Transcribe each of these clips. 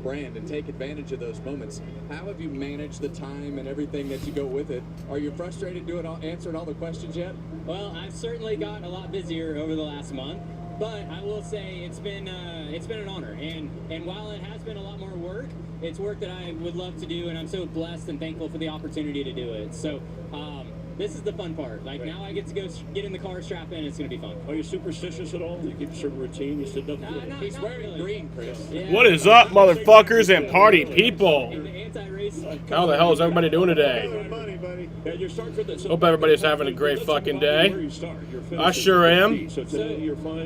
brand and take advantage of those moments. How have you managed the time and everything that you go with it? Are you frustrated answering all the questions yet? Well, I've certainly gotten a lot busier over the last month, but I will say it's been an honor. And while it has been a lot more work, it's work that I would love to do, and I'm so blessed and thankful for the opportunity to do it. So this is the fun part. Like, now I get to go get in the car, strap in, it's going to be fun. Are you superstitious at all? Do you keep a certain routine? You sit down? He's wearing green, Chris. Yeah. What is up, motherfuckers and party people? How the hell is everybody doing today? Hope everybody's having a great fucking day. I sure am.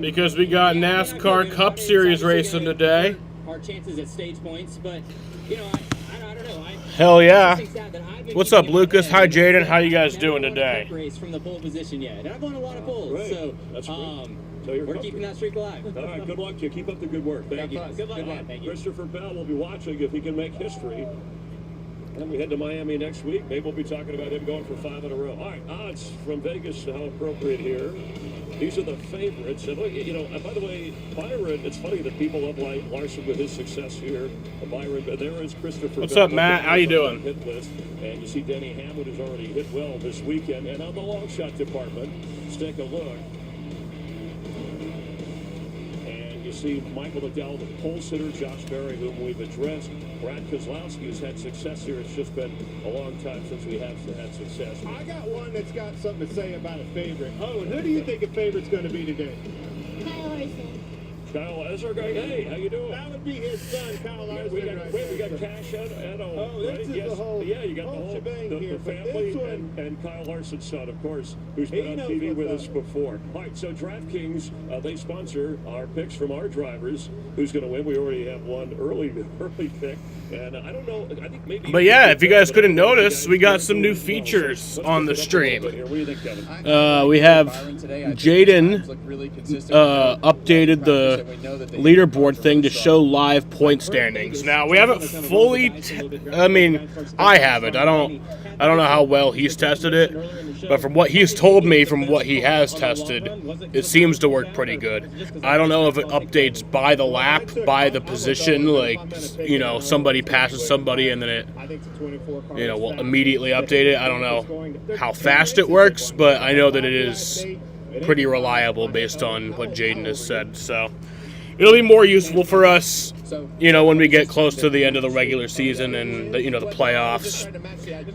Because we got NASCAR Cup Series racing today. Our chances at stage points, but, you know, I don't know. Hell yeah. What's up, Lucas? Hi, Jaden. How you guys doing today? Race from the pole position yet, and I've won a lot of poles, so we're keeping that streak alive. All right, good luck to you. Keep up the good work. Thank you. Good luck. Thank you. Christopher Bell will be watching if he can make history. And we head to Miami next week. Maybe we'll be talking about him going for 5 in a row. All right, odds from Vegas, how appropriate here. These are the favorites. And, you know, by the way, Byron, it's funny that people love Larson with his success here. Byron, but there is Christopher. What's up, Matt? How you doing? Hit list. And you see Denny Hamlin has already hit well this weekend. And on the long shot department, let's take a look. And you see Michael Liddell, the pole sitter, Josh Berry, whom we've addressed. Brad Keselowski has had success here. It's just been a long time since we have had success. I got one that's got something to say about a favorite. Oh, and who do you think a favorite's going to be today? Kyle Larson. Kyle, that's our guy. Hey, how you doing? That would be his son, Kyle Larson. We got Cash and this is the whole yeah, you got the whole shebang family and Kyle Larson's son, of course, who's been on TV with us before. All right, so DraftKings, they sponsor our picks from our drivers. Who's going to win? We already have one early pick. And I don't know, I think maybe... But yeah, if you guys couldn't notice, we got some new features on the stream. What do you think, Kevin? We have Jaden updated the leaderboard thing to show live point standings. Now, we haven't fully... I haven't. I don't know how well he's tested it, but from what he's told me, from what he has tested, it seems to work pretty good. I don't know if it updates by the lap, by the position, like, you know, somebody passes somebody and then it, you know, will immediately update it. I don't know how fast it works, but I know that it is pretty reliable based on what Jaden has said. So it'll be more useful for us, you know, when we get close to the end of the regular season and the playoffs.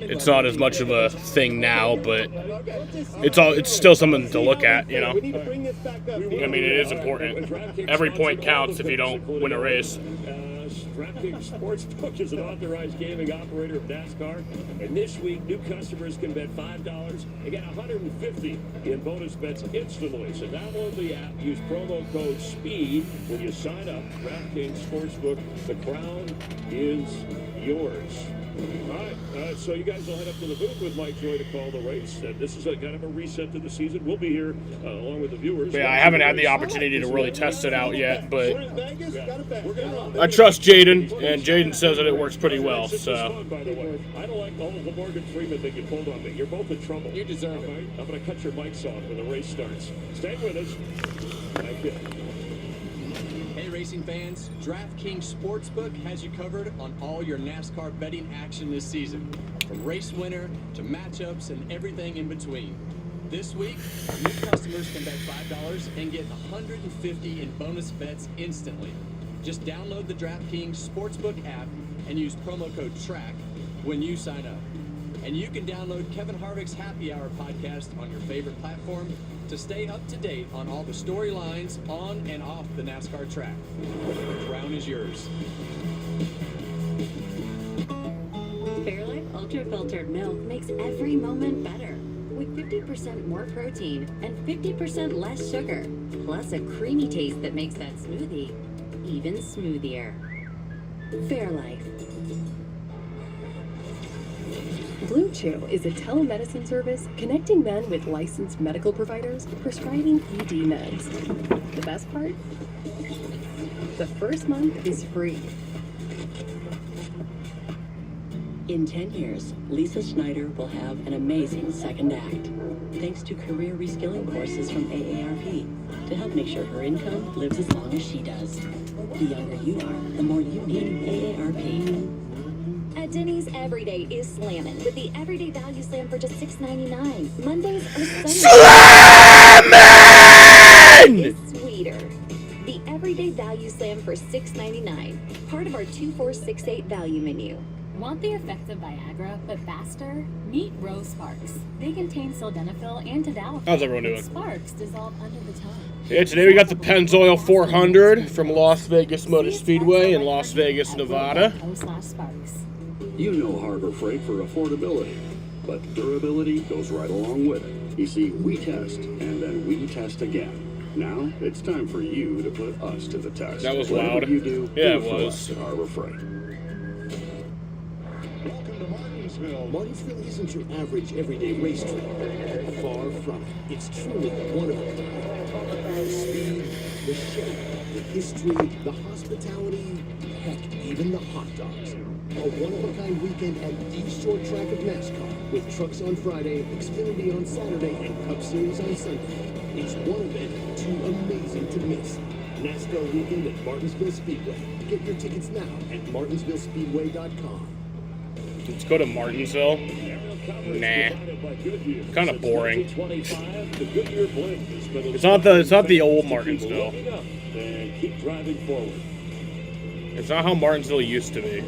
It's not as much of a thing now, but it's still something to look at, you know. I mean, it is important. Every point counts if you don't win a race. DraftKings Sportsbook is an authorized gaming operator of NASCAR, and this week new customers can bet $5 and get $150 in bonus bets instantly. So download the app, use promo code SPEED when you sign up. DraftKings Sportsbook, the crown is yours. All right, so you guys will head up to the booth with Mike Joy to call the race. This is kind of a reset to the season. We'll be here along with the viewers. Yeah, I haven't had the opportunity to really test it out yet, but I trust Jaden, and Jaden says that it works pretty well. So I don't like the Morgan Freeman thing you pulled on me. You're both in trouble. You deserve it. I'm going to cut your mics off when the race starts. Stay with us. Thank you. Hey racing fans, DraftKings Sportsbook has you covered on all your NASCAR betting action this season. From race winner to matchups and everything in between. This week, new customers can bet $5 and get $150 in bonus bets instantly. Just download the DraftKings Sportsbook app and use promo code TRACK when you sign up. And you can download Kevin Harvick's Happy Hour podcast on your favorite platform to stay up to date on all the storylines on and off the NASCAR track. The crown is yours. Fairlife Ultra Filtered Milk makes every moment better. With 50% more protein and 50% less sugar, plus a creamy taste that makes that smoothie even smoothier. Fairlife. Blue Chew is a telemedicine service connecting men with licensed medical providers prescribing ED meds. The best part? The first month is free. In 10 years, Lisa Schneider will have an amazing second act, thanks to career reskilling courses from AARP. to help make sure her income lives as long as she does. The younger you are, the more you need AARP. At Denny's, every day is slammin' with the Everyday Value Slam for just $6.99. Mondays are Slammin'! is sweeter. The Everyday Value Slam for $6.99. Part of our 2468 value menu. Want the effects of Viagra, but faster? Meet Rose Sparks. They contain sildenafil and tadalafil. How's everyone doing? Sparks dissolve under the tongue. Yeah, today we got the Pennzoil 400 from Las Vegas Motor Speedway in Las Vegas, Nevada. Sparks. You know Harbor Freight for affordability, but durability goes right along with it. You see, we test, and then we test again. Now, it's time for you to put us to the test. That was Whatever loud. you do, Yeah, do it for was. us at Harbor Freight. Welcome to Martinsville. Martinsville isn't your average everyday racetrack. Far from it. It's truly one of a kind. The speed, the shape, the history, the hospitality, heck, even the hot dogs. A one-of-a-kind weekend at the short track of NASCAR with trucks on Friday, Xfinity on Saturday, and Cup Series on Sunday. It's one event too amazing to miss. NASCAR weekend at Martinsville Speedway. Get your tickets now at martinsvillespeedway.com. Let's go to Martinsville. Nah. Kind of boring. It's not the old Martinsville. It's not how Martinsville used to be.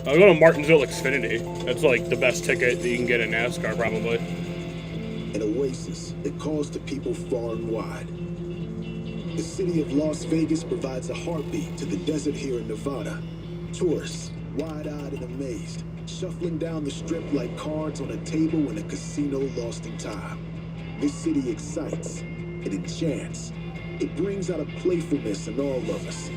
I'll go to Martinsville Xfinity. That's like the best ticket that you can get in NASCAR, probably. An oasis that calls to people far and wide. The city of Las Vegas provides a heartbeat to the desert here in Nevada. Tourists, wide-eyed and amazed, shuffling down the strip like cards on a table in a casino lost in time. This city excites, it enchants, it brings out a playfulness in all of us.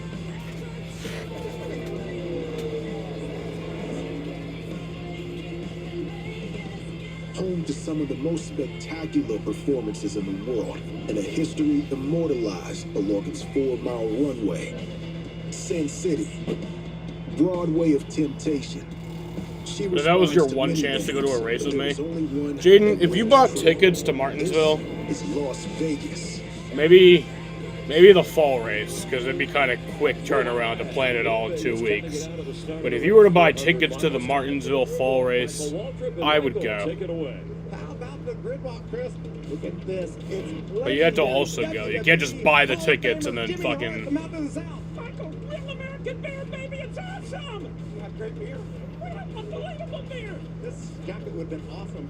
Home to some of the most spectacular performances in the world, and a history immortalized along its 4-mile runway. Sin City, Broadway of temptation. So that was your one chance to go to a race with me? Jaden, if you bought tickets to Martinsville, it's Las Vegas. Maybe the fall race, because it'd be kind of quick turnaround to plan it all in 2 weeks. But if you were to buy tickets to the Martinsville fall race, I would go. How about the grid walk, Chris? Look at this. It's But you have to also go. You can't just buy the tickets and then fucking... Real American beer, baby, it's awesome! You have great beer. Unbelievable beer! This jacket would have been awesome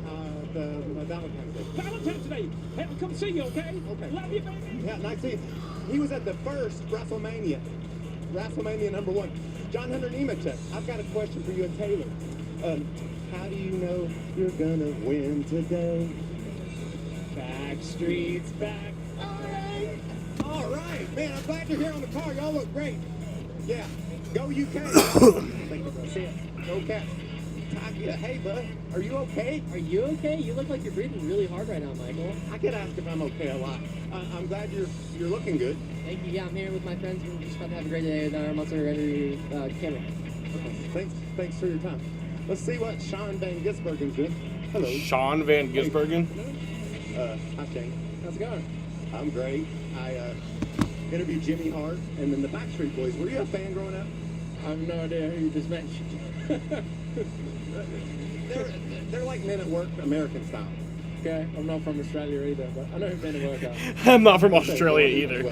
the Valentine's Day. Valentine's Day! Hey, I'll come see you, okay? Okay. Love you, baby! Yeah, nice to see you. He was at the first WrestleMania #1. John Hunter Nemechek, I've got a question for you and Taylor. How do you know you're gonna win today? Back streets, back. All right, man, I'm glad you're here on the car. Y'all look great. Yeah, go UK. Thank you, bro. See ya. Go Cats. Hey, bud, are you okay? Are you okay? You look like you're breathing really hard right now, Michael. I get asked if I'm okay a lot. I'm glad you're looking good. Thank you. Yeah, I'm here with my friends. We're just about to have a great day with our muscle ready camera. Okay. Thanks for your time. Let's see what Sean Van Gisbergen's doing. Hello. Sean Van Gisbergen? Hi, Shane. How's it going? I'm great. I interviewed Jimmy Hart and then the Backstreet Boys. Were you a fan growing up? I have no idea who you just mentioned. They're like Men at Work, American style. Okay, I'm not from Australia either, but I know who Men at Work are. I'm not from Australia either.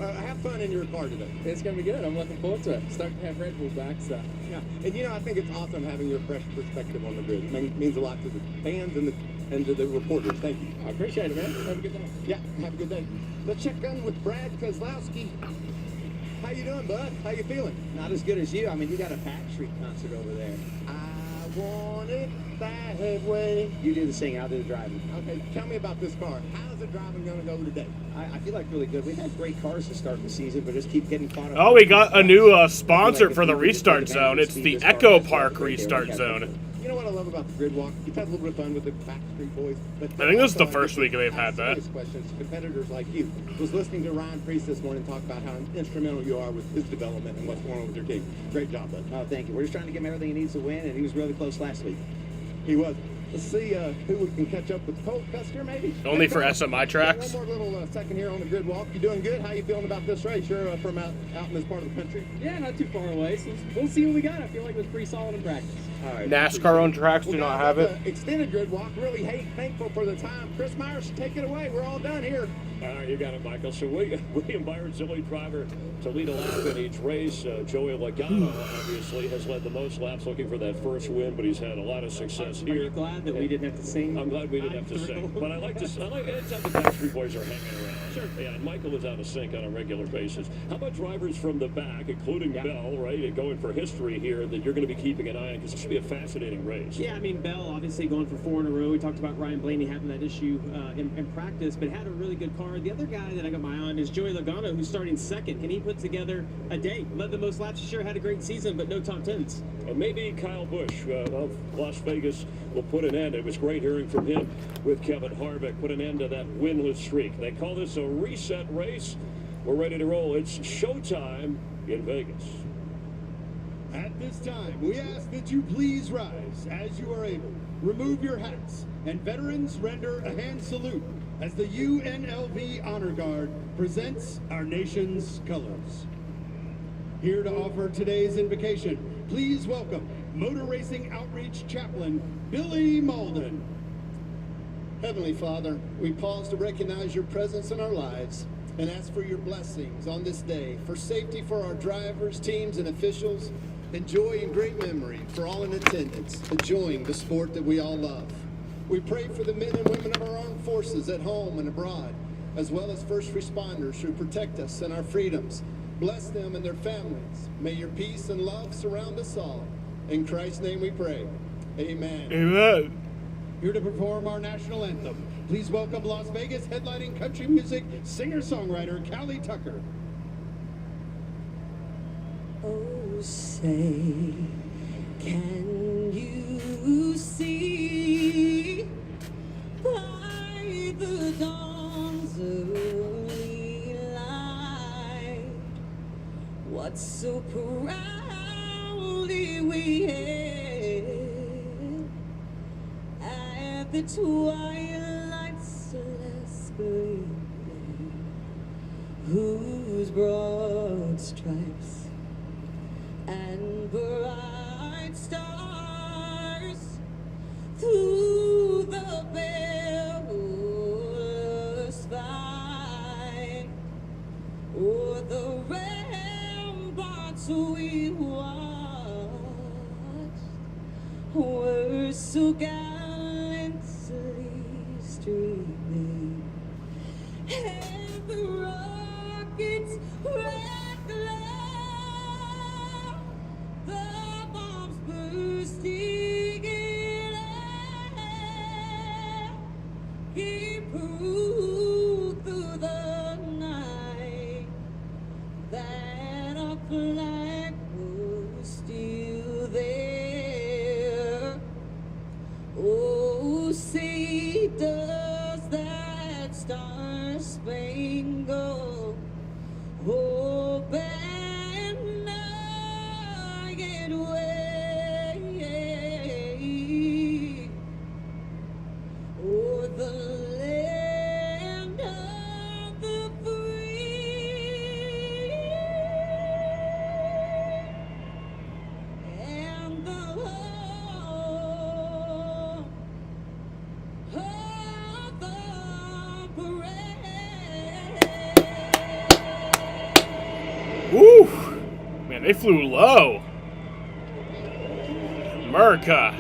Have fun in your car today. It's going to be good. I'm looking forward to it. Stoked to have Red Bull back, so. Yeah, and I think it's awesome having your fresh perspective on the grid. It means a lot to the fans and to the reporters. Thank you. I appreciate it, man. Have a good day. Yeah, have a good day. Let's check in with Brad Kozlowski. How you doing, bud? How you feeling? Not as good as you. I mean, you got a Backstreet concert over there. I want it that way. You do the singing, I'll do the driving. Okay, tell me about this car. How's the driving going to go today? I feel like really good. We've had great cars to start the season, but just keep getting caught up. Oh, we got a new sponsor for the restart zone. It's the Echo Park Restart Zone. You know what I love about the grid walk? You've had a little bit of fun with the Backstreet Boys. But I think this is the first week they've had that. Questions to competitors like you. I was listening to Ryan Priest this morning talk about how instrumental you are with his development and what's going on with your team. Great job, bud. Oh, thank you. We're just trying to give him everything he needs to win, and he was really close last week. He was. Let's see who we can catch up with. Colt Custer, maybe? Only for SMI tracks. One more little second here on the grid walk. You doing good? How you feeling about this race? You're from out in this part of the country. Yeah, not too far away. So we'll see what we got. I feel like it was pretty solid in practice. All right. NASCAR owned tracks do not have it. Extended grid walk. Really thankful for the time. Chris Myers, take it away. We're all done here. All right, you got it, Michael. So William Byron's the only driver to lead a lap in each race. Joey Logano, obviously, has led the most laps looking for that first win, but he's had a lot of success here. Are you glad that we didn't have to sing? I'm glad we didn't have to sing. But I like anytime the Backstreet Boys are hanging around. Sure. Yeah, and Michael is out of sync on a regular basis. How about drivers from the back, including Bell, right, and going for history here that you're going to be keeping an eye on because it should be a fascinating race. Yeah, I mean, Bell obviously going for 4 in a row. We talked about Ryan Blaney having that issue in practice, but had a really good car. The other guy that I got my eye on is Joey Logano, who's starting second. Can he put together a day? Led the most laps. He sure had a great season, but no top 10s. And maybe Kyle Busch of Las Vegas will put an end. It was great hearing from him with Kevin Harvick. Put an end to that winless streak. They call this a reset race. We're ready to roll. It's showtime in Vegas. At this time, we ask that you please rise as you are able. Remove your hats, and veterans render a hand salute as the UNLV Honor Guard presents our nation's colors. Here to offer today's invocation, please welcome Motor Racing Outreach Chaplain, Billy Malden. Heavenly Father, we pause to recognize your presence in our lives and ask for your blessings on this day, for safety for our drivers, teams, and officials, and joy and great memory for all in attendance, enjoying the sport that we all love. We pray for the men and women of our armed forces at home and abroad, as well as first responders who protect us and our freedoms. Bless them and their families. May your peace and love surround us all. In Christ's name we pray. Amen. Amen. Here to perform our national anthem, please welcome Las Vegas headlining country music singer-songwriter Callie Tucker. Oh, say, can you see by the dawn's early light what so proudly we hailed at the twilight's last gleaming, whose broad stripes and bright stars through the perilous fight o'er the ramparts we watched were so gallantly streaming, and the rockets red glare, the bombs bursting in air, he proved through the night that our flag was still there. Oh, say does that star-spangled banner yet wave o'er the land of the free and the home of the brave. Woo! Man, they flew low. America.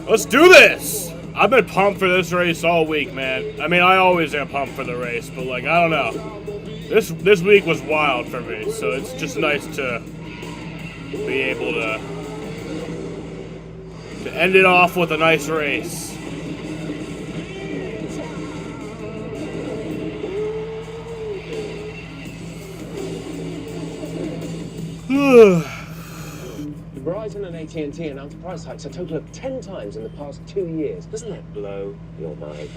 Let's do this! I've been pumped for this race all week, man. I mean, I always am pumped for the race, but like, I don't know. This week was wild for me, so it's just nice to be able to end it off with a nice race. Verizon and AT&T announced price hikes a total of 10 times in the past 2 years. Doesn't that blow your mind?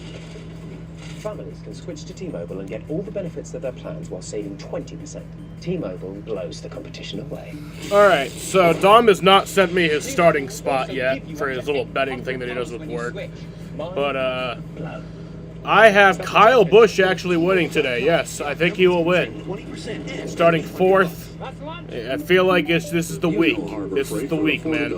families can switch to T-Mobile and get all the benefits of their plans while saving 20%. T-Mobile blows the competition away. All right, so Dom has not sent me his starting spot yet for his little betting thing that he does with work. But I have Kyle Busch actually winning today. Yes, I think he will win. Starting 4th. I feel like this is the week. This is the week, man.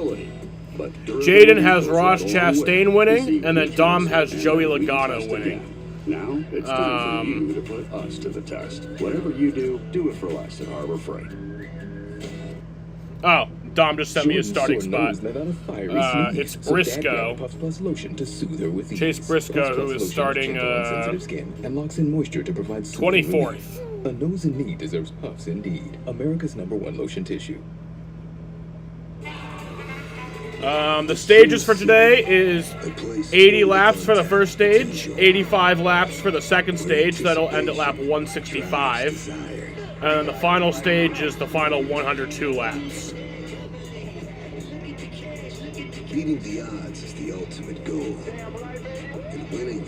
Jaden has Ross Chastain winning, and then Dom has Joey Logano winning. Now it's time for you to put us to the test. Whatever you do, do it for less at Harbor Freight. Oh, Dom just sent me his starting spot. It's Briscoe. Chase Briscoe, who is starting 24th. A nose in need deserves Puffs indeed. America's #1 lotion tissue. The stages for today is 80 laps for the first stage, 85 laps for the second stage. That'll end at lap 165. And then the final stage is the final 102 laps. Beating the odds is the ultimate goal. And winning,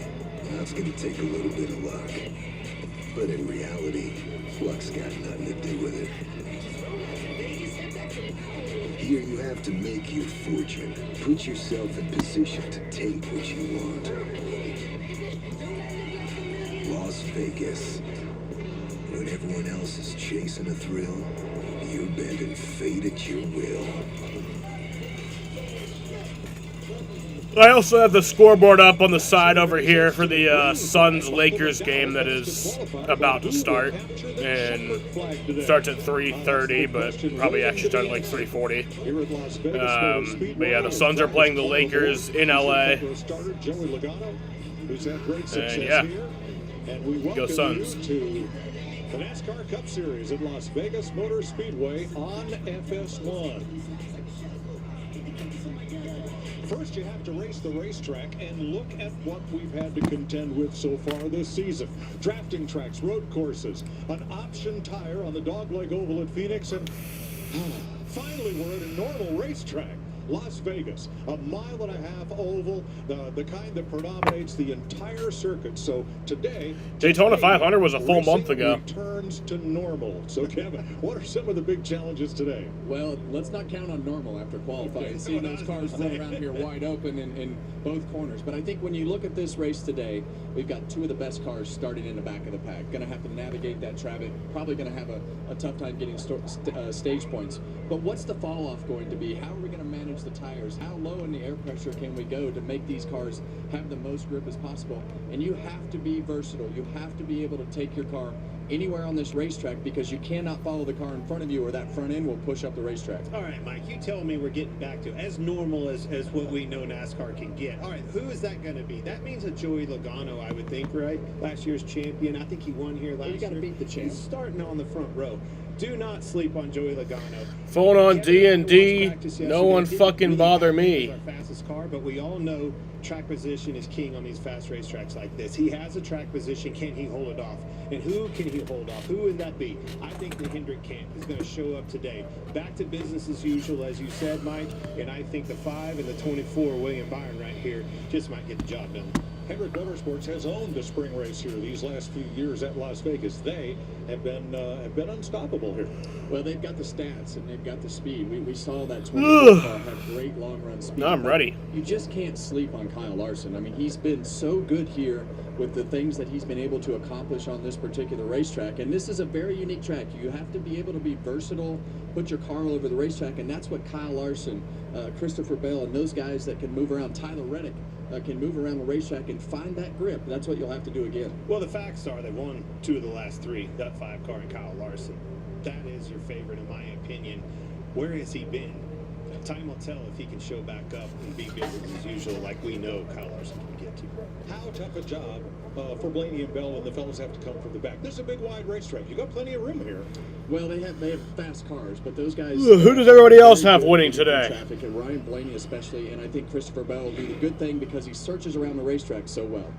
that's going to take a little bit of luck. But in reality, luck's got nothing to do with it. Here you have to make your fortune. Put yourself in position to take what you want. Las Vegas. When everyone else is chasing a thrill, you're bending fate at your will. I also have the scoreboard up on the side over here for the Suns-Lakers game that is about to start. And starts at 3:30, but probably actually starts at like 3:40. But yeah, the Suns are playing the Lakers in LA. And yeah, go Suns. The NASCAR Cup Series at Las Vegas Motor Speedway on FS1. First, you have to race the racetrack and look at what we've had to contend with so far this season. Drafting tracks, road courses, an option tire on the Dogleg Oval at Phoenix, and finally we're at a normal racetrack. Las Vegas, a 1.5 mile oval, the kind that predominates the entire circuit. So today, Daytona 500 was a full month ago. Returns to normal. So Kevin, what are some of the big challenges today? Well, let's not count on normal after qualifying and seeing those cars run around here wide open in both corners. But I think when you look at this race today, we've got two of the best cars starting in the back of the pack. Going to have to navigate that traffic. Probably going to have a tough time getting stage points. But what's the fall off going to be? How are we going to manage the tires? How low in the air pressure can we go to make these cars have the most grip as possible? And you have to be versatile. You have to be able to take your car anywhere on this racetrack because you cannot follow the car in front of you or that front end will push up the racetrack. All right, Mike, you tell me we're getting back to as normal as what we know NASCAR can get. All right, who is that going to be? That means a Joey Logano, I would think, right? Last year's champion. I think he won here last year. You got to beat the champ. He's starting on the front row. Do not sleep on Joey Logano. Phone on D&D. No one fucking bother me. Our fastest car, but we all know track position is king on these fast racetracks like this. He has a track position. Can he hold it off? And who can he hold off? Who would that be? I think the Hendrick camp is going to show up today. Back to business as usual, as you said, Mike. And I think the 5 and the 24, William Byron right here, just might get the job done. Hendrick Motorsports has owned the spring race here these last few years at Las Vegas. They have been unstoppable here. Well, they've got the stats and they've got the speed. We saw that 24 car have great long run speed. No, I'm ready. You just can't sleep on Kyle Larson. I mean, he's been so good here with the things that he's been able to accomplish on this particular racetrack. And this is a very unique track. You have to be able to be versatile, put your car all over the racetrack, and that's what Kyle Larson, Christopher Bell, and those guys that can move around, Tyler Reddick, can move around the racetrack and find that grip. That's what you'll have to do again. Well, the facts are they've won 2 of the last 3, that 5 car and Kyle Larson. That is your favorite, in my opinion. Where has he been? Time will tell if he can show back up and be business as usual like we know Kyle Larson can get to. How tough a job for Blaney and Bell and the fellas have to come from the back. This is a big wide racetrack. You got plenty of room here. Well, they have fast cars, but those guys. Who does everybody else have winning today? Traffic, and Ryan Blaney especially, and I think Christopher Bell will do the good thing because he searches around the racetrack so well.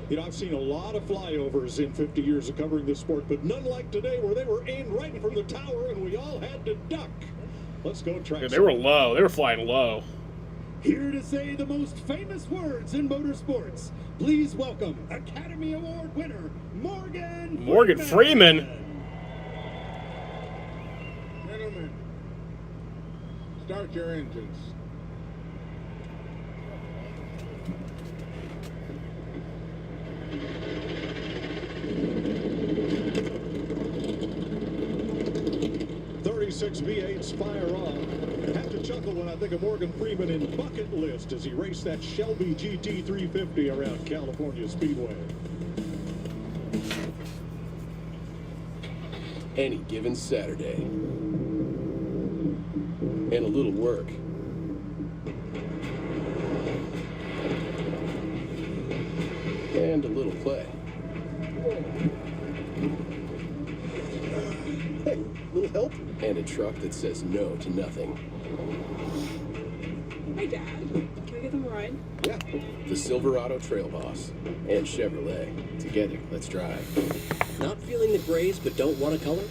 You know, I've seen a lot of flyovers in 50 years of covering this sport, but none like today where they were aimed right from the tower and we all had to duck. Let's go track. Yeah, they were low. They were flying low. Here to say the most famous words in motorsports, please welcome Academy Award winner, Morgan Freeman. Gentlemen, start your engines. V8s fire on. I have to chuckle when I think of Morgan Freeman in Bucket List as he raced that Shelby GT350 around California Speedway. Any given Saturday. And a little work. And a little play. Hey, little help? And a truck that says no to nothing. Hi, Dad. Can I give them a ride? Yeah. The Silverado Trail Boss and Chevrolet. Together, let's drive. Not feeling the grays but don't want a color?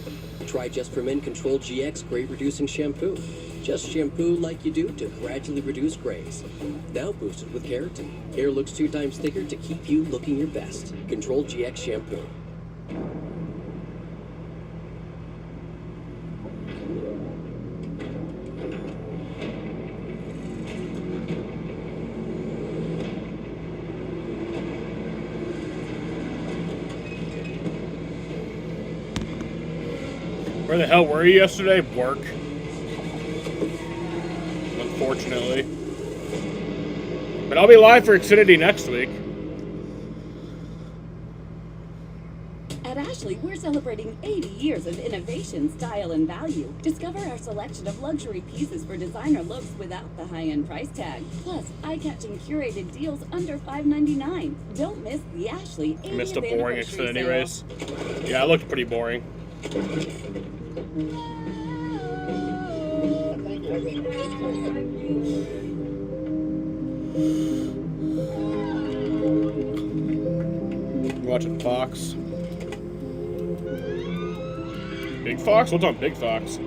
Try Just for Men Control GX Gray Reducing Shampoo. Just shampoo like you do to gradually reduce grays. Now boosted with keratin. Hair looks 2 times thicker to keep you looking your best. Control GX Shampoo. Where the hell were you yesterday? Work. Unfortunately. But I'll be live for Xfinity next week. At Ashley, we're celebrating 80 years of innovation, style, and value. Discover our selection of luxury pieces for designer looks without the high-end price tag. Plus, eye-catching curated deals under $5.99. Don't miss the Ashley 80th I missed a boring anniversary Xfinity sale. race. Yeah, it looked pretty boring. Watching Fox. Big Fox? What's on Big Fox?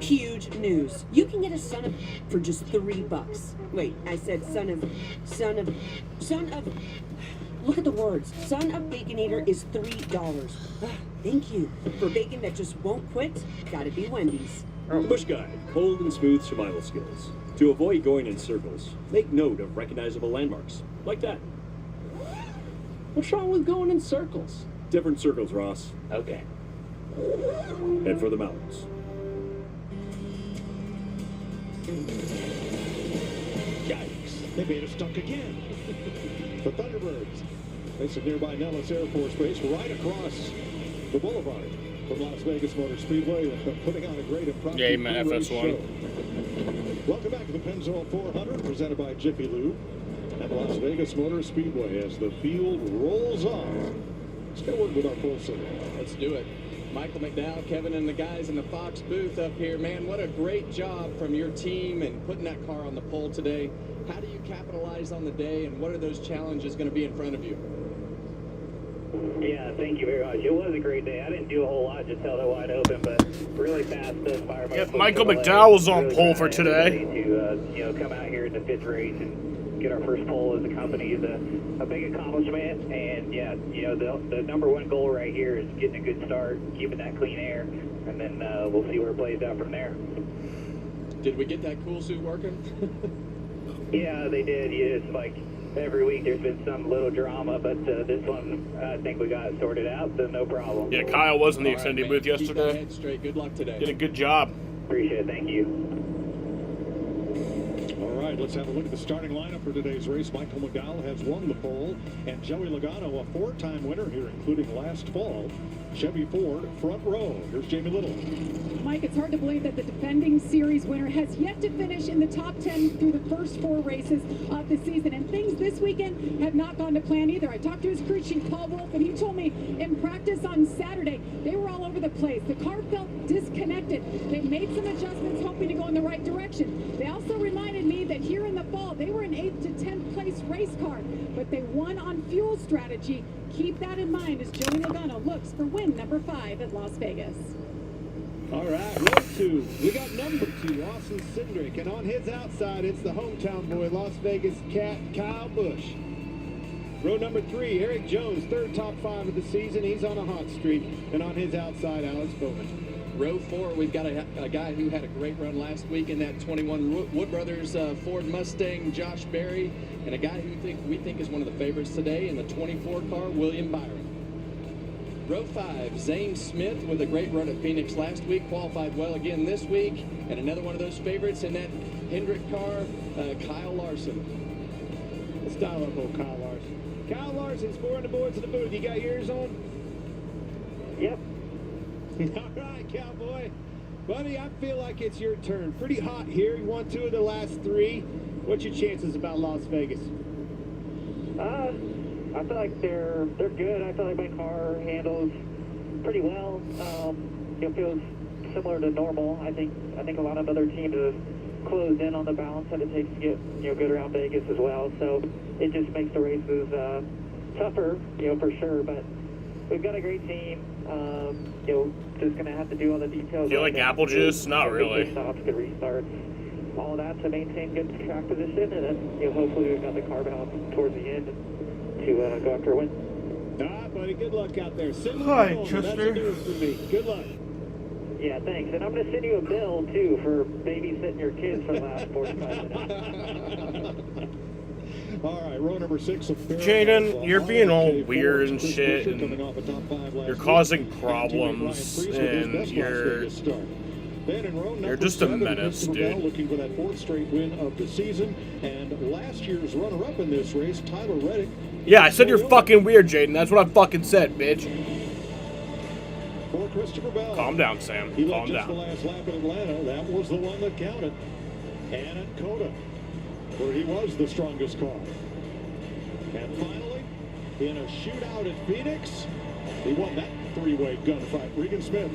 Huge news. You can get a son of for just $3. Wait, I said son of. Look at the words. Son of Baconator is $3. Thank you. For bacon that just won't quit, gotta be Wendy's. Bush Guide, cold and smooth survival skills. To avoid going in circles, make note of recognizable landmarks, like that. What's wrong with going in circles? Different circles, Ross. Okay. Head for the mountains. Yikes, they made us stuck again. The Thunderbirds face a nearby Nellis Air Force Base right across the boulevard from Las Vegas Motor Speedway, putting on a great impromptu Yeah, man, race FS1. show. Welcome back to the Pennzoil 400, presented by Jiffy Lube at Las Vegas Motor Speedway as the field rolls on. Let's get a word with our pole sitter. Let's do it. Michael McDowell, Kevin, and the guys in the Fox booth up here. Man, what a great job from your team and putting that car on the pole today. How do you capitalize on the day, and what are those challenges going to be in front of you? Yeah, thank you very much. It was a great day. I didn't do a whole lot, just held it wide open, but really fast fire. Yeah, Michael McDowell's on pole for today. To come out here in the 5th race and get our first pole as a company is a big accomplishment. And yeah, the number one goal right here is getting a good start, keeping that clean air, and then we'll see where it plays out from there. Did we get that cool suit working? Yeah, they did. Yeah, it's like every week there's been some little drama, but this one I think we got it sorted out, so no problem. Yeah, Kyle was in the All right, Xfinity man. booth Keep that yesterday. head straight. Good luck today. Did a good job. Appreciate it. Thank you. All right, let's have a look at the starting lineup for today's race. Michael McDowell has won the pole, and Joey Logano, a 4-time winner here, including last fall. Chevy Ford, front row. Here's Jamie Little. Mike, it's hard to believe that the defending series winner has yet to finish in the top 10 through the first 4 races of the season. And things this weekend have not gone to plan either. I talked to his crew chief, Paul Wolf, and he told me in practice on Saturday, they were all over the place. The car felt disconnected. They made some adjustments, hoping to go in the right direction. They also reminded me that here in the fall, they were in 8th to 10th place this race car, but they won on fuel strategy. Keep that in mind as Joey Logano looks for win number 5 at Las Vegas. All right, row 2. We got number 2, Austin Cindric, and on his outside, it's the hometown boy, Las Vegas Cat, Kyle Busch. Row number 3, Eric Jones, 3rd top 5 of the season. He's on a hot streak, and on his outside, Alex Bowman. Row 4, we've got a guy who had a great run last week in that 21 Wood Brothers Ford Mustang, Josh Berry, and a guy who we think is one of the favorites today in the 24 car, William Byron. Row 5, Zane Smith with a great run at Phoenix last week, qualified well again this week, and another one of those favorites in that Hendrick car, Kyle Larson. Let's dial up old Kyle Larson. Kyle Larson's 4 on the boards of the booth. You got yours on? Yep. All right, cowboy. Buddy, I feel like it's your turn. Pretty hot here. You won 2 of the last 3. What's your chances about Las Vegas? I feel like they're good. I feel like my car handles pretty well. It feels similar to normal. I think a lot of other teams have closed in on the balance that it takes to get good around Vegas as well. So it just makes the races tougher, for sure. But we've got a great team. Just gonna have to do all the details. Do you like apple juice? Not really. Stops, good restarts, all that to maintain good track position, and then hopefully we've got the car balance towards the end to go after a win. All right, buddy. Good luck out there. Hi, Chester. That's the news for me. Good luck. Yeah, thanks. And I'm going to send you a bill, too, for babysitting your kids for the last 45 minutes. All right, row number 6 of Jaden, you're being all weird and shit, and you're causing problems, and you're just a menace, dude. Looking for that 4th straight win of the season, and last year's runner-up in this race, Tyler Reddick. Yeah, I said you're fucking weird, Jaden. That's what I fucking said, bitch. For Christopher Bell. Calm down, Sam. He Calm led just down. the last lap in Atlanta. That was the one that counted. And at Coda, where he was the strongest car. And finally, in a shootout at Phoenix, he won that 3-way gunfight. Regan Smith.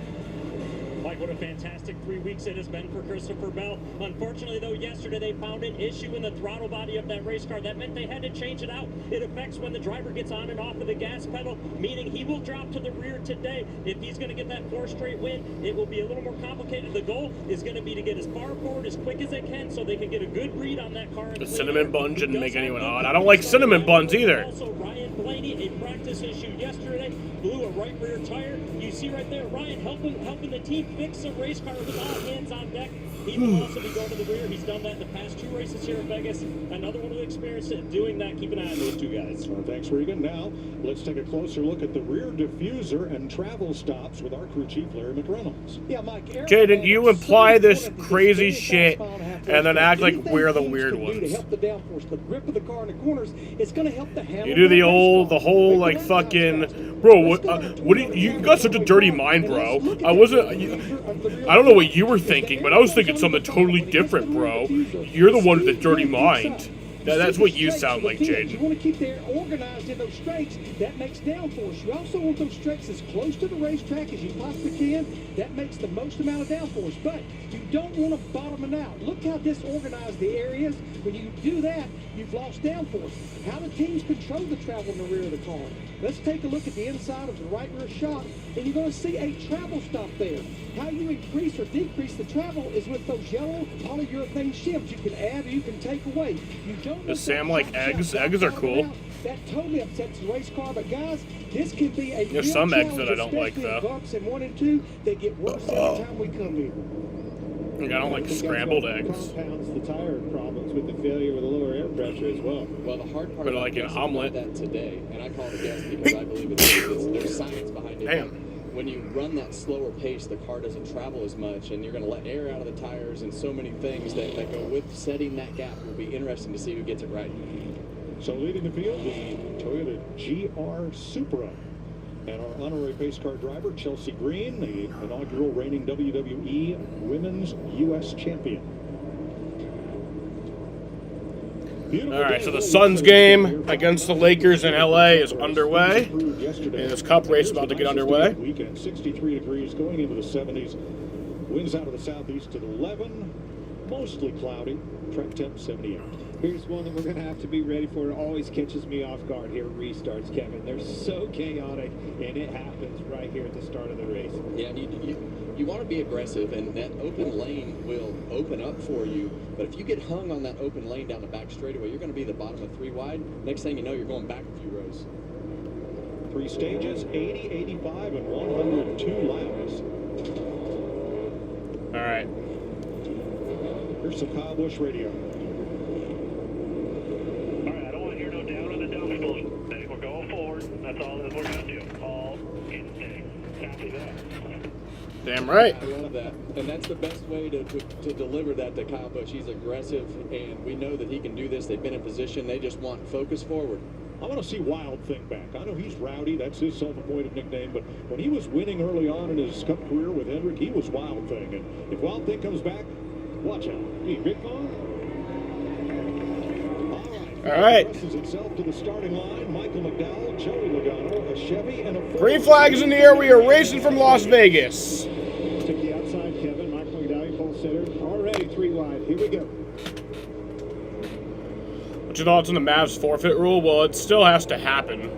Mike, what a fantastic 3 weeks it has been for Christopher Bell. Unfortunately, though, yesterday they found an issue in the throttle body of that race car. That meant they had to change it out. It affects when the driver gets on and off of the gas pedal, meaning he will drop to the rear today. If he's going to get that 4th straight win, it will be a little more complicated. The goal is going to be to get as far forward as quick as they can so they can get a good read on that car. The cinnamon bun didn't make anyone odd. I don't like cinnamon buns either. Also, Ryan Blaney, a practice issue yesterday, blew a right rear tire. You see right there, Ryan helping the team fix a race car with all hands on deck. He will also be going to the rear. He's done that in the past 2 races here in Vegas. Another one who experienced it doing that. Keep an eye on those 2 guys. Thanks, Regan. Now, let's take a closer look at the rear diffuser and travel stops with our crew chief, Larry McReynolds. Yeah, Mike. Jaden, you imply this crazy shit and then act like we're the weird ones. To help the downforce, the grip of the car in the corners, it's going to help the handle. You do the whole like fucking, bro. What you got such a dirty mind, bro. I don't know what you were thinking, but I was thinking something totally different, bro. You're the one with the dirty mind. That's what you sound like, Jaden. You want to keep the air organized in those straights. That makes downforce. You also want those straights as close to the racetrack as you possibly can. That makes the most amount of downforce. But you don't want to bottom it out. Look how disorganized the air is. When you do that, you've lost downforce. How do teams control the travel in the rear of the car? Let's take a look at the inside of the right rear shock, and you're going to see a travel stop there. How you increase or decrease the travel is with those yellow polyurethane shims. You can add or you can take away. You don't. Does Sam like eggs? Eggs are cool. That totally upsets the race car, but guys, this can be a There's real some eggs that I challenge, don't like, especially in though. bumps in 1 and 2. They get worse every time we come here. I don't like scrambled eggs. Compounds the tire problems with the failure with the lower air pressure as well. Well, the hard part But about like an guessing omelet. about that today, and I call it a guess because I believe there's science behind it. Damn. When you run that slower pace, the car doesn't travel as much, and you're going to let air out of the tires, and so many things that go with setting that gap. Will be interesting to see who gets it right. So leading the field, the Toyota GR Supra. And our honorary pace car driver, Chelsea Green, the inaugural reigning WWE Women's U.S. Champion. All right, so the Suns game against the Lakers in LA is underway, and this Cup race is about to get underway. Weekend, 63 degrees going into the 70s. Winds out of the southeast at 11, mostly cloudy. Track temp 78. Here's one that we're going to have to be ready for. It always catches me off guard here at restarts, Kevin. They're so chaotic, and it happens right here at the start of the race. Yeah, and you want to be aggressive, and that open lane will open up for you. But if you get hung on that open lane down the back straightaway, you're going to be the bottom of 3 wide. Next thing you know, you're going back a few rows. 3 stages, 80, 85, and 102 laps. All right. Here's some Kyle Busch radio. All right, I don't want to hear no down on the dump split. We're going forward. That's all that we're going to do. All intake. Copy that. Damn right. I love that. And that's the best way to deliver that to Kyle Busch. He's aggressive, and we know that he can do this. They've been in position. They just want focus forward. I want to see Wild Thing back. I know he's Rowdy. That's his self-appointed nickname. But when he was winning early on in his Cup career with Hendrick, he was Wild Thing. And if Wild Thing comes back, watch out. Hey, Big Pong. All right. Presses itself to the starting line. Michael McDowell, Joey Logano, a Chevy, and a Ford. Green flags in the air. We are racing from Las Vegas. Took the outside, Kevin. Michael McDowell, pole sitter. Already 3 wide. Here we go. What's your thoughts on the Mavs forfeit rule? Well, it still has to happen.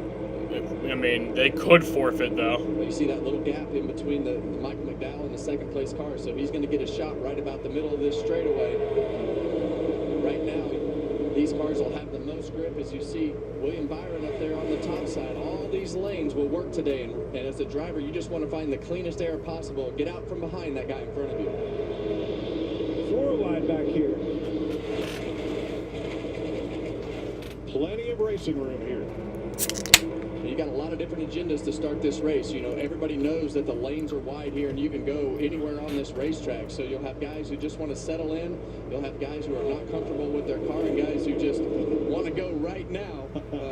I mean, they could forfeit, though. You see that little gap in between the Michael McDowell and the second place car, so he's going to get a shot right about the middle of this straightaway. Right now, these cars will have the most grip. As you see William Byron up there on the top side, all these lanes will work today, and as a driver, you just want to find the cleanest air possible. Get out from behind that guy in front of you. 4 wide back here. Plenty of racing room here. You got a lot of different agendas to start this race. You know, everybody knows that the lanes are wide here and you can go anywhere on this racetrack. So you'll have guys who just want to settle in. You'll have guys who are not comfortable with their car and guys who just want to go right now,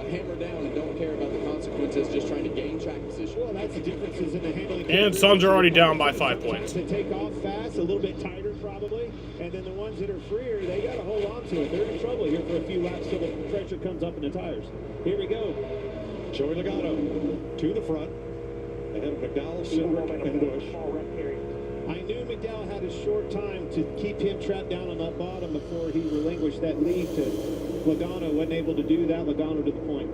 hammer down and don't care about the consequences, just trying to gain track position. Well, that's the differences in the handling. And Suns are already down by 5 points. They take off fast, a little bit tighter probably, and then the ones that are freer, they got to hold on to it. They're in trouble here for a few laps till the pressure comes up in the tires. Here we go. Joey Logano to the front. Ahead of McDowell, Cindric, and Busch. I knew McDowell had a short time to keep him trapped down on that bottom before he relinquished that lead to Logano. Wasn't able to do that. Logano to the point.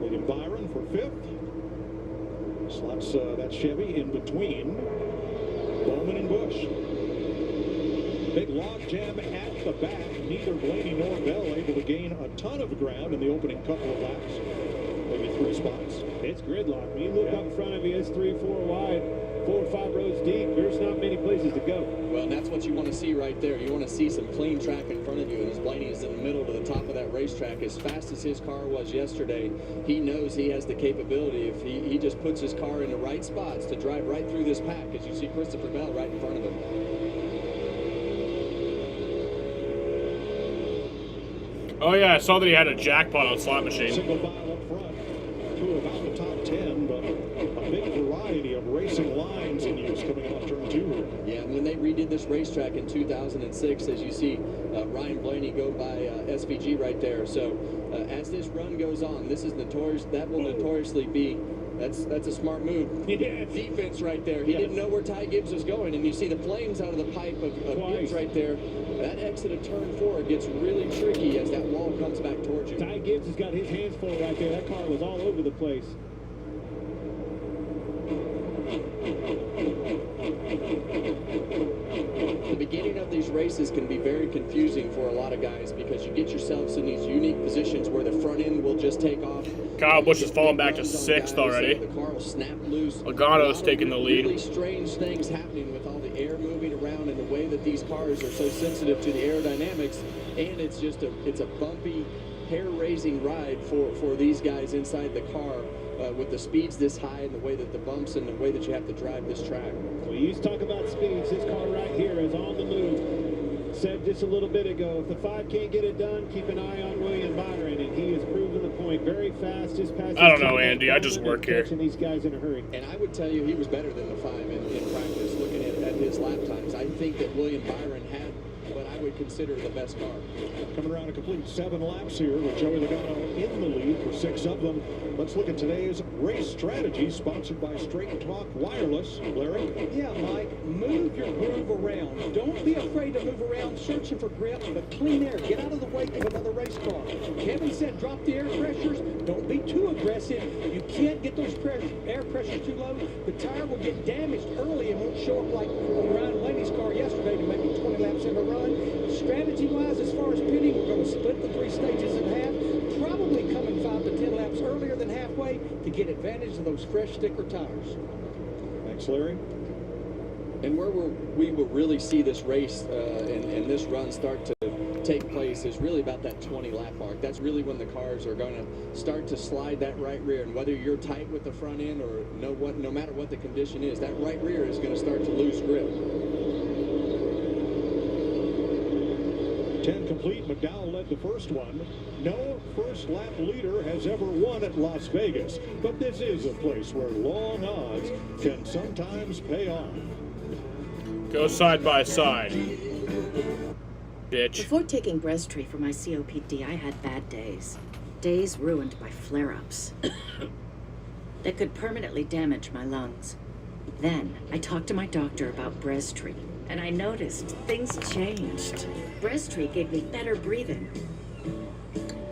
William Byron for 5th. Slots that Chevy in between Bowman and Busch. Big log jam at the back. Neither Blaney nor Bell able to gain a ton of ground in the opening couple of laps. Maybe 3 spots. It's gridlock. When you look up in front of you, it's 3 or 4 wide, 4 or 5 rows deep. There's not many places to go. Well, and that's what you want to see right there. You want to see some clean track in front of you. And as Blaney is in the middle to the top of that racetrack, as fast as his car was yesterday, he knows he has the capability. If he just puts his car in the right spots to drive right through this pack, as you see Christopher Bell right in front of him. Oh, yeah, I saw that he had a jackpot on slot machine. Single file up front to about the top 10, but a big variety of racing lines in use coming off turn 2. Yeah, and when they redid this racetrack in 2006, as you see Ryan Blaney go by SVG right there. So as this run goes on, this is notorious. That will notoriously be. That's a smart move. Yeah. Defense right there. He didn't know where Ty Gibbs was going, and you see the flames out of the pipe of Gibbs right there. That exit of turn 4 gets really tricky as that wall comes back towards you. Ty Gibbs has got his hands full right there. That car was all over the place. The beginning of these races can be very confusing for a lot of guys because you get yourselves in these unique positions where the front end will just take off. Kyle Busch has fallen back to 6th already. The car will snap loose. Logano's taking the lead. Really strange things happening with all the air moving around and the way that these cars are so sensitive to the aerodynamics, and it's just a bumpy, hair-raising ride for these guys inside the car. With the speeds this high and the way that the bumps and the way that you have to drive this track. We used to talk about speeds. This car right here is on the move. Said just a little bit ago, if the 5 can't get it done, keep an eye on William Byron, and he has proven the point. Very fast, just past. I don't know, Andy. I just work here. These guys in a hurry. And I would tell you he was better than the 5 in practice. Looking at his lap times, I think that William Byron had what I would consider the best car. Coming around a complete 7 laps here with Joey Logano in the lead for 6 of them. Let's look at today's race strategy, sponsored by Straight Talk Wireless. Larry? Yeah, Mike, move your groove around. Don't be afraid to move around searching for grip, but clean air. Get out of the wake of another race car. Kevin said drop the air pressures. Don't be too aggressive. You can't get those air pressures too low. The tire will get damaged early and won't show up like on Ryan Blaney's car yesterday to maybe 20 laps in a run. Strategy-wise, as far as pitting, we're going to split the 3 stages in half, probably coming 5 to 10 laps earlier than halfway to get advantage of those fresh sticker tires. Thanks, Larry. And where we will really see this race and this run start to take place is really about that 20 lap mark. That's really when the cars are going to start to slide that right rear, and whether you're tight with the front end or no matter what the condition is, that right rear is going to start to lose grip. 10 complete. McDowell led the first one. No first lap leader has ever won at Las Vegas, but this is a place where long odds can sometimes pay off. Go side by side, bitch. Before taking Breztri for my COPD, I had bad days. Days ruined by flare-ups that could permanently damage my lungs. Then, I talked to my doctor about Breztri, and I noticed things changed. Breztri gave me better breathing.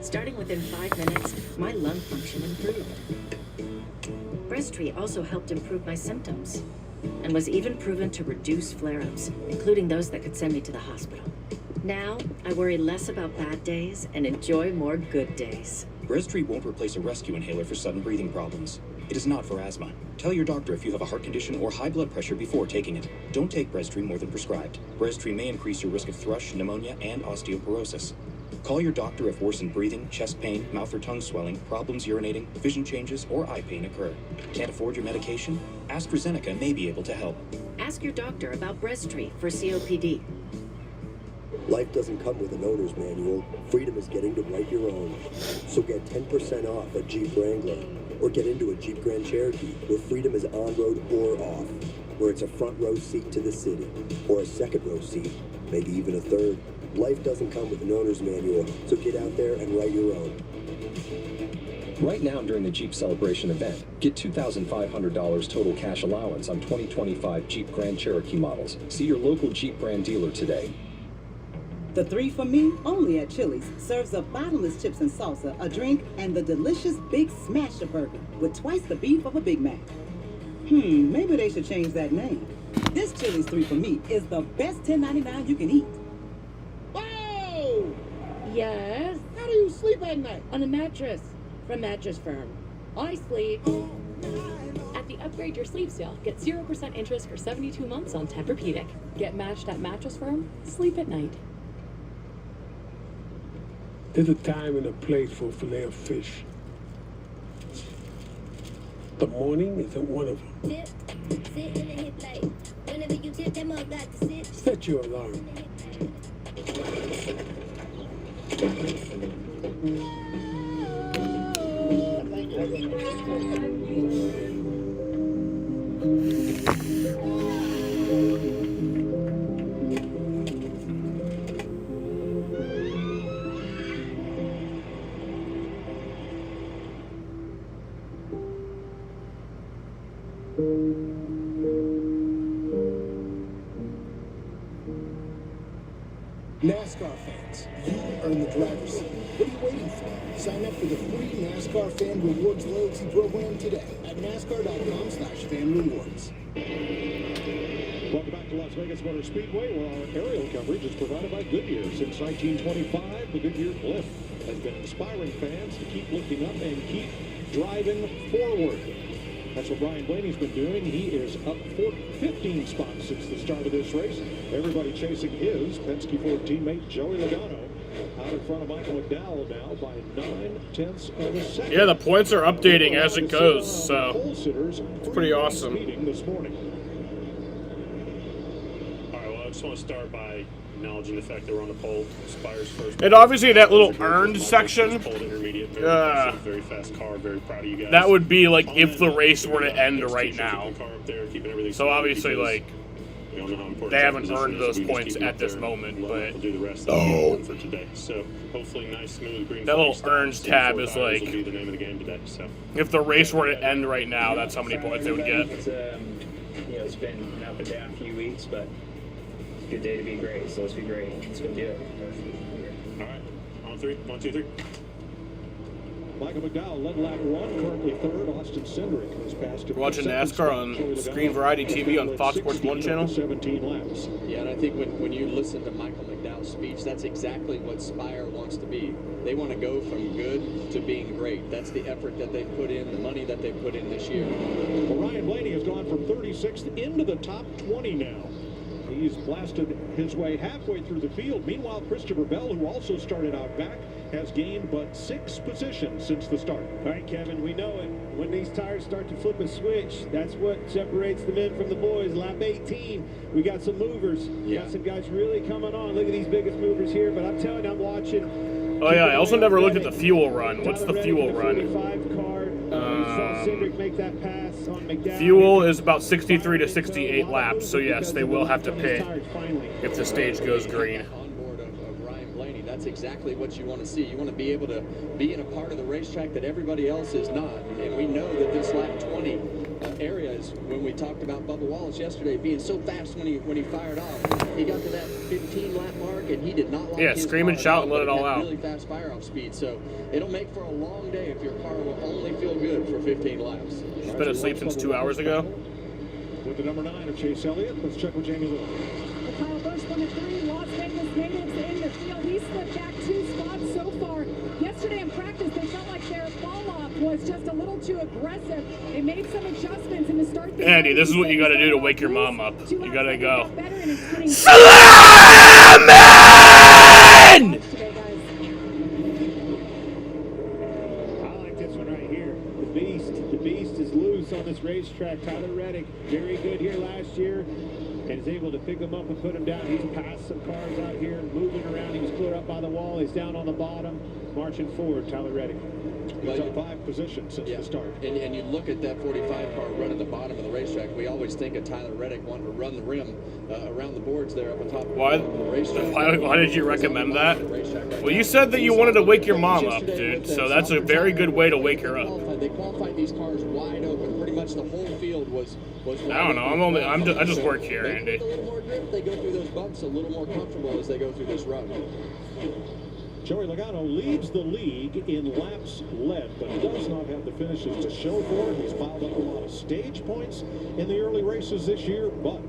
Starting within 5 minutes, my lung function improved. Breztri also helped improve my symptoms, and was even proven to reduce flare-ups, including those that could send me to the hospital. Now, I worry less about bad days and enjoy more good days. Breztri won't replace a rescue inhaler for sudden breathing problems. It is not for asthma. Tell your doctor if you have a heart condition or high blood pressure before taking it. Don't take Breztri more than prescribed. Breztri may increase your risk of thrush, pneumonia, and osteoporosis. Call your doctor if worsened breathing, chest pain, mouth or tongue swelling, problems urinating, vision changes, or eye pain occur. Can't afford your medication? AstraZeneca may be able to help. Ask your doctor about Breztri for COPD. Life doesn't come with an owner's manual. Freedom is getting to write your own. So get 10% off a Jeep Wrangler. Or get into a Jeep Grand Cherokee, where freedom is on-road or off. Where it's a front row seat to the city. Or a second row seat. Maybe even a third. Life doesn't come with an owner's manual. So get out there and write your own. Right now during the Jeep Celebration event, get $2,500 total cash allowance on 2025 Jeep Grand Cherokee models. See your local Jeep brand dealer today. The 3 for Me, only at Chili's, serves up bottomless chips and salsa, a drink, and the delicious Big Smasher Burger with twice the beef of a Big Mac. Maybe they should change that name. This Chili's 3 for Me is the best $10.99 you can eat. Whoa! Yes? How do you sleep at night? On a mattress from Mattress Firm. I sleep at the Upgrade Your Sleep sale. Get 0% interest for 72 months on Tempur-Pedic. Get matched at Mattress Firm. Sleep at night. There's a time and a place for filet of fish. The morning isn't one of them. Set your alarm. NASCAR fans, you earn the driver's seat. What are you waiting for? Sign up for the free NASCAR Fan Rewards loyalty program today at NASCAR.com/fanrewards. Welcome back to Las Vegas Motor Speedway, where our aerial coverage is provided by Goodyear. Since 1925, the Goodyear blimp has been inspiring fans to keep looking up and keep driving forward. That's what Ryan Blaney's been doing. He is up 15 spots since the start of this race. Everybody chasing his Penske Ford teammate Joey Logano out in front of Michael McDowell now by 9/10 of a second. Yeah, the points are updating as it goes, so it's pretty awesome. This morning. All right, well, I just want to start by acknowledging the fact that we're on the pole. Spires first. And obviously that little earned section, Very fast car. Very proud of you guys. that would be like if the race were to end right now. Car up there, keeping everything So obviously, like, We all know how important they haven't position earned is, those so we just points keep them at up this there moment, and let but them do the rest of the game for today. So hopefully nice smooth green that flag little stops earns and tab 4 is tires like, will be the name of the game today. So if the race were to end right now, that's how many points they would get. It's, you know, it's been an up and down few weeks, but it's a good day to be great. So let's be great. Let's go do it. all right, on 3, 1, 2, 3. Michael McDowell led lap 1, currently third. Austin Cindric was passed. We're watching NASCAR on Screen Variety TV on Fox Sports 1 channel. 17 laps. Yeah, and I think when you listen to Michael McDowell's speech, that's exactly what Spire wants to be. They want to go from good to being great. That's the effort that they've put in, the money that they've put in this year. Well, Ryan Blaney has gone from 36th into the top 20 now. He's blasted his way halfway through the field. Meanwhile, Christopher Bell, who also started out back, has gained but 6 positions since the start. All right, Kevin, we know it. When these tires start to flip a switch, that's what separates the men from the boys. Lap 18, we got some movers. Yeah. Got some guys really coming on. Look at these biggest movers here, but I'm telling you, I'm watching. Oh yeah, I also never looked at the fuel run. What's the fuel run? Make that pass on McDowell. Fuel is about 63 to 68 laps, so yes, they will have to pit if the stage goes green. On board of Ryan Blaney, that's exactly what you want to see. You want to be able to be in a part of the racetrack that everybody else is not. And we know that this lap 20 area is when we talked about Bubba Wallace yesterday being so fast when he fired off. He got to that 15 lap mark and he did not like his scream and car shout and let it all out. Really fast fire off speed. So it'll make for a long day if your car will only feel good for 15 laps. She's been asleep since 2 hours ago. With the number 9 of Chase Elliott, let's check with Jamie Lewis. Kyle Busch, number 3, Las Vegas natives in the field. He slipped back 2 spots so far. Yesterday in practice, they felt like their fall off was just a little too aggressive. They made some adjustments in the start. Andy, this is what you got to do to wake your mom up. You got to go. Slamming! On this racetrack, Tyler Reddick, very good here last year, and is able to pick him up and put him down. He's passed some cars out here and moving around. He was clear up by the wall. He's down on the bottom, marching forward. Tyler Reddick. He's up 5 positions since the start. And you look at that 45 car running the bottom of the racetrack. We always think of Tyler Reddick wanting to run the rim around the boards there up on top of the racetrack. Why did you recommend that? Well, you said that you wanted to wake your mom up, dude. So that's a very good way to wake her up. They qualified these cars wide open. Pretty much the whole field was I don't know. I just work here, Andy. A little more grip. They go through those bumps a little more comfortable as they go through this run. Joey Logano leads the league in laps led, but does not have the finishes to show for it. He's piled up a lot of stage points in the early races this year, but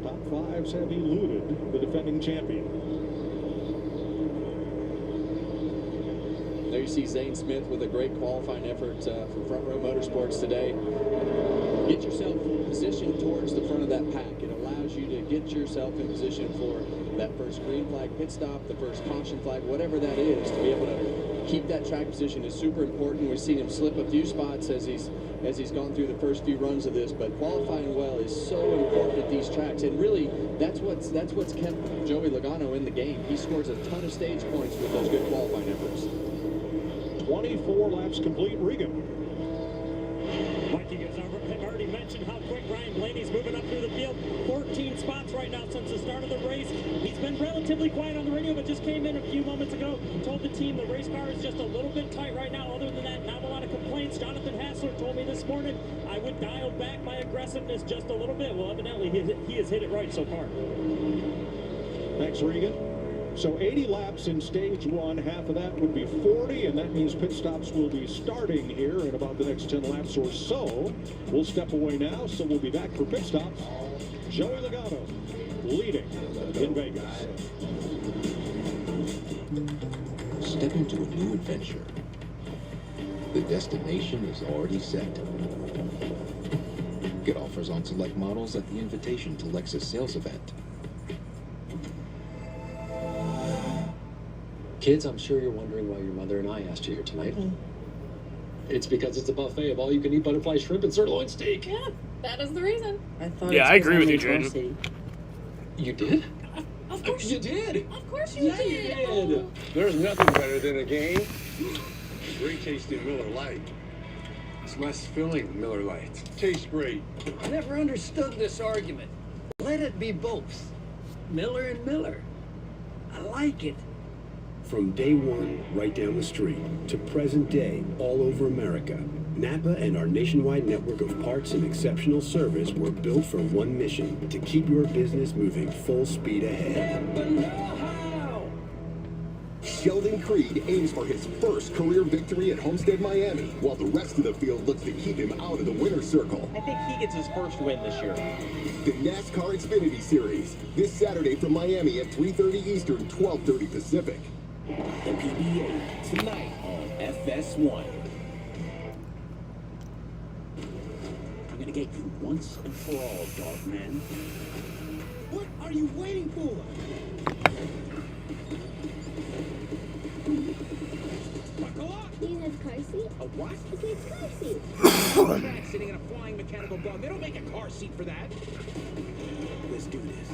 top 5s have eluded the defending champion. There you see Zane Smith with a great qualifying effort from Front Row Motorsports today. Get yourself positioned towards the front of that pack. It allows you to get yourself in position for that first green flag pit stop, the first caution flag, whatever that is. To be able to keep that track position is super important. We've seen him slip a few spots as he's gone through the first few runs of this, but qualifying well is so important at these tracks. And really, that's what's kept Joey Logano in the game. He scores a ton of stage points with those good qualifying efforts. 24 laps complete. Regan. Mikey has already mentioned how quick Ryan Blaney's moving up through the field. 14 spots right now since the start of the race. He's been relatively quiet on the radio, but just came in a few moments ago. Told the team the race car is just a little bit tight right now. Other than that, not a lot of complaints. Jonathan Hassler told me this morning I would dial back my aggressiveness just a little bit. Well, evidently he has hit it right so far. Thanks, Regan. So 80 laps in stage 1, half of that would be 40, and that means pit stops will be starting here in about the next 10 laps or so. We'll step away now, so we'll be back for pit stops. Joey Logano leading in Vegas. Step into a new adventure. The destination is already set. Get offers on select models at the Invitation to Lexus sales event. Kids, I'm sure you're wondering why your mother and I asked you here tonight. It's because it's a buffet of all-you-can-eat butterfly shrimp and sirloin steak. Yeah, that is the reason. I agree with you, Jaden. You did? Of course you did. Of course you Yeah, did. you did. There's nothing better than a game. Great tasting Miller Lite. It's less filling than Miller Lite. Tastes great. I never understood this argument. Let it be both. Miller and Miller. I like it. From day one, right down the street, to present day, all over America, Napa and our nationwide network of parts and exceptional service were built for one mission: to keep your business moving full speed ahead. Sheldon Creed aims for his first career victory at Homestead, Miami, while the rest of the field looks to keep him out of the winner's circle. I think he gets his first win this year. The NASCAR Xfinity Series, this Saturday from Miami at 3:30 Eastern, 12:30 Pacific. The PBA, tonight on FS1. I'm gonna get you once and for all, Dogman. What are you waiting for? Do you have car seat? A what? It says car seat. Track sitting in a flying mechanical bug. They don't make a car seat for that. Let's do this.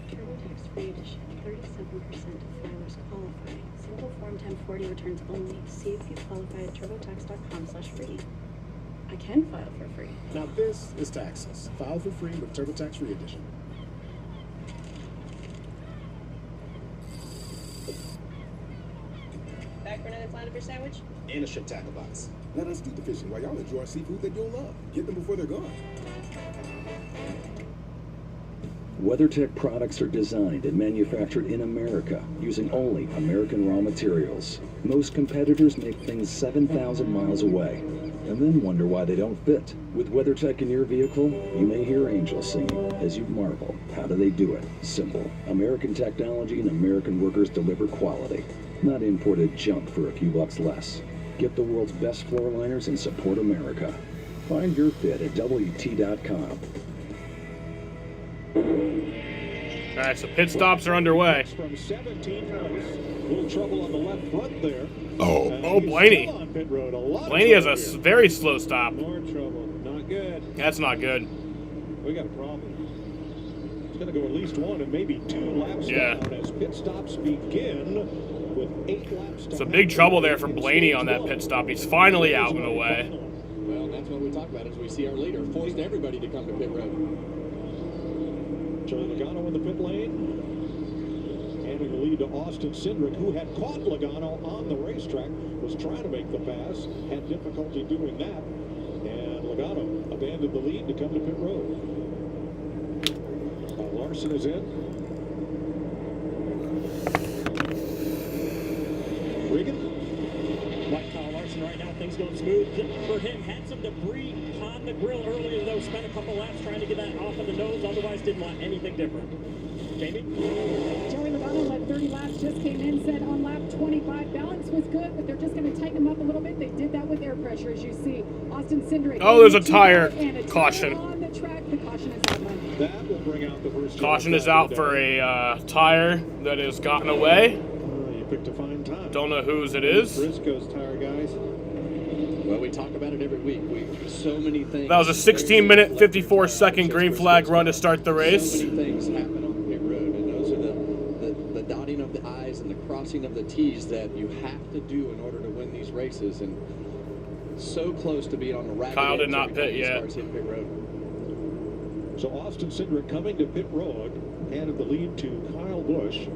TurboTax free edition. 37% of filers qualify. Simple Form 1040 returns only. See if you qualify at turbotax.com/free. I can file for free. Now this is taxes. File for free with TurboTax Free Edition. Back for another flounder fish sandwich? And a ship tackle box. Let us do the fishing while y'all enjoy seafood that you'll love. Get them before they're gone. WeatherTech products are designed and manufactured in America using only American raw materials. Most competitors make things 7,000 miles away and then wonder why they don't fit. With WeatherTech in your vehicle, you may hear angels singing as you marvel. How do they do it? Simple. American technology and American workers deliver quality, not imported junk for a few bucks less. Get the world's best floor liners and support America. Find your fit at WT.com. All right, so pit stops are underway. From 17 points. A little trouble on the left front there. Oh, Blaney. Blaney has a very slow stop. More trouble. Not good. That's not good. We got a problem. It's going to go at least one and maybe 2 laps down as pit stops begin with 8 laps. It's a big trouble there for Blaney on that pit stop. He's finally out and away. Well, that's what we talk about as we see our leader forced everybody to come to pit road. Joey Logano in the pit lane. Handing the lead to Austin Cindric, who had caught Logano on the racetrack, was trying to make the pass, had difficulty doing that, and Logano abandoned the lead to come to pit road. Larson is in. Regan. Like Kyle Larson right now, things going smooth for him. Had some debris on the grill earlier, though. Spent a couple laps trying to get that off of the nose. Otherwise, didn't want anything different. Jamie? Joey Logano led 30 laps, just came in, said on lap 25, balance was good, but they're just going to tighten them up a little bit. They did that with air pressure, as you see. Austin Cindric. Oh, there's a tire caution. On the track, the caution is out, Mike. That will bring out the first. Caution is out for a tire that has gotten away. You picked a fine time. Don't know whose it is. Briscoe's tire, guys. Well, we talk about it every week. So many things. That was a 16-minute, 54-second green flag run to start the race. So many things happen on pit road, and those are the dotting of the I's and the crossing of the T's that you have to do in order to win these races. And so close to being on the rack. Kyle did not pit yet. Pit road. So Austin Cindric coming to pit road, handed the lead to Kyle Busch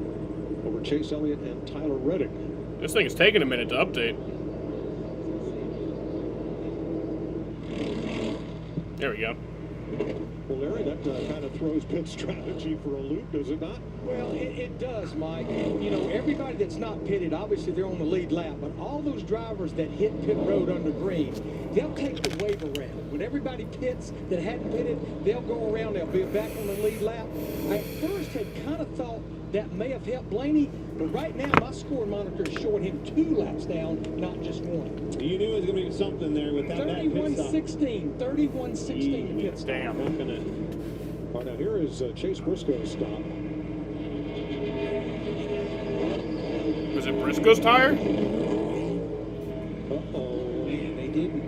over Chase Elliott and Tyler Reddick. This thing is taking a minute to update. There we go. Well, Larry, that kind of throws pit strategy for a loop, does it not? Well, it does, Mike. You know, everybody that's not pitted, obviously they're on the lead lap, but all those drivers that hit pit road under green, they'll take the wave around. When everybody pits that hadn't pitted, they'll go around, they'll be back on the lead lap. I at first had kind of thought that may have helped Blaney, but right now my score monitor is showing him 2 laps down, not just 1. You knew it was going to be something there without that pit stop. 31-16 pit stop. Damn. All right, now here is Chase Briscoe's stop. Was it Briscoe's tire? Uh-oh. Man, they didn't.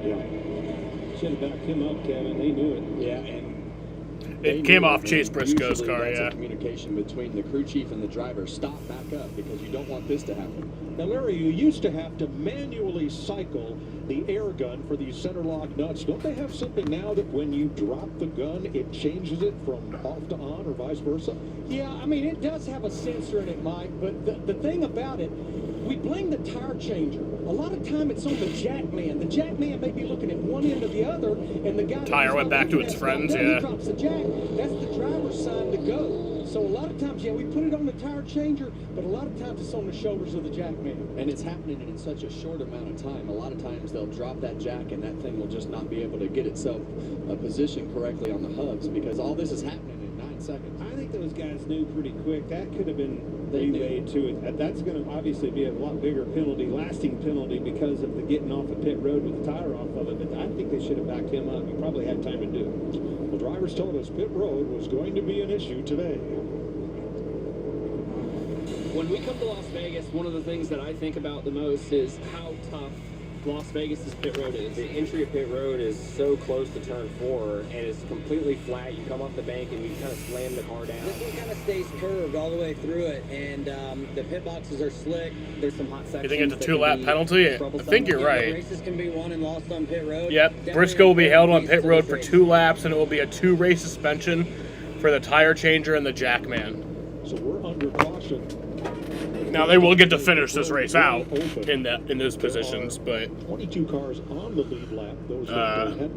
Yeah. Should have backed him up, Kevin. They knew it. Yeah, and It came off Chase Briscoe's car, yeah. Communication between the crew chief and the driver. Stop, back up, because you don't want this to happen. Now, Larry, you used to have to manually cycle the air gun for these center lock nuts. Don't they have something now that when you drop the gun, it changes it from off to on or vice versa? Yeah, I mean, it does have a sensor in it, Mike, but the thing about it, we blame the tire changer. A lot of time it's on the jack man. The jack man may be looking at one end or the other, and the guy... Tire went back to its friends, yeah. He drops the jack. That's the driver's sign to go. So a lot of times, yeah, we put it on the tire changer, but a lot of times it's on the shoulders of the jack man. And it's happening in such a short amount of time. A lot of times they'll drop that jack and that thing will just not be able to get itself positioned correctly on the hubs because all this is happening in 9 seconds. I think those guys knew pretty quick. That could have been relayed to it. That's going to obviously be a lot bigger penalty, lasting penalty because of the getting off the pit road with the tire off of it. But I think they should have backed him up. He probably had time to do it. Well, drivers told us pit road was going to be an issue today. When we come to Las Vegas, one of the things that I think about the most is how tough Las Vegas's pit road is. The entry of pit road is so close to turn 4, and it's completely flat. You come off the bank and you kind of slam the car down. This one kind of stays curved all the way through it, and the pit boxes are slick. There's some hot sections. You think it's a 2-lap penalty? I think you're right. Races can be won and lost on pit road. Yep, Briscoe will be held on pit road for 2 laps, and it will be a 2-race suspension for the tire changer and the jack man. So we're under caution. Now they will get to finish this race out in those positions, but 22 cars on the lead lap.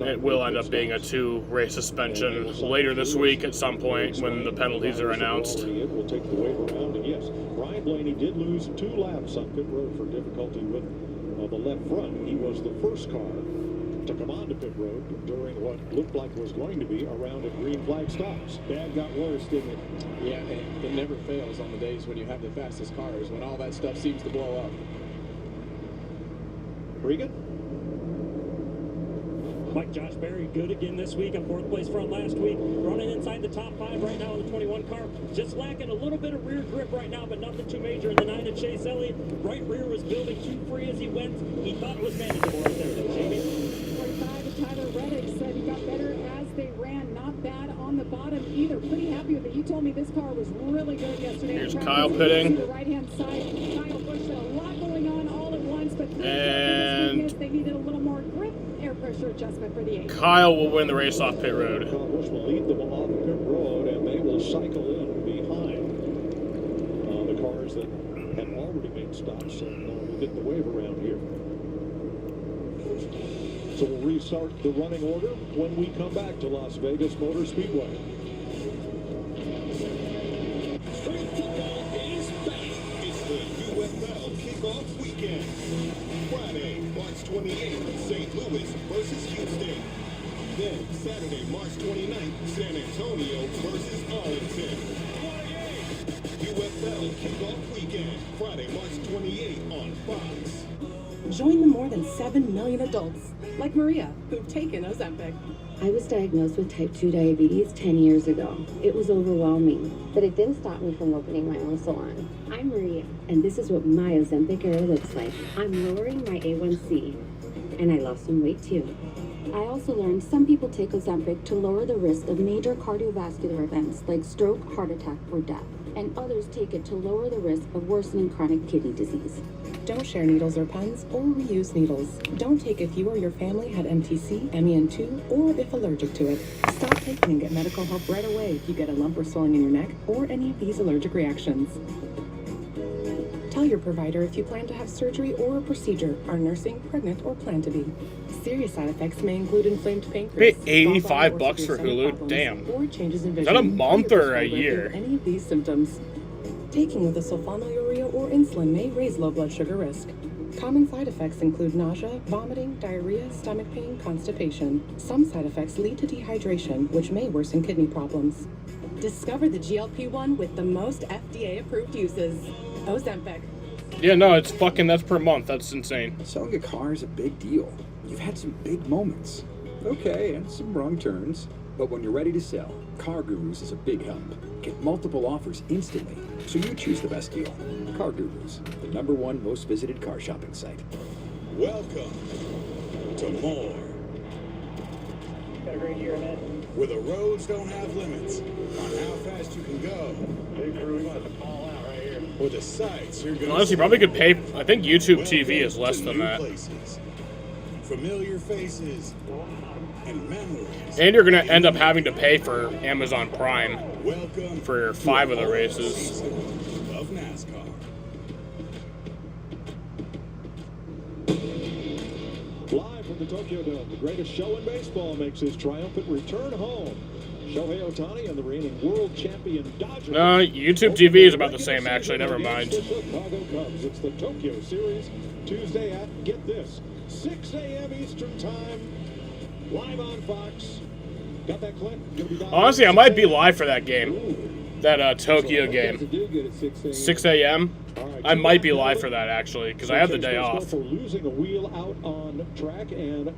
It will end up being a 2-race suspension later this week at some point when the penalties are announced. We'll take the wave around, and yes, Brian Blaney did lose 2 laps on pit road for difficulty with the left front. He was the first car to come onto pit road during what looked like was going to be a round of green flag stops. Bad got worse, didn't it? Yeah, and it never fails on the days when you have the fastest cars, when all that stuff seems to blow up. Regan? Mike, Josh Berry, good again this week. A 4th place from last week. Running inside the top 5 right now in the 21 car. Just lacking a little bit of rear grip right now, but nothing too major in the 9 of Chase Elliott. Right rear was building too free as he went. He thought it was manageable right there, though, Jamie. 45, Tyler Reddick said he got better as they ran. Not bad on the bottom either. Pretty happy with it. He told me this car was really good yesterday. Here's Kyle pitting. The right-hand side. Kyle Busch had a lot going on all at once, but and they needed a little more grip. Air pressure adjustment for the 8. Kyle will win the race off pit road. Kyle Busch will lead them off pit road, and they will cycle in behind the cars that have already made stops, and we'll get the wave around here. So we'll restart the running order when we come back to Las Vegas Motor Speedway. Spring football is back. It's the UFL kickoff weekend. Friday, March 28th, St. Louis versus Houston. Then Saturday, March 29th, San Antonio versus Arlington. UFL kickoff weekend, Friday, March 28th on Fox. Join the more than 7 million adults, like Maria, who've taken Ozempic. I was diagnosed with type 2 diabetes 10 years ago. It was overwhelming, but it didn't stop me from opening my own salon. I'm Maria, and this is what my Ozempic era looks like. I'm lowering my A1C, and I lost some weight too. I also learned some people take Ozempic to lower the risk of major cardiovascular events like stroke, heart attack, or death, and others take it to lower the risk of worsening chronic kidney disease. Don't share needles or pens or reuse needles. Don't take if you or your family had MTC, MEN2, or if allergic to it. Stop taking and get medical help right away if you get a lump or swelling in your neck or any of these allergic reactions. Tell your provider if you plan to have surgery or a procedure, are nursing, pregnant, or plan to be. Serious side effects may include inflamed pancreas, Pay $85 for Hulu? Damn. or changes in Is vision. that a month or a Prescriber year? for any of these symptoms. Taking with a sulfonylurea or insulin may raise low blood sugar risk. Common side effects include nausea, vomiting, diarrhea, stomach pain, constipation. Some side effects lead to dehydration, which may worsen kidney problems. Discover the GLP-1 with the most FDA-approved uses. Ozempic. Yeah, no, it's fucking, that's per month. That's insane. Selling a car is a big deal. You've had some big moments. Okay, and some wrong turns. But when you're ready to sell, Car Gurus is a big help. Get multiple offers instantly, so you choose the best deal. Car Gurus, the #1 most visited car shopping site. Welcome to more. Got a great year ahead. where the roads don't have limits on how fast you can go. Big crew, we want to fall out right here. Or the sights you're going to Honestly, probably could pay. I think YouTube TV is less than that. Places, familiar faces, and memories. And you're gonna end up having to pay for Amazon Prime Welcome for 5 of the races. of NASCAR. Live from the Tokyo Dome, the greatest show in baseball makes his triumphant return home. Shohei Ohtani and the reigning world champion Dodgers. YouTube TV is about the same, actually. Never mind. The Chicago Cubs. It's the Tokyo Series, Tuesday at, get this, 6 a.m. Eastern Time, live on Fox. Got that clip? Honestly, I might be live for that game. That Tokyo game. 6 a.m. I might be live for that, actually, because I have the day off. For losing a wheel out on track and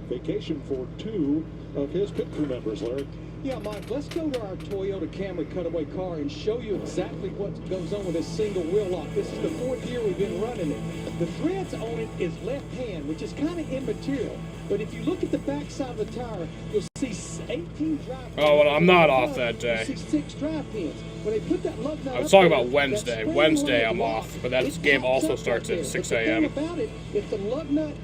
vacation for 2 of his pit crew members, Larry. Yeah, Mike, let's go to our Toyota Camry cutaway car and show you exactly what goes on with this single wheel lock. This is the 4th year we've been running it. The threads on it is left hand, which is kind of immaterial. But if you look at the back side of the tire, you'll see 18 drive pins. Oh, well, I'm not off that day. You see 6 drive pins. When they put that lug nut I was up talking there, about Wednesday. Wednesday, I'm off, but that game also starts at 6 a.m. The thing about it, if the lug nut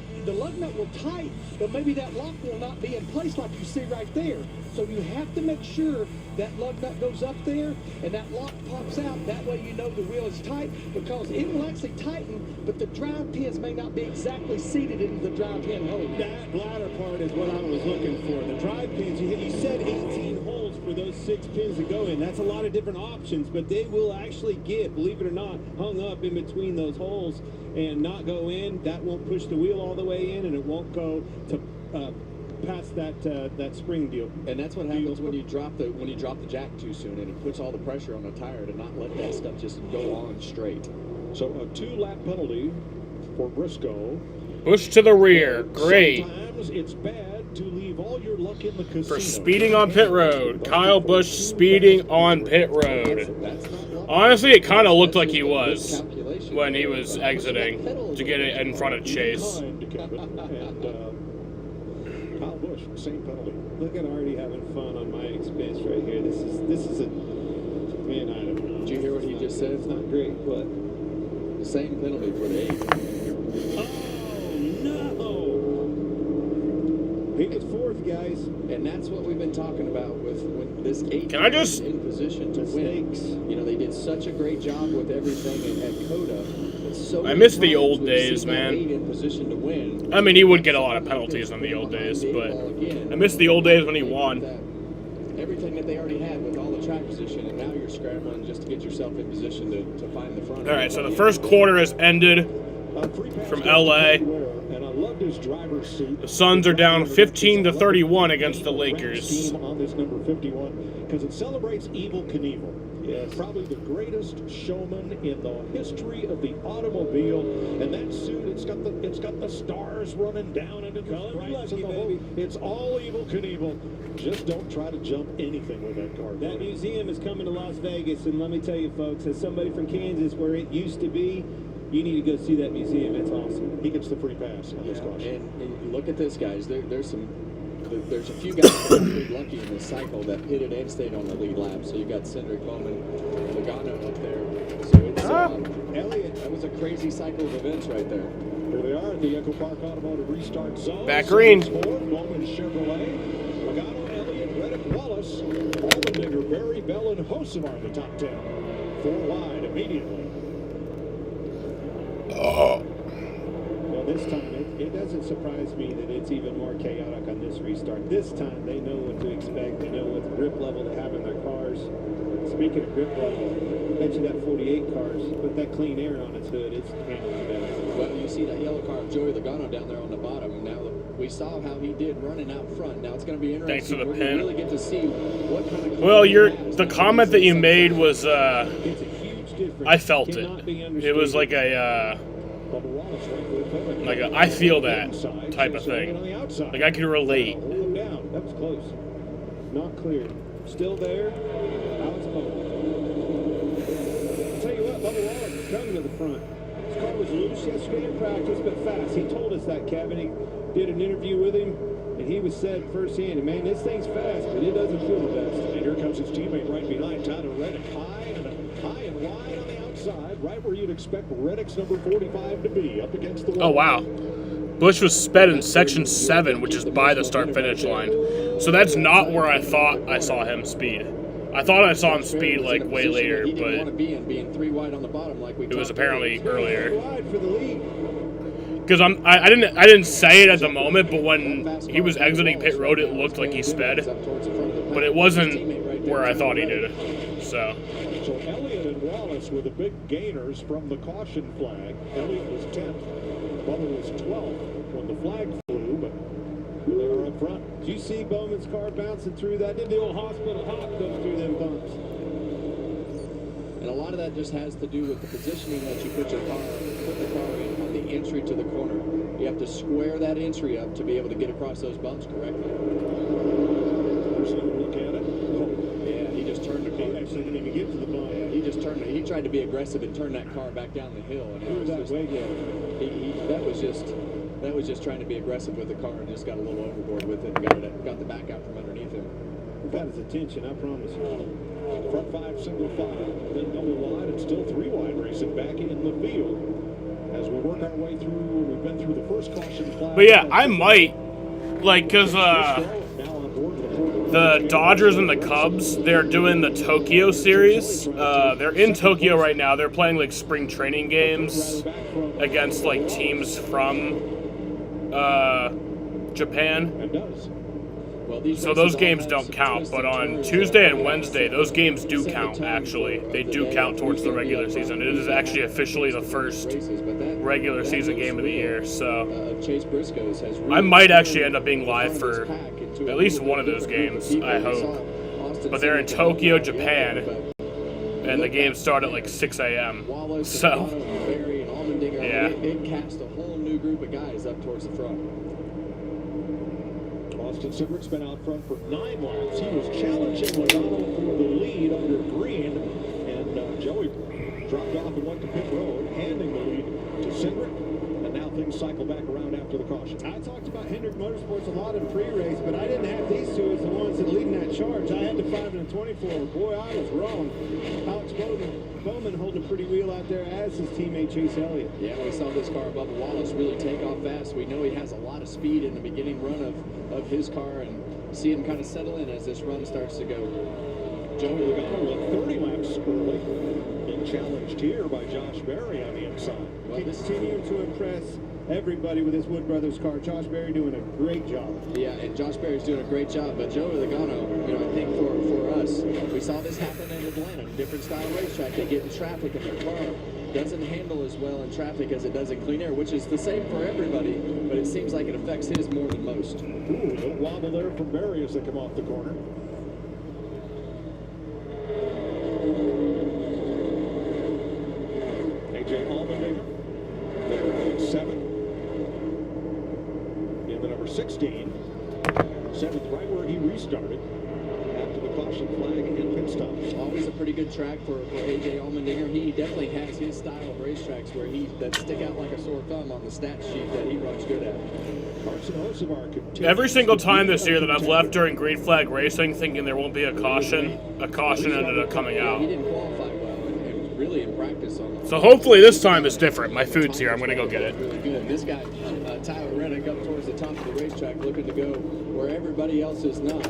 will tight, but maybe that lock will not be in place like you see right there. So you have to make sure that lug nut goes up there and that lock pops out. That way you know the wheel is tight, because it will actually tighten, but the drive pins may not be exactly seated into the drive pin hole. That latter part is what I was looking for. The drive pins, you said 18 holes for those 6 pins to go in. That's a lot of different options, but they will actually get, believe it or not, hung up in between those holes and not go in. That won't push the wheel all the way in, and it won't go to past that spring deal. And that's what happens when you drop the jack too soon, and it puts all the pressure on the tire to not let that stuff just go on straight. So a 2-lap penalty for Briscoe. Push to the rear. Great. Sometimes it's bad to leave all your luck in the casino. For speeding on pit road. Kyle Busch speeding on pit road. Honestly, it kind of looked like he was when he was exiting to get it in front of Chase. Kyle Busch, same penalty. Look at Artie having fun on my expense right here. This is a man. I don't know. Did you hear what he just said? It's not great, but the same penalty for the 8th. Oh no! He was 4th, guys, and that's what we've been talking about with this 8th. Can I just in position to win? You know, they did such a great job with everything at Coda. I miss the old days, man. In position to win. I mean, he would get a lot of penalties in the old days, but I miss the old days when he won. Everything that they already had with all the track position, and now you're scrambling just to get yourself in position to find the front. All right, so the first quarter has ended from LA. The Suns are down 15-31 against the Lakers. On this number 51, because it celebrates Evel Knievel. Yes. Probably the greatest showman in the history of the automobile. And that suit, it's got the stars running down into the stripes and the whole. It's all Evel Knievel. Just don't try to jump anything with that car. That museum is coming to Las Vegas, and let me tell you, folks, as somebody from Kansas where it used to be, you need to go see that museum. It's awesome. He gets the free pass on this car. And look at this, guys. There's a few guys that got pretty lucky in this cycle that hit it and stayed on the lead lap. So you got Cedric Bowman, Logano up there. So it's Elliott. That was a crazy cycle of events right there. Here they are at the Echo Park Automotive Restart Zone. Back green. Bowman Chevrolet, Logano, Elliott, Reddick, Wallace, Allmendinger, Barry, Bell, and Hocevar in the top 10. 4 wide immediately. Well, this time it doesn't surprise me that it's even more chaotic on this restart. This time they know what to expect. They know what grip level to have in their cars. Speaking of grip level, I bet you that 48 cars put that clean air on its hood. It's handling better. Well, you see that yellow car of Joey Logano down there on the bottom. Now we saw how he did running out front. Now it's going to be interesting. Thanks for the We're pin. really get to see what kind of. Well, the comment that you made was I felt it. It was like a I feel that type of thing. Like I could relate. Down. That was close. Not clear. Still there. Now it's open. I'll tell you what, Bubba Wallace is coming to the front. His car was loose yesterday in practice, but fast. He told us that, Kevin. He did an interview with him. And he was said firsthand, man, this thing's fast, but it doesn't feel the best. And here comes his teammate right behind Tyler Reddick. High and wide on the outside, right where you'd expect Reddick's number 45 to be, up against the wall. Oh, wow. Busch was sped in section 7, which is by the start-finish line. So that's not where I thought I saw him speed. I thought I saw him speed like way later, but it was apparently earlier. Because I didn't say it at the moment, but when he was exiting pit road, it looked like he sped, but it wasn't where I thought he did. So Elliott and Wallace were the big gainers from the caution flag. Elliott was 10th, Bubba was 12th when the flag flew, but they were up front. Did you see Bowman's car bouncing through that? Did the old hospital hop go through them bumps? And a lot of that just has to do with the positioning that you put the car in on the entry to the corner. You have to square that entry up to be able to get across those bumps correctly. Look at it. Yeah, he just turned the car. He actually didn't even get to the bump. Yeah, he just turned it. He tried to be aggressive and turn that car back down the hill. And Who was that way that was just trying to be aggressive with the car and just got a little overboard with it and got the back out from underneath him. Got his attention, I promise you. Front 5, single file, then double wide, and still 3 wide racing back in the field. As we work our way through, we've been through the first caution flag. But yeah, I might, like, because the Dodgers and the Cubs, they're doing the Tokyo series. They're in Tokyo right now. They're playing, like, spring training games against, like, teams from Japan. It does. So those games don't count, but on Tuesday and Wednesday, those games do count, actually. They do count towards the regular season. It is actually officially the first regular season game of the year, so I might actually end up being live for at least one of those games, I hope. But they're in Tokyo, Japan, and the games start at like 6 a.m., so, yeah. It cast a whole new group of guys up towards the front. Austin Cindric's been out front for 9 laps. He was challenging Logano for the lead under green, and Joey dropped off and went to pit road, handing the lead to Cindric, and now things cycle back around after the caution. I talked about Hendrick Motorsports a lot in pre-race, but I didn't have these two as the ones that leading that charge. I had the 5 and the 24. Boy, I was wrong. Alex Bowman holding a pretty wheel out there as his teammate Chase Elliott. Yeah, we saw this car, Bubba Wallace, really take off fast. We know he has a lot of speed in the beginning run of his car, and see him kind of settle in as this run starts to go. Joey Logano went 30 laps early, being challenged here by Josh Berry on the inside. Well, continuing to impress everybody with his Wood Brothers car. Josh Berry doing a great job. Yeah, and Josh Berry's doing a great job, but Joey Logano, I think for us, we saw this happen in Atlanta, a different style racetrack. They get in traffic and their car doesn't handle as well in traffic as it does in clean air, which is the same for everybody, but it seems like it affects his more than most. Ooh, a little wobble there from Berry as they come off the corner. AJ Allmendinger, there in 7. In the number 16, 7th, right where he restarted after the caution flag and pit stop. Always a pretty good track for AJ Allmendinger. He definitely has his style of racetracks where that stick out like a sore thumb on the stat sheet that he runs good at. Every single time this year that I've left during green flag racing thinking there won't be a caution ended up coming out. He didn't qualify well and really in practice on So hopefully this time is different. My food's here. I'm going to go get it. Really good. This guy, Tyler Reddick, up towards the top of the racetrack, looking to go where everybody else is not.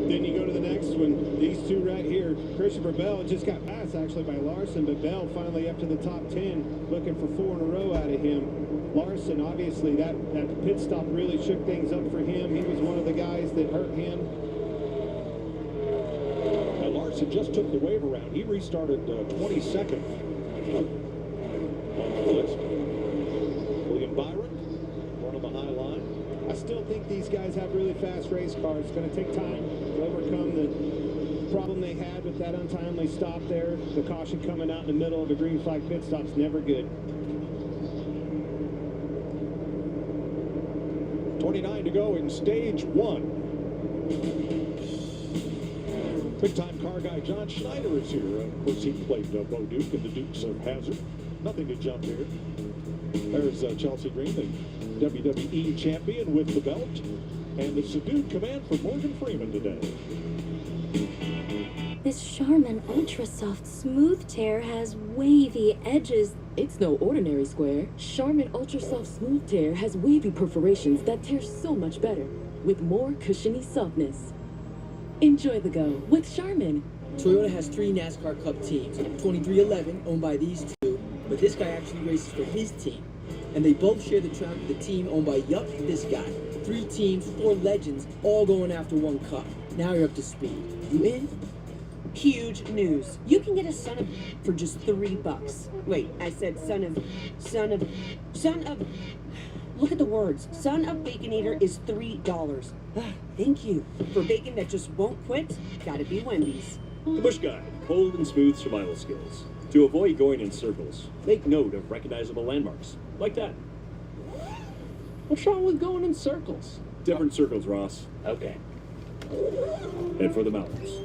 Then you go to the next one. These two right here. Christopher Bell just got passed actually by Larson, but Bell finally up to the top 10, looking for 4 in a row out of him. Larson, obviously, that pit stop really shook things up for him. He was one of the guys that hurt him. And Larson just took the wave around. He restarted 22nd on the list. William Byron, one on the high line. I still think these guys have really fast race cars. It's going to take time to overcome the problem they had with that untimely stop there. The caution coming out in the middle of a green flag pit stop's never good. 29 to go in stage 1. Big-time car guy John Schneider is here. Of course, he played Bo Duke and the Dukes of Hazzard. Nothing to jump here. There's Chelsea Green, the WWE champion with the belt. And the subdued command from Morgan Freeman today. This Charmin Ultra Soft Smooth Tear has wavy edges. It's no ordinary square. Charmin Ultra Soft Smooth Tear has wavy perforations that tear so much better, with more cushiony softness. Enjoy the go with Charmin. Toyota has 3 NASCAR Cup teams. 2311, owned by these two, but this guy actually races for his team. And they both share the track with the team owned by this guy. 3 teams, 4 legends, all going after 1 cup. Now you're up to speed. You in? Huge news. You can get a Son of for just $3. Wait, I said son of. Look at the words. Son of Baconator is $3. Thank you. For bacon that just won't quit, gotta be Wendy's. The Bush Guide, cold and smooth survival skills. To avoid going in circles, make note of recognizable landmarks, like that. What's wrong with going in circles? Different circles, Ross. Okay. Head for the mountains.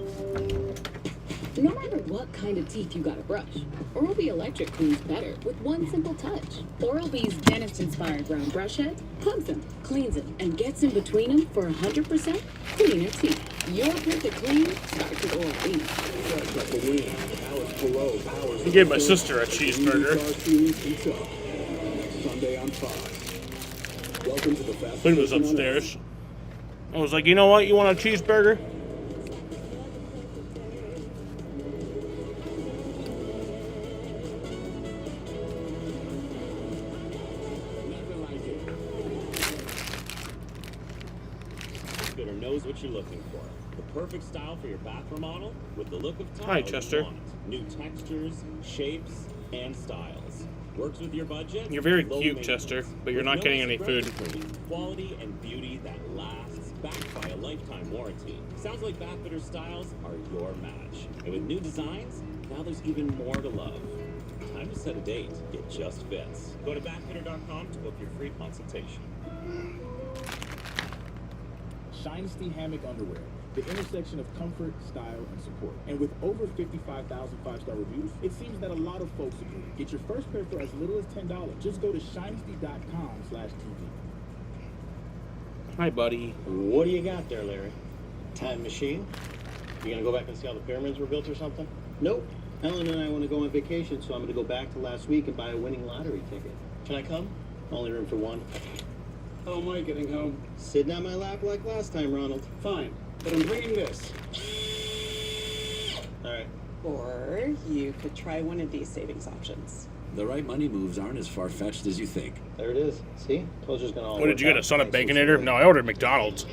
No matter what kind of teeth you gotta brush, Oral-B Electric cleans better with one simple touch. Oral-B's dentist-inspired round brush head hugs them, cleans them, and gets in between them for 100% cleaner teeth. Your perfect clean starts with Oral-B. He gave my sister a cheeseburger. Sunday on Fox. Welcome to the fast. Quinn was upstairs. I was like, you know what? You want a cheeseburger? Fitter knows what you're looking for. The perfect style for your bath remodel with the look of tile. Hi, Chester. New textures, shapes, and styles. Works with your budget. You're very cute, Chester, but you're not getting any food. Quality and beauty that lasts, backed by a lifetime warranty. Sounds like Bathfitter styles are your match. And with new designs, now there's even more to love. Time to set a date. It just fits. Go to bathfitter.com to book your free consultation. Shinesty Hammock Underwear, the intersection of comfort, style, and support. And with over 55,000 5-star reviews, it seems that a lot of folks agree. Get your first pair for as little as $10. Just go to shinesty.com/TV. Hi, buddy. What do you got there, Larry? Time machine? You gonna go back and see how the pyramids were built or something? Nope. Ellen and I want to go on vacation, so I'm gonna go back to last week and buy a winning lottery ticket. Can I come? Only room for one. How am I getting home? Sitting on my lap like last time, Ronald. Fine, but I'm bringing this. All right. Or you could try one of these savings options. The right money moves aren't as far-fetched as you think. There it is. See? Told you it's gonna all What did you get, a Son of Baconator? No, I ordered McDonald's.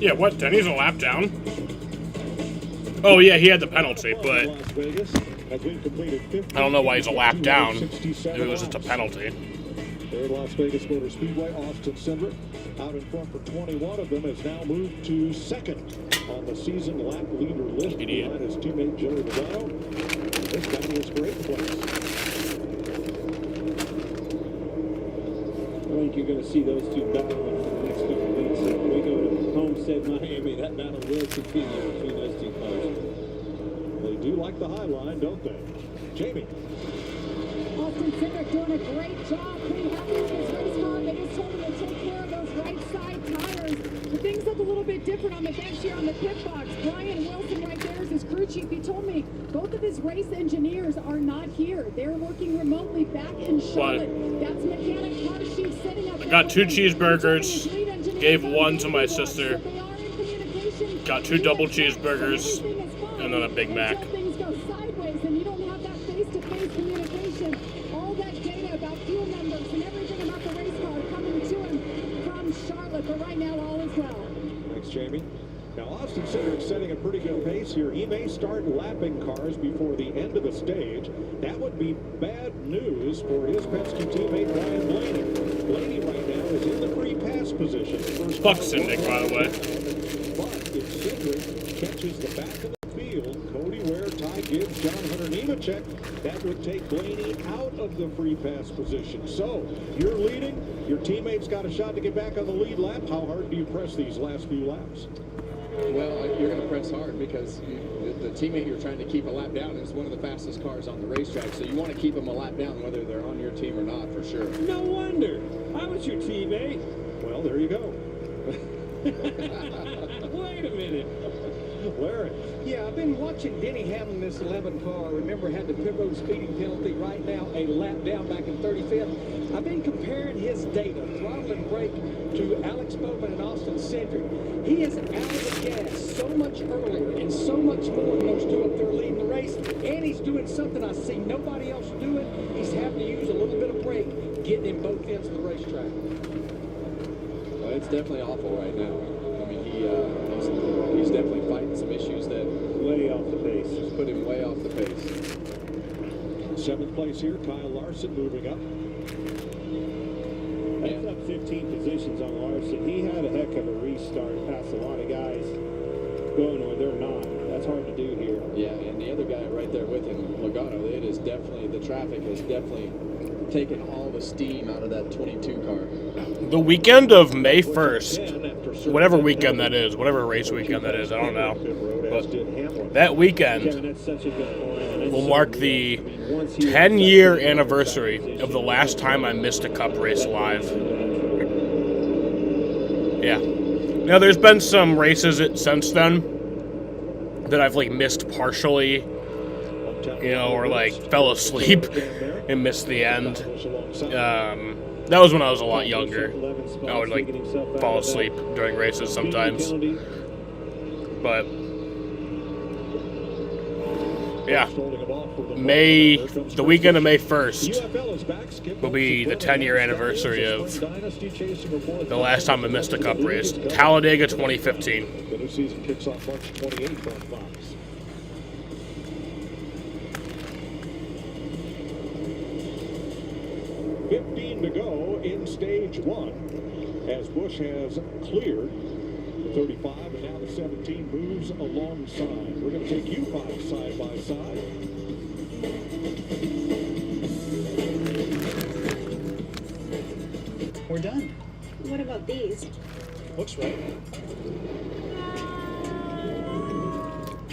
Yeah, what? Denny's a lap down? Oh, yeah, he had the penalty, but I don't know why he's a lap down. It was just a penalty. Third Las Vegas Motor Speedway, Austin Cindric, out in front for 21 of them, has now moved to second on the season lap leader list behind his teammate Jerry Lozano. This guy is great place. I think you're going to see those two battling for the next couple of weeks. When we go to Homestead, Miami, that battle will continue between those two cars. They do like the high line, don't they? Jamie. Austin Cindric doing a great job. Pretty happy with his race car. They just told him to take care of those right side tires. The things look a little bit different on the bench here on the pit box. Brian Wilson right there is his crew chief. He told me both of his race engineers are not here. They're working remotely back in Charlotte. That's mechanic car chief setting up. I got 2 cheeseburgers, gave 1 to my sister, got 2 double cheeseburgers, and then a Big Mac. Things go sideways and you don't have that face-to-face communication. All that data about fuel numbers and everything about the race car coming to him from Charlotte. But right now, all is well. Thanks, Jamie. Now, Austin Cindric setting a pretty good pace here. He may start lapping cars before the end of the stage. That would be bad news for his Penske teammate, Ryan Blaney. Blaney right now is in the free pass position. Fuck Cindric, by the way. But if Cindric catches the back of the field, Cody Ware, Ty Gibbs, John Hunter Nemechek, that would take Blaney out of the free pass position. So, you're leading. Your teammate's got a shot to get back on the lead lap. How hard do you press these last few laps? Well, you're going to press hard because the teammate you're trying to keep a lap down is one of the fastest cars on the racetrack. So you want to keep them a lap down, whether they're on your team or not, for sure. No wonder. I was your teammate. Well, there you go. Wait a minute. Larry. Yeah, I've been watching Denny handling this 11 car. Remember, had the pit road speeding penalty. Right now, a lap down back in 35th. I've been comparing his data, throttle and brake, to Alex Bowman and Austin Cedric. He is out of the gas so much earlier and so much more than those two up there leading the race. And he's doing something I see nobody else doing. He's having to use a little bit of brake, getting in both ends of the racetrack. Well, it's definitely awful right now. I mean, he's definitely fighting some issues that way off the pace. Just put him way off the pace. 7th place here, Kyle Larson moving up. That's up 15 positions on Larson. He had a heck of a restart past a lot of guys going where they're not. That's hard to do here. Yeah, and the other guy right there with him, Logano, it is definitely, the traffic has definitely taken all the steam out of that 22 car. The weekend of May 1st, whatever weekend that is, whatever race weekend that is, I don't know. But that weekend will mark the 10-year anniversary of the last time I missed a Cup race live. Yeah. Now, there's been some races since then that I've, like, missed partially, you know, or, like, fell asleep and missed the end. That was when I was a lot younger. I would, like, fall asleep during races sometimes. But yeah, the weekend of May 1st will be the 10-year anniversary of the last time I missed a Cup race. Talladega 2015. The new season kicks off March 28th on Fox. 15 to go in stage 1 as Busch has cleared the 35 and now the 17 moves alongside. We're going to take you 5 side by side. We're done. What about these? Looks right.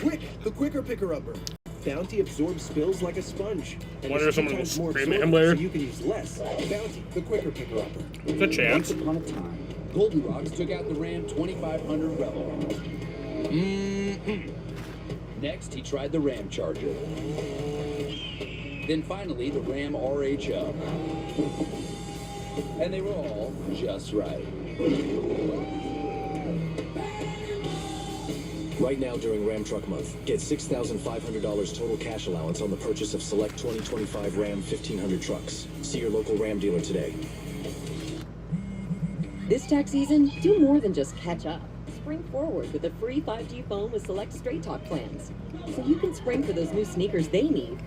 Quick! The quicker picker-upper. Bounty absorbs spills like a sponge. And wonder if someone will scream at him later. So you can use less. Bounty, the quicker picker-upper. There's a chance. Once upon a time, Goldilocks took out the Ram 2500 Rebel. Next, he tried the Ram Charger. Then finally, the Ram RHO. And they were all just right. Right now during Ram Truck Month, get $6,500 total cash allowance on the purchase of select 2025 Ram 1500 trucks. See your local Ram dealer today. This tax season, do more than just catch up. Spring forward with a free 5G phone with select Straight Talk plans. So you can spring for those new sneakers they need.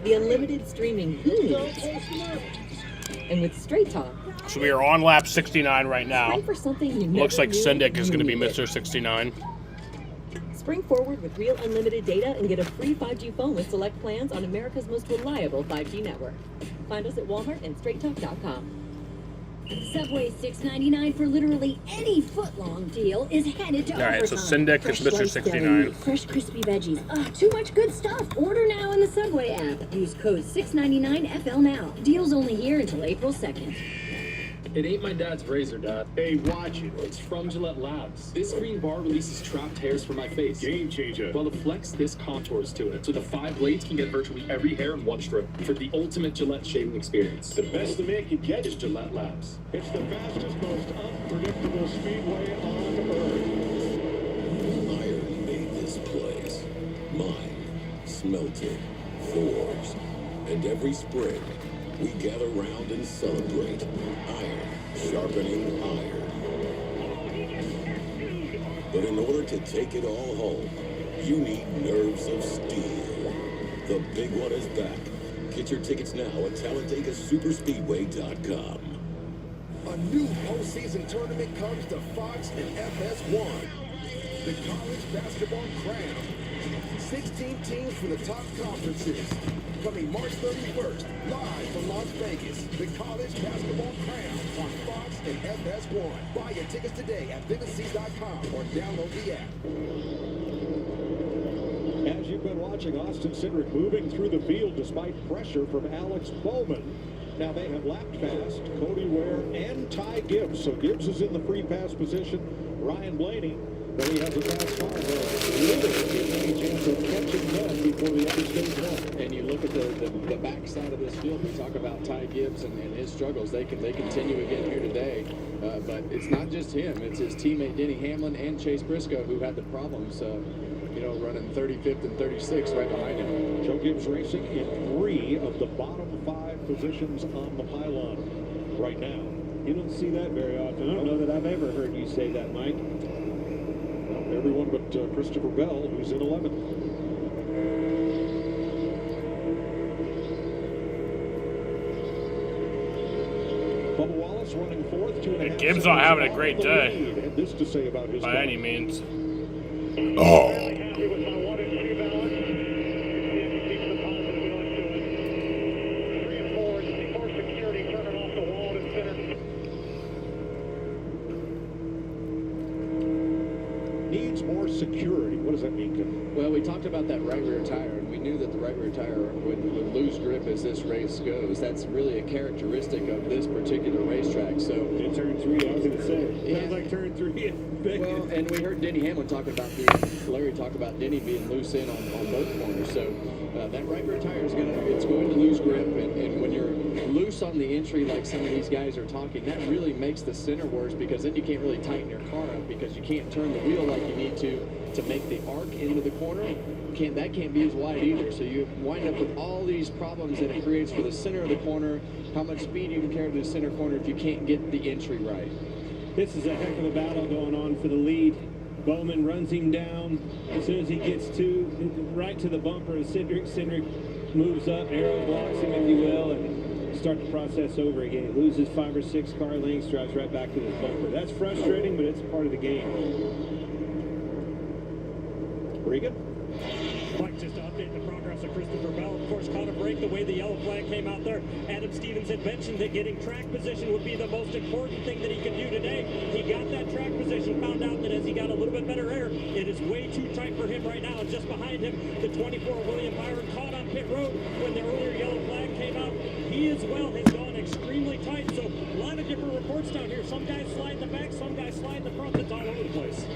The unlimited streaming he needs. And with Straight Talk, so we are on lap 69 right now. spring for something you never Looks like knew Sendik is you going to be needed. Mr. 69. Spring forward with real unlimited data and get a free 5G phone with select plans on America's most reliable 5G network. Find us at Walmart and StraightTalk.com. Subway $6.99 for literally any foot-long deal is headed to Alright, so overtime. Sendik is Mr. 69. Fresh crispy veggies. Too much good stuff. Order now in the Subway app. Use code $6.99FL now. Deals only here until April 2nd. It ain't my dad's razor, Dad. Hey, watch it. It's from Gillette Labs. This green bar releases trapped hairs from my face. Game changer. While the Flex, this contours to it. So the 5 blades can get virtually every hair in one stroke for the ultimate Gillette shaving experience. The best the man can get is Gillette Labs. It's the fastest, most unpredictable speedway on earth. Iron made this place. Mined, smelted, forged. And every spring, we gather round and celebrate. Iron sharpening iron. But in order to take it all home, you need nerves of steel. The big one is back. Get your tickets now at TalladegaSuperspeedway.com. A new postseason tournament comes to Fox and FS1. The College Basketball Crown. 16 teams from the top conferences. Coming March 31st, live from Las Vegas. The College Basketball Crown on Fox and FS1. Buy your tickets today at VividSeats.com or download the app. As you've been watching, Austin Cindric moving through the field despite pressure from Alex Bowman. Now they have lapped fast Cody Ware and Ty Gibbs. So Gibbs is in the free pass position. Ryan Blaney, but he has a fast car. Really a chance of catching them before the end of stage one. And you look at the backside of this field. We talk about Ty Gibbs and his struggles. They continue again here today. But it's not just him. It's his teammate Denny Hamlin and Chase Briscoe who had the problems. Running 35th and 36th right behind him. Joe Gibbs racing in 3 of the bottom 5 positions on the pylon right now. You don't see that very often. I don't know that I've ever heard you say that, Mike. Well, everyone but Christopher Bell, who's in 11th. Bubba Wallace running 4th, 2.5. Gibbs not having a great day. Had this to say about his by any means. Needs more security. What does that mean, Kevin? Well, we talked about that right rear tire, and we knew that the right rear tire would lose grip as this race goes. That's really a characteristic of this particular racetrack. So in turn 3, I was going to say. Sounds like turn 3. Well, and we heard Denny Hamlin talking about Larry talked about Denny being loose in on both corners. So that right rear tire is going to lose grip, and when you're loose on the entry like some of these guys are talking, that really makes the center worse because then you can't really tighten your car up because you can't turn the wheel like you need to make the arc into the corner. That can't be as wide either. So you wind up with all these problems that it creates for the center of the corner, how much speed you can carry to the center corner if you can't get the entry right. This is a heck of a battle going on for the lead. Bowman runs him down. As soon as he gets right to the bumper, Cindric moves up, arrow blocks him, if you will, and start the process over again. He loses 5 or 6 car lengths, drives right back to the bumper. That's frustrating, but it's part of the game. Regan? Mike, just to update the progress of Christopher Bell. Of course, caught a break the way the yellow flag came out there. Adam Stevens had mentioned that getting track position would be the most important thing that he could do today. He got that track position, found out that as he got a little bit better air, it is way too tight for him right now. And just behind him, the 24 William Byron caught on pit road when the earlier yellow flag came out. He as well has gone extremely tight. So a lot of different reports down here. Some guys slide in the back, some guys slide in the front. It's all over the place.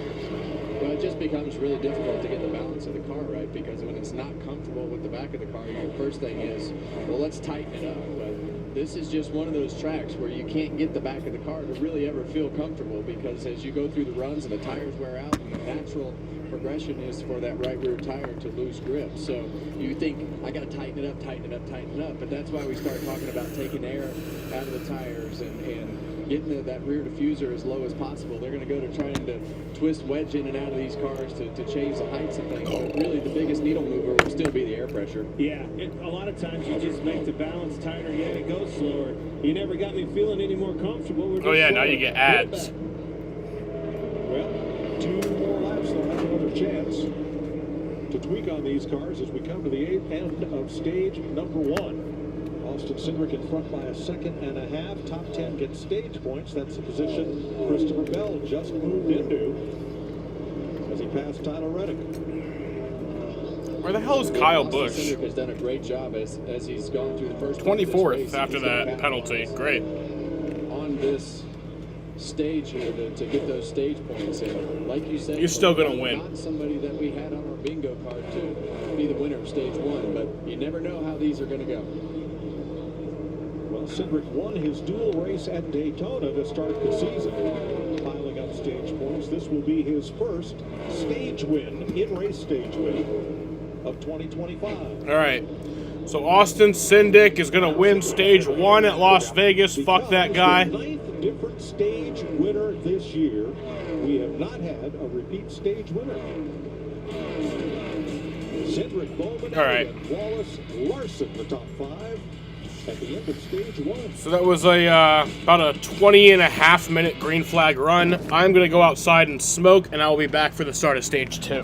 Well, it just becomes really difficult to get the balance of the car right because when it's not comfortable with the back of the car, your first thing is, well, let's tighten it up. But this is just one of those tracks where you can't get the back of the car to really ever feel comfortable because as you go through the runs and the tires wear out, and the natural progression is for that right rear tire to lose grip. So you think, I got to tighten it up, tighten it up, tighten it up. But that's why we start talking about taking air out of the tires and getting that rear diffuser as low as possible. They're going to go to trying to twist, wedge in and out of these cars to change the heights and things. But really, the biggest needle mover will still be the air pressure. Yeah, a lot of times you just make the balance tighter. Yeah, it goes slower. You never got me feeling any more comfortable. Oh yeah, now you get ads. Well, 2 more laps. They'll have another chance to tweak on these cars as we come to the 8th end of stage number 1. Austin Cindric in front by a 2.5 seconds. Top 10 gets stage points. That's the position Christopher Bell just moved into as he passed Tyler Reddick. Where the hell is Kyle Busch? Cindric has done a great job as he's gone through the first 24th after that penalty. Great. On this stage here to get those stage points in. Like you said, you're still going to win. Not somebody that we had on our bingo card to be the winner of stage 1, but you never know how these are going to go. Well, Cindric won his dual race at Daytona to start the season, piling up stage points. This will be his first stage win, in-race stage win of 2025. All right. So Austin Cindric is going to win stage 1 at Las Vegas. Fuck that guy. The 9th different stage winner this year. We have not had a repeat stage winner. Cindric, Bowman, all right. Wallace, Larson, the top 5. at the end of stage 1. So that was a about a 20.5-minute green flag run. I'm going to go outside and smoke, and I will be back for the start of stage 2.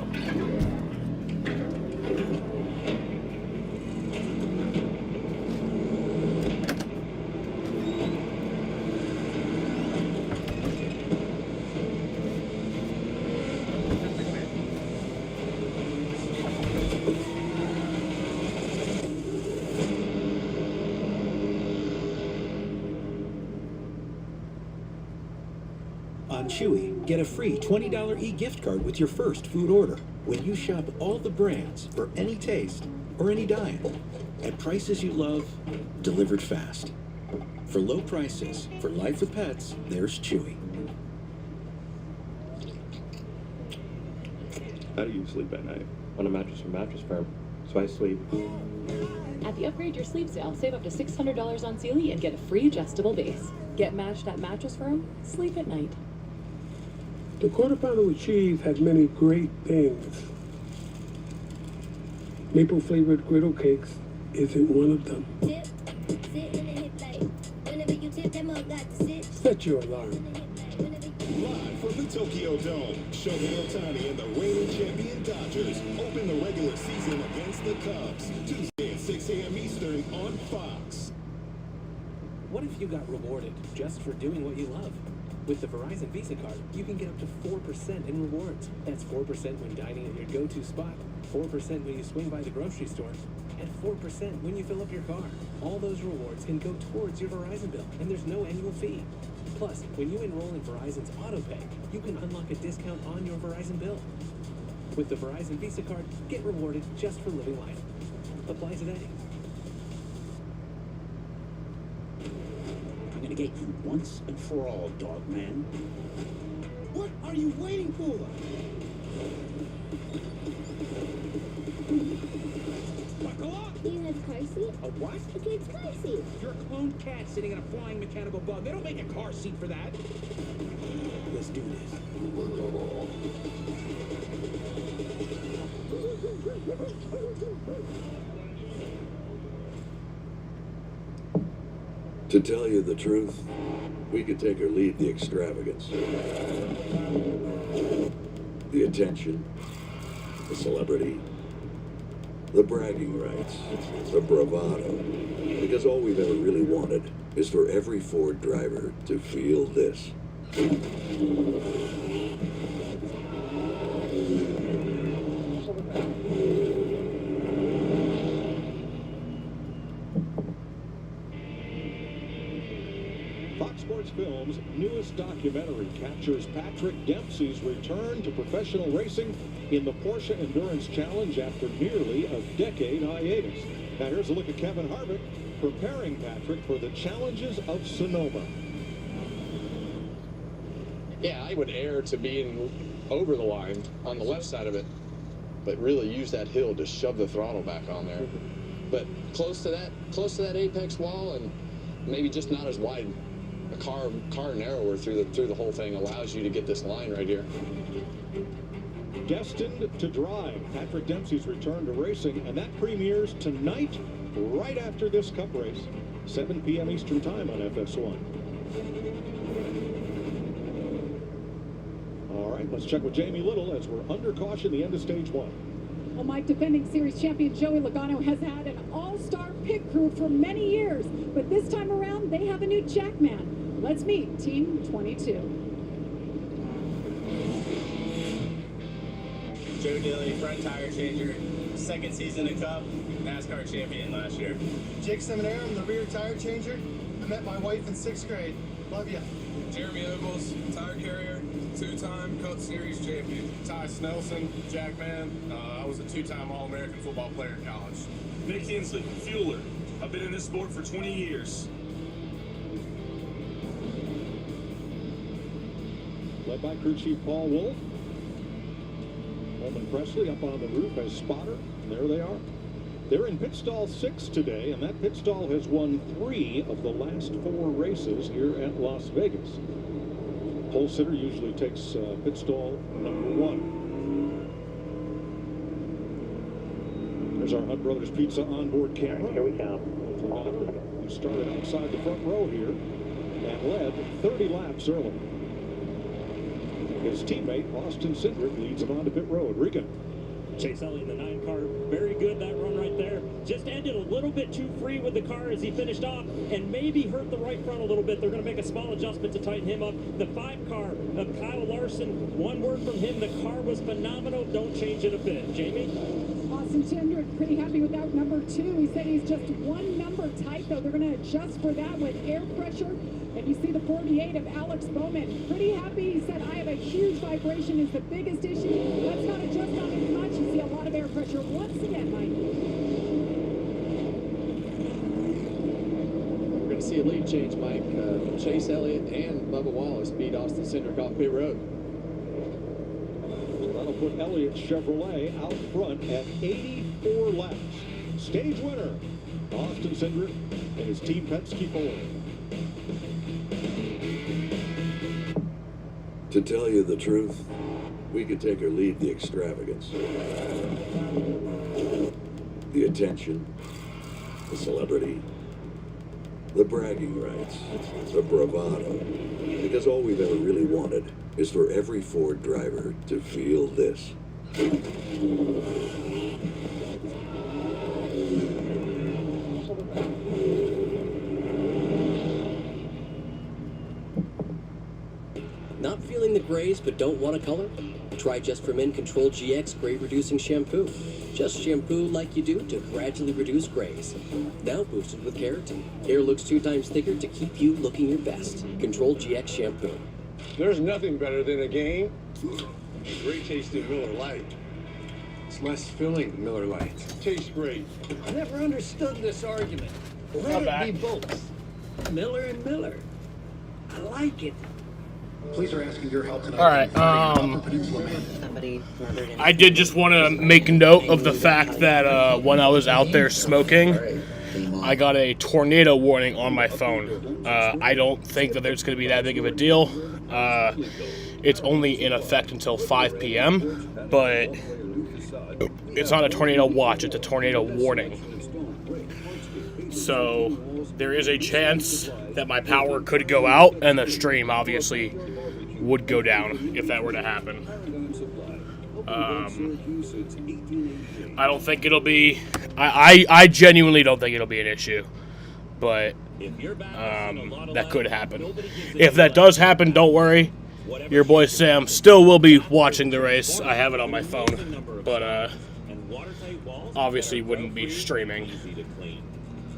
On Chewy, get a free $20 e-gift card with your first food order when you shop all the brands for any taste or any diet at prices you love, delivered fast. For low prices, for life with pets, there's Chewy. How do you sleep at night? On a mattress from Mattress Firm. So I sleep. At the Upgrade Your Sleep sale, save up to $600 on Sealy and get a free adjustable base. Get matched at Mattress Firm. Sleep at night. The Quarter Pounder with Cheese has many great things. Maple flavored griddle cakes isn't one of them. Set your alarm. Live from the Tokyo Dome, Shohei Ohtani and the reigning champion Dodgers open the regular season against the Cubs. Tuesday at 6 a.m. Eastern on Fox. What if you got rewarded just for doing what you love? With the Verizon Visa card, you can get up to 4% in rewards. That's 4% when dining at your go-to spot, 4% when you swing by the grocery store, and 4% when you fill up your car. All those rewards can go towards your Verizon bill, and there's no annual fee. Plus, when you enroll in Verizon's AutoPay, you can unlock a discount on your Verizon bill. With the Verizon Visa card, get rewarded just for living life. Apply today. I'm gonna get you once and for all, dog man. What are you waiting for? Buckle up! Do you have car seat? A what? A kid's car seat. You're a clone cat sitting in a flying mechanical bug. They don't make a car seat for that. Let's do this. To tell you the truth, we could take or leave the extravagance. The attention, the celebrity, the bragging rights, the bravado. Because all we've ever really wanted is for every Ford driver to feel this. Fox Sports Films' newest documentary captures Patrick Dempsey's return to professional racing in the Porsche Endurance Challenge after nearly a decade hiatus. Now here's a look at Kevin Harvick preparing Patrick for the challenges of Sonoma. Yeah, I would err to being over the line on the left side of it, but really use that hill to shove the throttle back on there. But close to that apex wall, and maybe just not as wide. A car narrower through the whole thing allows you to get this line right here. Destined to drive, Patrick Dempsey's return to racing, and that premieres tonight, right after this Cup race, 7 p.m. Eastern Time on FS1. All right, let's check with Jamie Little as we're under caution the end of stage 1. Well, Mike, defending series champion Joey Logano has had an all-star pit crew for many years, but this time around, they have a new jackman. Let's meet Team 22. Joe Dilly, front tire changer, second season of Cup, NASCAR champion last year. Jake Seminara, I'm the rear tire changer. I met my wife in 6th grade. Love you. Jeremy Ogles, tire carrier, two-time Cup Series champion. Ty Snelson, jackman. I was a two-time All-American football player in college. Nick Hensley, fueler. I've been in this sport for 20 years. Led by crew chief Paul Wolf. Holman Presley up on the roof as spotter. There they are. They're in pit stall 6 today, and that pit stall has won 3 of the last 4 races here at Las Vegas. Pole sitter usually takes pit stall number 1. There's our Hunt Brothers Pizza onboard camera. Here we go. who started outside the front row here and led 30 laps early. His teammate, Austin Cindric, leads him on to pit road. Regan. Chase Elliott in the 9 car, very good that run right there. Just ended a little bit too free with the car as he finished off and maybe hurt the right front a little bit. They're going to make a small adjustment to tighten him up. The 5 car of Kyle Larson, one word from him, the car was phenomenal. Don't change it a bit. Jamie? Austin Cindric pretty happy with that number 2. He said he's just one number tight, though. They're going to adjust for that with air pressure. And you see the 48 of Alex Bowman. Pretty happy. He said, I have a huge vibration is the biggest issue. Let's not adjust on it much. You see a lot of air pressure once again, Mike. We're going to see a lead change, Mike. Chase Elliott and Bubba Wallace beat Austin Cindric off pit road. That'll put Elliott Chevrolet out front at 84 laps. Stage winner, Austin Cindric and his team Penske Ford. To tell you the truth, we could take or leave the extravagance, the attention, the celebrity, the bragging rights, the bravado, because all we've ever really wanted is for every Ford driver to feel this. Not feeling the grays but don't want a color? Try Just for Men Control GX Gray Reducing Shampoo. Just shampoo like you do to gradually reduce grays. Now boosted with keratin. Hair looks 2 times thicker to keep you looking your best. Control GX Shampoo. There's nothing better than a game. Great tasting Miller Lite. It's less filling than Miller Lite. Tastes great. I never understood this argument. Let it be both. Miller and Miller. I like it. Police are asking your help tonight. All right. I did just want to make note of the fact that when I was out there smoking, I got a tornado warning on my phone. I don't think that there's going to be that big of a deal. It's only in effect until 5 p.m., but it's not a tornado watch, it's a tornado warning. So there is a chance that my power could go out, and the stream obviously would go down if that were to happen. I don't think it'll be... I genuinely don't think it'll be an issue. But that could happen. If that does happen, don't worry. Your boy Sam still will be watching the race. I have it on my phone. But obviously wouldn't be streaming.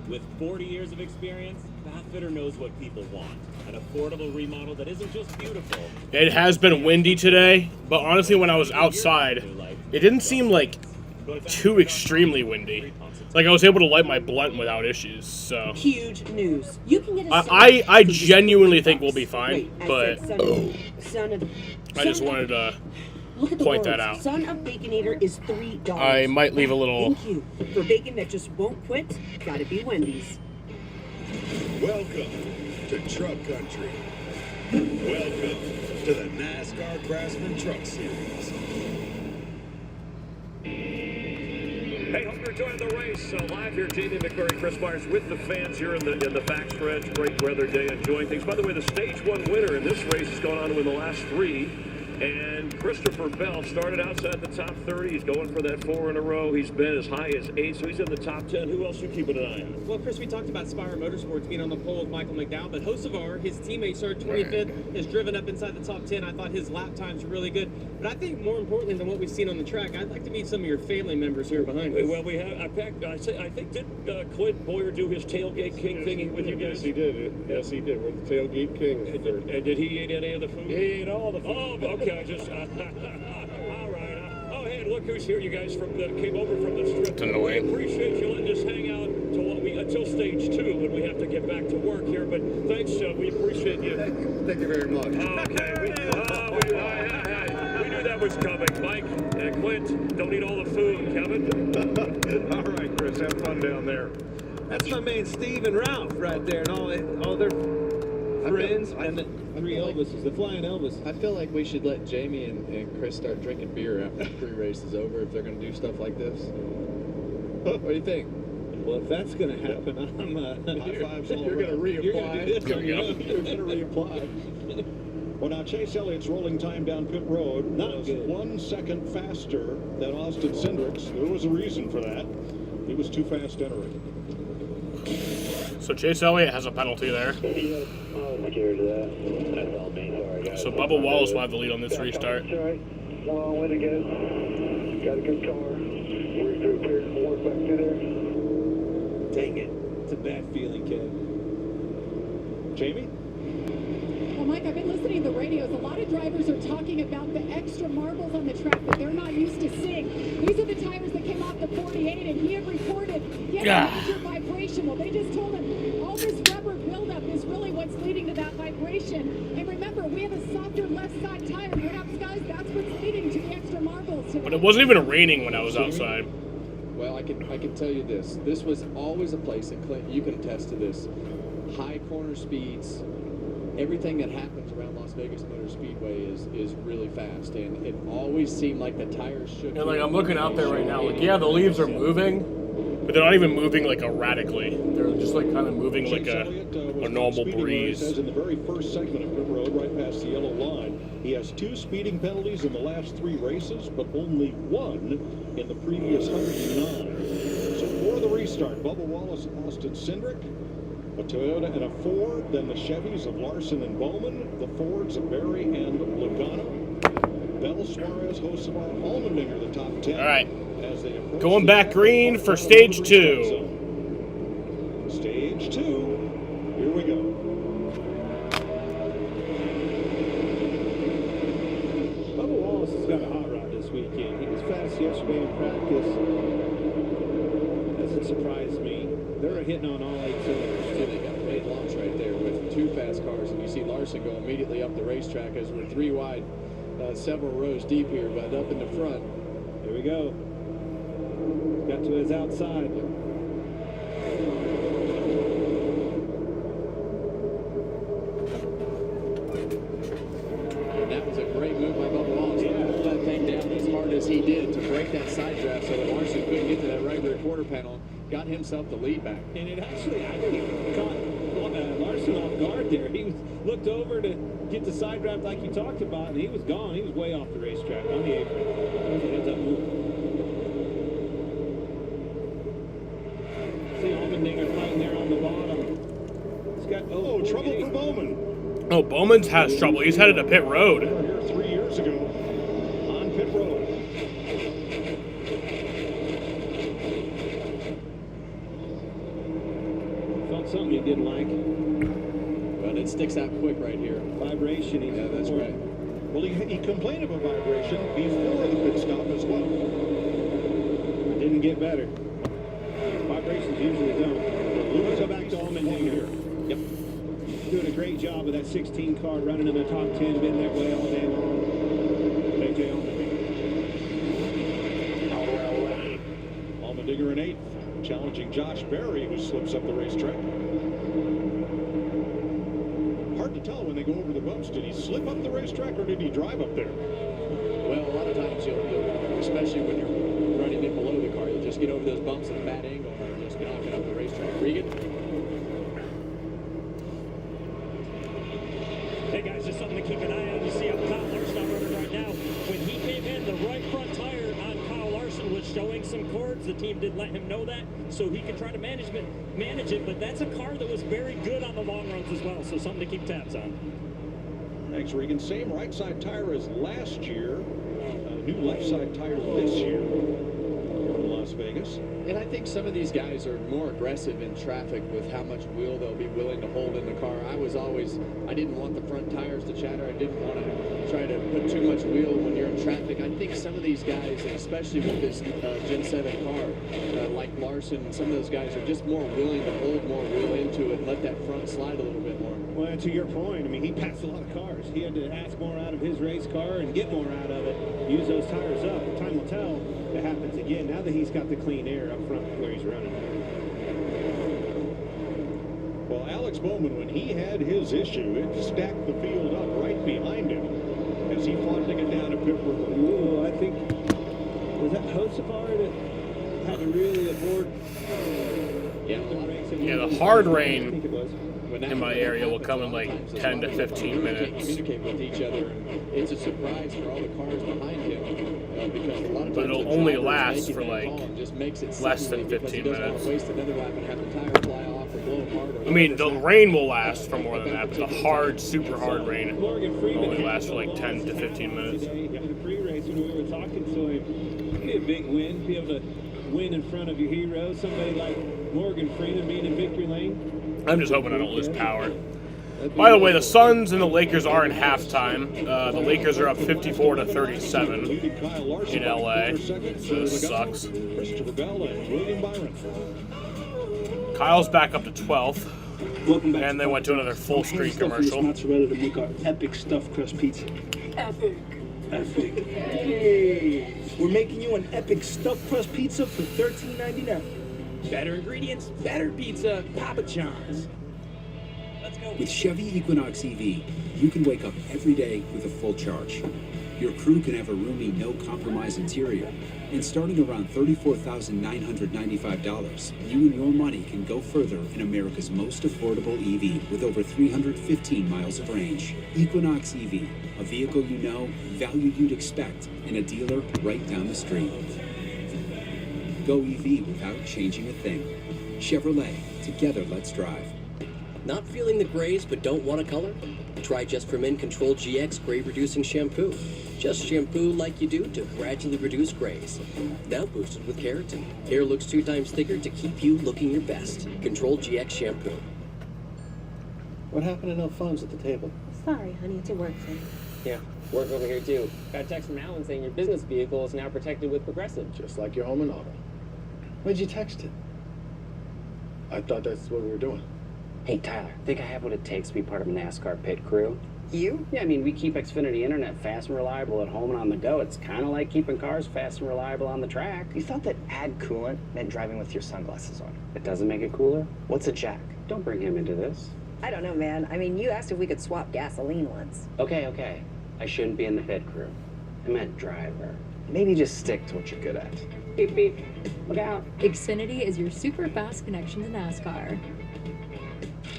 With 40 years of experience, Bathfitter knows what people want. An affordable remodel that isn't just beautiful. It has been windy today, but honestly when I was outside, it didn't seem like too extremely windy. Like I was able to light my blunt without issues, so. Huge news. You can get a I genuinely think we'll be fine, but I just wanted to point that out. Son of Baconator is $3. I might leave a little. Thank you. For bacon that just won't quit, gotta be Wendy's. Welcome to Truck Country. Welcome to the NASCAR Craftsman Truck Series. Hey, hope you're enjoying the race. Live here, Jamie McMurray, Chris Myers with the fans here in the backstretch. Great weather day, enjoying things. By the way, the stage 1 winner in this race has gone on to win the last 3. And Christopher Bell started outside the top 30. He's going for that 4 in a row. He's been as high as 8, so he's in the top 10. Who else are you keeping an eye on? Well, Chris, we talked about Spire Motorsports being on the pole with Michael McDowell, but Hocevar, his teammate, started 25th, has driven up inside the top 10. I thought his lap times were really good. But I think more importantly than what we've seen on the track, I'd like to meet some of your family members here behind us. Well, we have. I think did Clint Boyer do his tailgate king thingy with you guys? Yes, he did. Yes, he did. We're the tailgate king. And did he eat any of the food? He ate all the food. Oh, okay. I just. All right. Oh, hey, look who's here. You guys came over from the strip. It's annoying. We appreciate you letting us hang out until stage 2, and we have to get back to work here. But thanks, we appreciate you. Thank you very much. Okay. We knew that was coming. Mike and Clint, don't eat all the food. Kevin. All right, Chris. Have fun down there. That's my man Steve and Ralph right there, and all their friends, and the 3 Elvises, the flying Elvis. I feel like we should let Jamie and Chris start drinking beer after the pre-race is over if they're going to do stuff like this. What do you think? Well, if that's going to happen, I'm High fives all you're going to around. reapply. You're going to reapply. Well, now Chase Elliott's rolling time down pit road Not was good. 1 second faster than Austin Cindric's. There was a reason for that. He was too fast entering. So Chase Elliott has a penalty there. I'm scared of that. That's all me. Sorry, guys. So Bubba Wallace will have the lead on this restart. That's all right. Long way to go. Got a good car. Work through here. Work back through there. Dang it. It's a bad feeling, Kev. Jamie? Well, Mike, I've been listening to the radios. A lot of drivers are talking about the extra marbles on the track that they're not used to seeing. These are the tires that came off the 48, and he had reported he had a major vibration. Well, they just told him all this rubber buildup is really what's leading to that vibration. And remember, we have a softer left side tire. Perhaps, guys, that's what's leading to the extra marbles today. But it wasn't even raining when I was outside. Well, I can tell you this. This was always a place, and Clint, you can attest to this. High corner speeds, everything that happens around Las Vegas Motor Speedway is really fast, and it always seemed like the tires shook. And like I'm looking out there right now, like yeah, the leaves are moving, but they're not even moving like erratically. They're just like kind of moving like a normal breeze. Says in the very first segment of pit road, right past the yellow line, he has 2 speeding penalties in the last 3 races, but only 1 in the previous 109. So for the restart, Bubba Wallace and Austin Cindric, a Toyota and a Ford, then the Chevys of Larson and Bowman, the Fords of Berry and Logano, Bell, Suarez, Hocevar, Allmendinger, the top 10. All right, as they approach going the back green for stage 2. Stage 2. Here we go. Bubba Wallace has got a hot rod this weekend. He was fast yesterday in practice. Doesn't surprise me. They're hitting on all 8 cylinders. They got made launch right there with 2 fast cars, and you see Larson go immediately up the racetrack as we're 3 wide, several rows deep here, but up in the front. Here we go. Got to his outside. And that was a great move by Bubba Wallace to pull that thing down as hard as he did to break that side draft so that Larson couldn't get to that right rear quarter panel. Got himself the lead back. And it actually, I think it caught Larson off guard there. He looked over to get the side draft like you talked about, and he was gone. He was way off the racetrack on the apron. That was a heads-up move. See Allmendinger fighting there on the bottom. He's got trouble for Bowman. Oh, Bowman has trouble. He's headed to pit road. They were here 3 years ago on pit road. Felt something he didn't like. But it sticks out quick right here. Vibration. Yeah, that's right. Well, he complained of a vibration before the pit stop as well. It didn't get better. Vibrations usually don't. Let's go back to Allmendinger. Yep. Doing a great job with that 16 car, running in the top 10, been that way all day long. AJ Allmendinger. Allmendinger in 8th, challenging Josh Berry, who slips up the racetrack. Hard to tell when they go over the bumps. Did he slip up the racetrack or did he drive up there? Well, a lot of times you'll especially when you're running in below the car, you'll just get over those bumps at a bad angle and just knocking up the racetrack. Regan? Hey guys, just something to keep an eye on. You see how Kyle Larson running right now. When he came in, the right front tire on Kyle Larson was showing some cords. The team didn't let him know that, so he could try to manage it. But that's a car that was very good on the long runs as well, so something to keep tabs on. Thanks, Regan. Same right side tire as last year. New left side tire this year in Las Vegas. And I think some of these guys are more aggressive in traffic with how much wheel they'll be willing to hold in the car. I didn't want the front tires to chatter. I didn't want to try to put too much wheel when you're in traffic. I think some of these guys, and especially with this Gen 7 car, like Larson, some of those guys are just more willing to hold more wheel into it and let that front slide a little bit more. Well, to your point, I mean, he passed a lot of cars. He had to ask more out of his race car and get more out of it. Use those tires up. Time will tell if it happens again. Now that he's got the clean air up front where he's running. Well, Alex Bowman, when he had his issue, it stacked the field up right behind him as he fought to get down to pit road. Ooh, I think, was that Hocevar that had to really avoid. Yeah, the hard rain in my area will come in like 10 to 15 minutes. Communicate with each other. It's a surprise for all the cars behind him because a lot of times But it'll only last for like less than 15 minutes. Waste another lap and have the tire fly off or blow apart. I mean, the rain will last for more than that, but the hard, super hard rain will only last for like 10 to 15 minutes. In the pre-race when we were talking to him, it'd be a big win, be able to win in front of your hero, somebody like Morgan Freeman being in victory lane. I'm just hoping I don't lose power. By the way, the Suns and the Lakers are in halftime. The Lakers are up 54 to 37 in LA. So this sucks. Kyle's back up to 12th. And they went to another full screen commercial. Mozzarella to make our epic stuffed crust pizza. Epic. Epic. Hey, we're making you an epic stuffed crust pizza for $13.99. Better ingredients, better pizza, Papa John's. Let's go. With Chevy Equinox EV, you can wake up every day with a full charge. Your crew can have a roomy, no-compromise interior. And starting around $34,995, you and your money can go further in America's most affordable EV with over 315 miles of range. Equinox EV, a vehicle you know, value you'd expect, and a dealer right down the street. Go EV without changing a thing. Chevrolet, together let's drive. Not feeling the grays but don't want a color? Try Just for Men Control GX Gray Reducing Shampoo. Just shampoo like you do to gradually reduce grays. Now boosted with keratin. Hair looks 2 times thicker to keep you looking your best. Control GX Shampoo. What happened to no phones at the table? Sorry, honey, it's a work thing. Yeah, work over here too. Got a text from Alan saying your business vehicle is now protected with Progressive. Just like your home and auto. When'd you text it? I thought that's what we were doing. Hey, Tyler, think I have what it takes to be part of a NASCAR pit crew? You? Yeah, I mean, we keep Xfinity Internet fast and reliable at home and on the go. It's kind of like keeping cars fast and reliable on the track. You thought that add coolant meant driving with your sunglasses on. It doesn't make it cooler? What's a jack? Don't bring him into this. I don't know, man. I mean, you asked if we could swap gasoline once. Okay. I shouldn't be in the pit crew. I meant driver. Maybe just stick to what you're good at. Beep, beep. Look out. Xfinity is your super fast connection to NASCAR.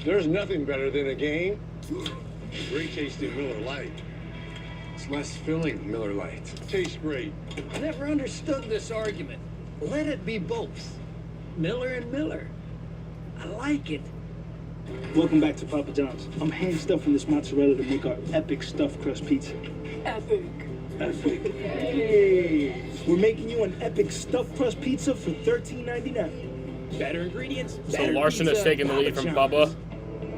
There's nothing better than a game. Great tasting Miller Lite. It's less filling than Miller Lite. Tastes great. I never understood this argument. Let it be both. Miller and Miller. I like it. Welcome back to Papa John's. I'm hand stuffing this mozzarella to make our epic stuffed crust pizza. Epic. Epic. Hey, we're making you an epic stuffed crust pizza for $13.99. Better ingredients, So better Larson pizza, has taken the lead from Papa Bubba.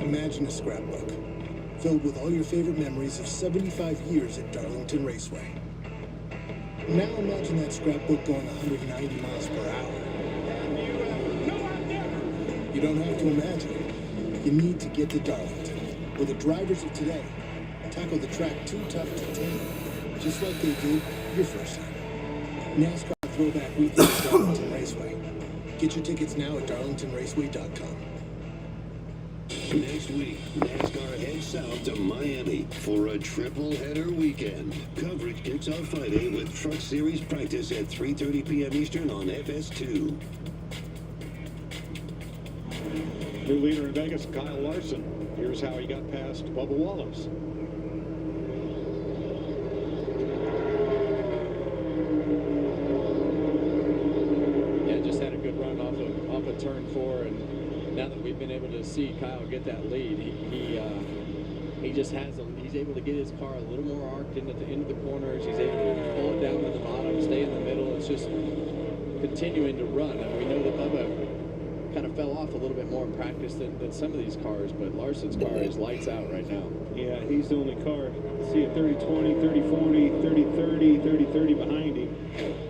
Imagine a scrapbook filled with all your favorite memories of 75 years at Darlington Raceway. Now imagine that scrapbook going 190 miles per hour. You don't have to imagine it. You need to get to Darlington, where the drivers of today tackle the track too tough to tame, just like they did your first time. NASCAR Throwback Weekend at Darlington Raceway. Get your tickets now at darlingtonraceway.com. Next week, NASCAR heads south to Miami for a triple-header weekend. Coverage kicks off Friday with Truck Series practice at 3:30 p.m. Eastern on FS2. New leader in Vegas, Kyle Larson. Here's how he got past Bubba Wallace. Yeah, just had a good run off of turn 4, and now that we've been able to see Kyle get that lead, he just has he's able to get his car a little more arced into the corners. He's able to pull it down to the bottom, stay in the middle. It's just continuing to run, and we know that Bubba kind of fell off a little bit more in practice than some of these cars, but Larson's car is lights out right now. Yeah, he's the only car. See a 30-20, 30-40, 30-30, 30-30 behind him.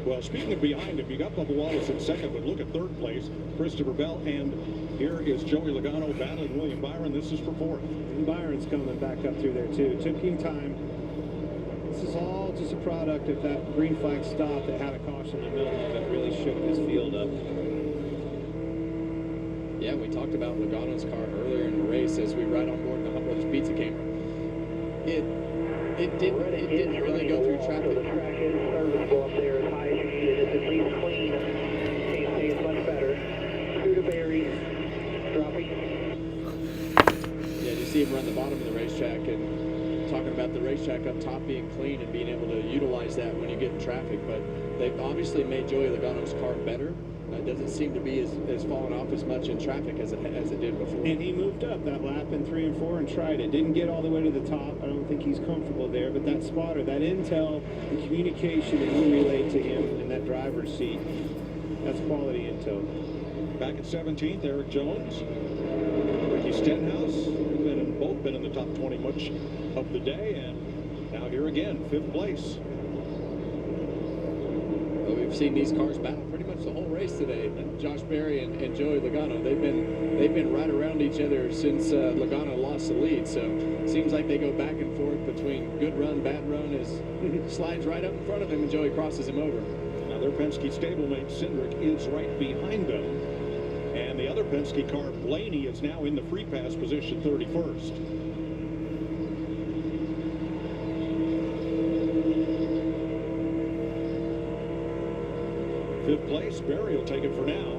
Well, speaking of behind him, you got Bubba Wallace in second, but look at third place, Christopher Bell, and here is Joey Logano battling William Byron. This is for fourth. And Byron's coming back up through there, too. It took him time. This is all just a product of that green flag stop that had a caution in the middle of it. Really shook this field up. Yeah, we talked about Logano's car earlier in the race as we ride on board the Hot Brothers Pizza camera. It didn't really go through traffic. The track is serviceable up there as high as you can get it. At least clean. racetrack and talking about the racetrack up top being clean and being able to utilize that when you get in traffic. But they've obviously made Joey Logano's car better. It doesn't seem to be as falling off as much in traffic as it did before. And he moved up that lap in 3 and 4 and tried it. Didn't get all the way to the top. I don't think he's comfortable there. But that spotter, that intel, the communication that he relayed to him in that driver's seat, that's quality intel. Back at 17th, Eric Jones, Ricky Stenhouse, both been in the top 20 much of the day, and now here again, 5th place. Well, we've seen these cars battle pretty much the whole race today. Josh Berry and Joey Logano, they've been right around each other since Logano lost the lead. So it seems like they go back and forth between good run, bad run, as slides right up in front of him and Joey crosses him over. Now their Penske stablemate Cindric is right behind them. And the other Penske car, Blaney, is now in the free pass position, 31st. Fifth place, Berry will take it for now.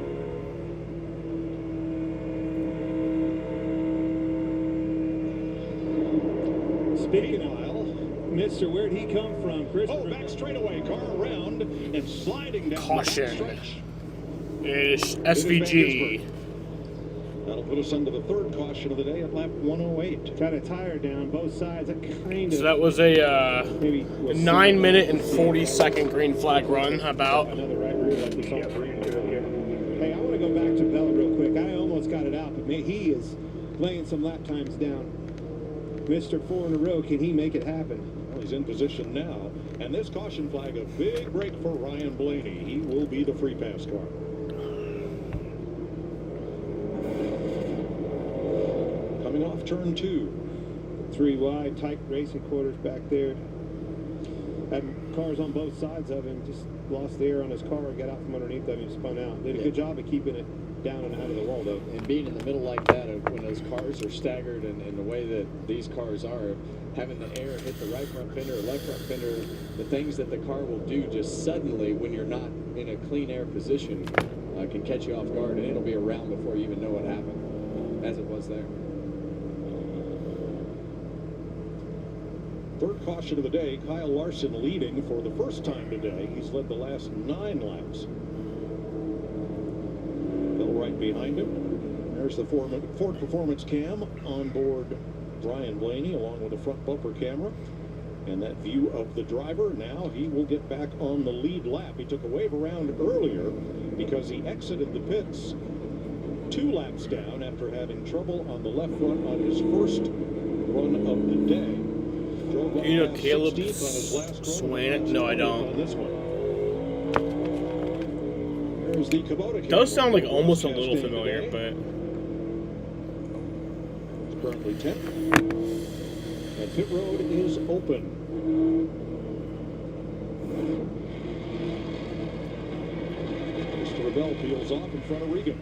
Speaking of Mister, where'd he come from? Oh, back straightaway, car around and sliding down. Caution. The stretch. Is SVG. That'll put us under the third caution of the day at lap 108. Got a tire down both sides. That kind of. So that was a 9-minute and 40-second green flag run. About. Another right rear like we saw. Hey, I want to go back to Bella real quick. I almost got it out, but he is laying some lap times down. Mr. 4 in a row, can he make it happen? Well, he's in position now, and this caution flag, a big break for Ryan Blaney. He will be the free pass car. Coming off turn 2. 3 wide, tight racing quarters back there. Had cars on both sides of him, just lost the air on his car, got out from underneath of him, spun out. Did a good job of keeping it down and out of the wall, though. And being in the middle like that, when those cars are staggered and the way that these cars are, having the air hit the right front fender or left front fender, the things that the car will do just suddenly when you're not in a clean air position can catch you off guard, and it'll be around before you even know what happened, as it was there. Third caution of the day, Kyle Larson leading for the first time today. He's led the last 9 laps. Bill right behind him. There's the Ford Performance Cam on board Brian Blaney along with the front bumper camera. And that view of the driver. Now he will get back on the lead lap. He took a wave around earlier because he exited the pits 2 laps down after having trouble on the left front on his first run of the day. You know Caleb Swain? No, I don't. Does sound like almost a little familiar, but. Currently 10th. And pit road is open. Mr. Rebell peels off in front of Regan.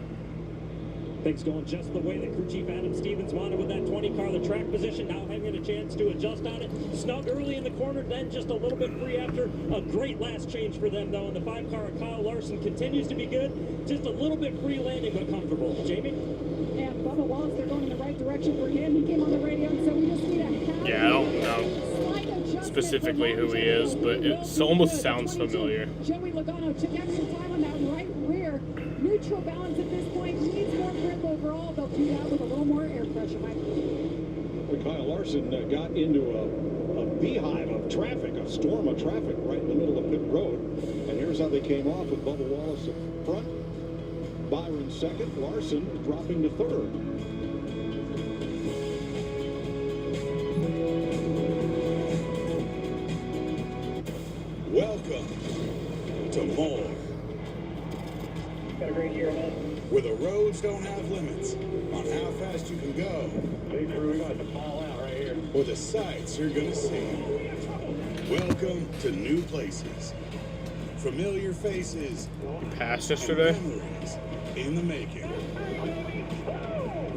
Things going just the way that crew chief Adam Stevens wanted with that 20 car. The track position now having a chance to adjust on it. Snug early in the corner, then just a little bit free after. A great last change for them, though. And the 5 car of Kyle Larson continues to be good. Just a little bit free landing, but comfortable. Jamie? And Bubba Wallace, they're going in the right direction for him. He came on the radio and said we just need a half. Yeah, I don't know specifically who he is, but it almost sounds familiar. Joey Logano took extra time on that right rear. Neutral balance at this point. Needs more grip overall. They'll do that with a little more air pressure, Mike. Well, Kyle Larson got into a beehive of traffic, a storm of traffic right in the middle of pit road. And here's how they came off with Bubba Wallace up front. Byron second, Larson dropping to third. Welcome to more. Got a great year, man. Where the roads don't have limits on how fast you can go. Big crew, we got to fall out right here. Or the sights you're gonna see. Welcome to new places. Familiar faces. Passed yesterday. Memories in the making.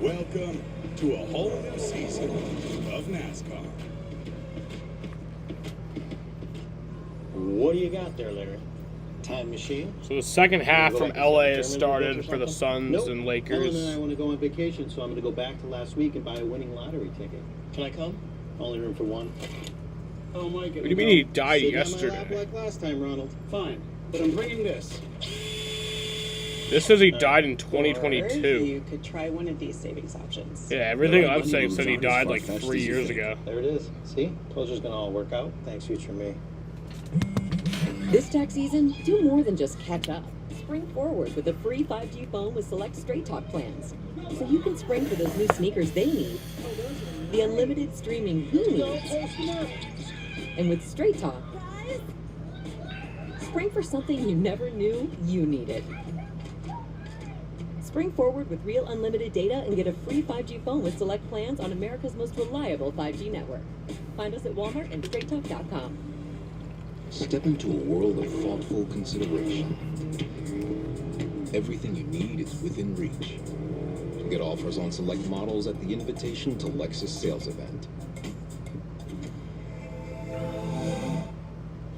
Welcome to a whole new season of NASCAR. What do you got there, Larry? Time machine? So the second half from LA has started for the Suns and Ellen Lakers. and I want to go on vacation, so I'm going to go back to last week and buy a winning lottery ticket. Can I come? Only room for one. Oh, Mike. What do you mean he died Sit yesterday? on my lap like last time, Ronald. Fine, but I'm bringing this. This says he died in Or 2022. you could try one of these savings options. Yeah, everything I'm saying said he died like 3 years ago. There it is. See? Told you it's gonna all work out. Thanks, future me. This tax season, do more than just catch up. Spring forward with a free 5G phone with select Straight Talk plans. So you can spring for those new sneakers they need, the unlimited streaming he needs. And with Straight Talk, spring for something you never knew you needed. Spring forward with real unlimited data and get a free 5G phone with select plans on America's most reliable 5G network. Find us at Walmart and StraightTalk.com. Step into a world of thoughtful consideration. Everything you need is within reach. Get offers on select models at the Invitation to Lexus sales event.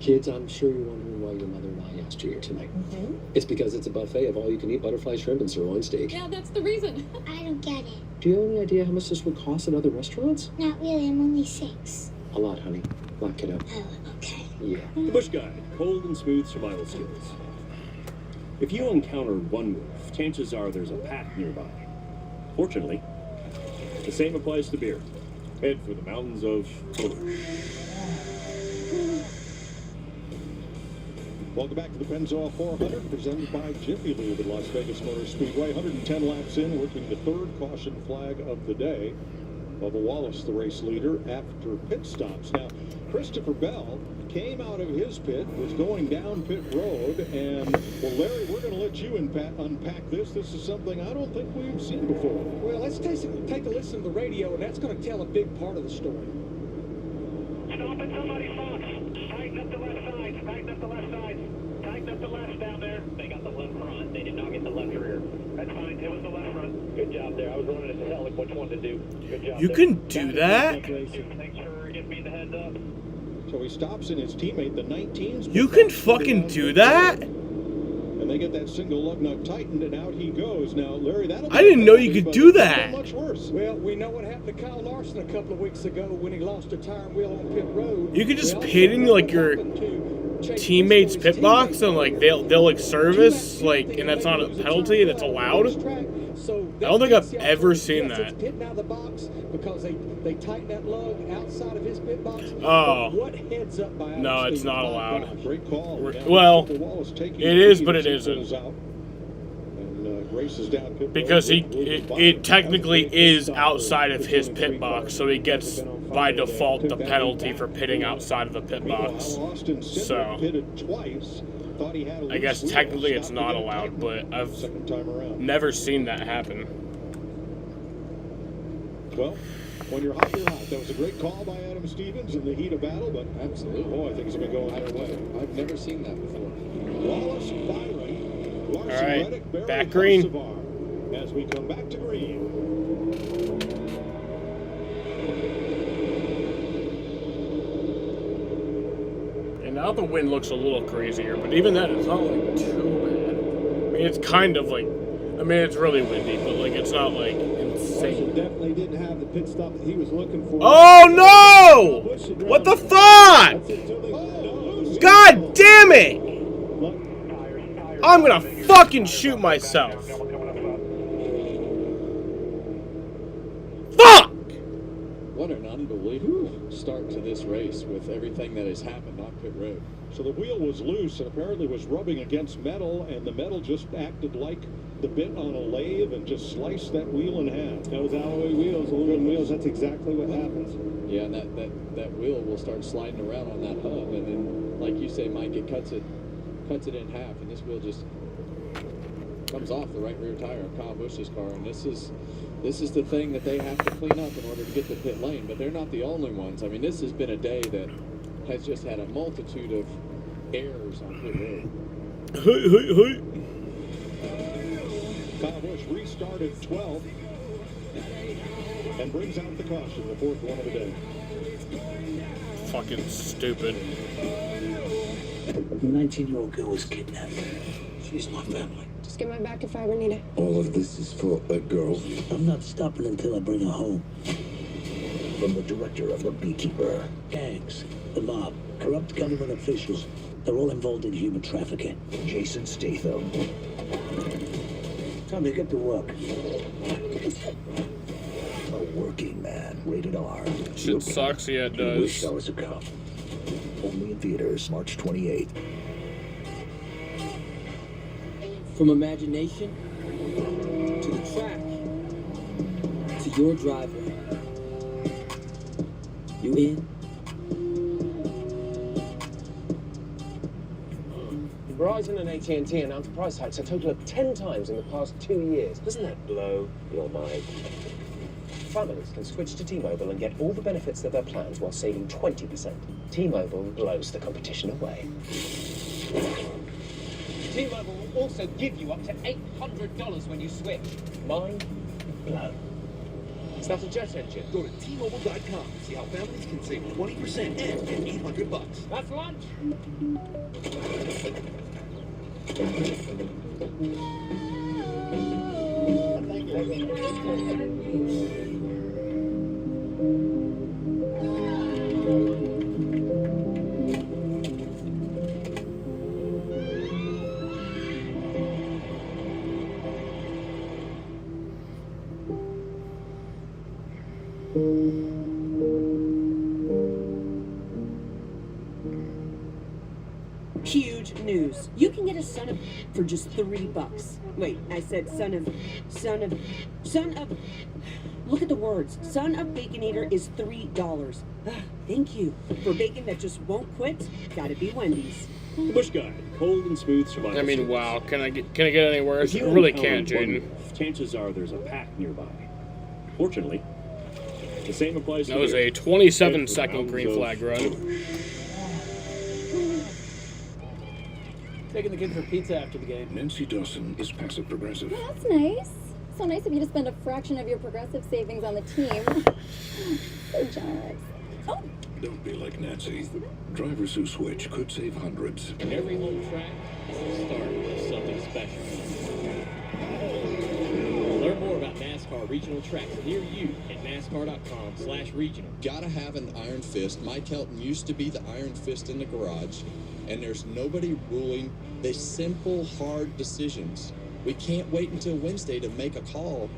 Kids, I'm sure you're wondering why your mother and I asked you here tonight. It's because it's a buffet of all-you-can-eat butterfly shrimp and sirloin steak. Yeah, that's the reason. I don't get it. Do you have any idea how much this would cost at other restaurants? Not really, I'm only 6. A lot, honey. Lock it up. Oh, okay. Yeah. The Bush Guide, cold and smooth survival skills. If you encounter one wolf, chances are there's a pack nearby. Fortunately, the same applies to beer. Head for the mountains of Bush. Welcome back to the Pennzoil 400, presented by Jiffy Lube at Las Vegas Motor Speedway. 110 laps in, working the third caution flag of the day. Bubba Wallace, the race leader, after pit stops. Now, Christopher Bell came out of his pit, was going down pit road, and, well, Larry, we're going to let you unpack this. This is something I don't think we've seen before. Well, let's take a listen to the radio, and that's going to tell a big part of the story. Stop it, somebody, Fox. Tighten up the left sides. Tighten up the left sides. Tighten up the left down there. They got the left front. They did not get the left rear. That's fine. It was the left front. Good job there. I was running to tell him which one to do. Good job. You can do that? Thanks for giving me the heads up. So he stops in his teammate, the 19s. You can fucking do that? And they get that single lug nut tightened, and out he goes. Now, Larry, I didn't know you could do that. Much worse. Well, we know what happened to Kyle Larson a couple of weeks ago when he lost a tire and wheel on pit road. You could just pit in like your teammate's pit box and like they'll like service like, and that's not a penalty. That's allowed. I don't think I've ever seen that. Pitting out of the box because they tighten that lug outside of his pit box. Oh. What heads up by No, it's not allowed. Great call. Well, it is, but it isn't. Races down pit because it technically is outside of his pit box, so he gets by default the penalty for pitting outside of the pit box. So I guess technically it's not allowed, but I've never seen that happen. Well, when you're hot, you're hot. That was a great call by Adam Stevens in the heat of battle, but absolutely, boy, things have been going their way. I've never seen that before. Wallace, Byron, all right, back green. As we come back to green. And now the wind looks a little crazier, but even then, it's not like too bad. I mean, it's kind of like, I mean, it's really windy, but like, it's not like insane. Definitely didn't have the pit stop that he was looking for. Oh no! What the fuck? God damn it! I'm gonna fucking shoot myself. Fuck! What an unbelievable start to this race with everything that has happened on pit road. So the wheel was loose and apparently was rubbing against metal, and the metal just acted like the bit on a lathe and just sliced that wheel in half. Those alloy wheels, aluminum wheels, that's exactly what happens. Yeah, and that wheel will start sliding around on that hub, and then, like you say, Mike, it cuts it in half, and this wheel just comes off the right rear tire of Kyle Busch's car. And this is the thing that they have to clean up in order to get to pit lane. But they're not the only ones. I mean, this has been a day that has just had a multitude of errors on pit road. Kyle Busch restarted 12th and brings out the caution, the fourth one of the day. Fucking stupid. The 19-year-old girl was kidnapped. She's my family. Just get my back if I ever need it. All of this is for a girl. I'm not stopping until I bring her home. from the director of The Beekeeper. Gangs, the mob, corrupt government officials, they're all involved in human trafficking. Jason Statham. Time to get to work. A working man, rated R. Shit sucks, yeah, it does. Wish I was a cop. Only in theaters, March 28th. From imagination to the track to your driveway. You in? Verizon and AT&T announced price hikes a total of 10 times in the past 2 years. Doesn't that blow your mind? Families can switch to T-Mobile and get all the benefits of their plans while saving 20%. T-Mobile blows the competition away. T-Mobile will also give you up to $800 when you switch. Mind blown. Is that a jet engine? Go to T-Mobile.com. See how families can save 20% and get $800. That's lunch. Huge news. You can get a son of for just $3. Wait, I said son of. Look at the words. Son of Baconator is $3. Thank you. For bacon that just won't quit, gotta be Wendy's. The Bush Guide, cold and smooth survival. I mean, wow. Can I get any worse? I really can't, Jaden. Chances are there's a pack nearby. Fortunately, the same applies to that was a 27-second green flag run. Taking the kid for pizza after the game. Nancy Dawson is passive progressive. Well, that's nice. So nice of you to spend a fraction of your progressive savings on the team. So generous. Oh. Don't be like Nancy. Drivers who switch could save hundreds. Every home track is the start of something special. Learn more about NASCAR regional tracks near you at NASCAR.com/regional. Gotta have an iron fist. Mike Helton used to be the iron fist in the garage, and there's nobody ruling the simple, hard decisions. We can't wait until Wednesday to make a call,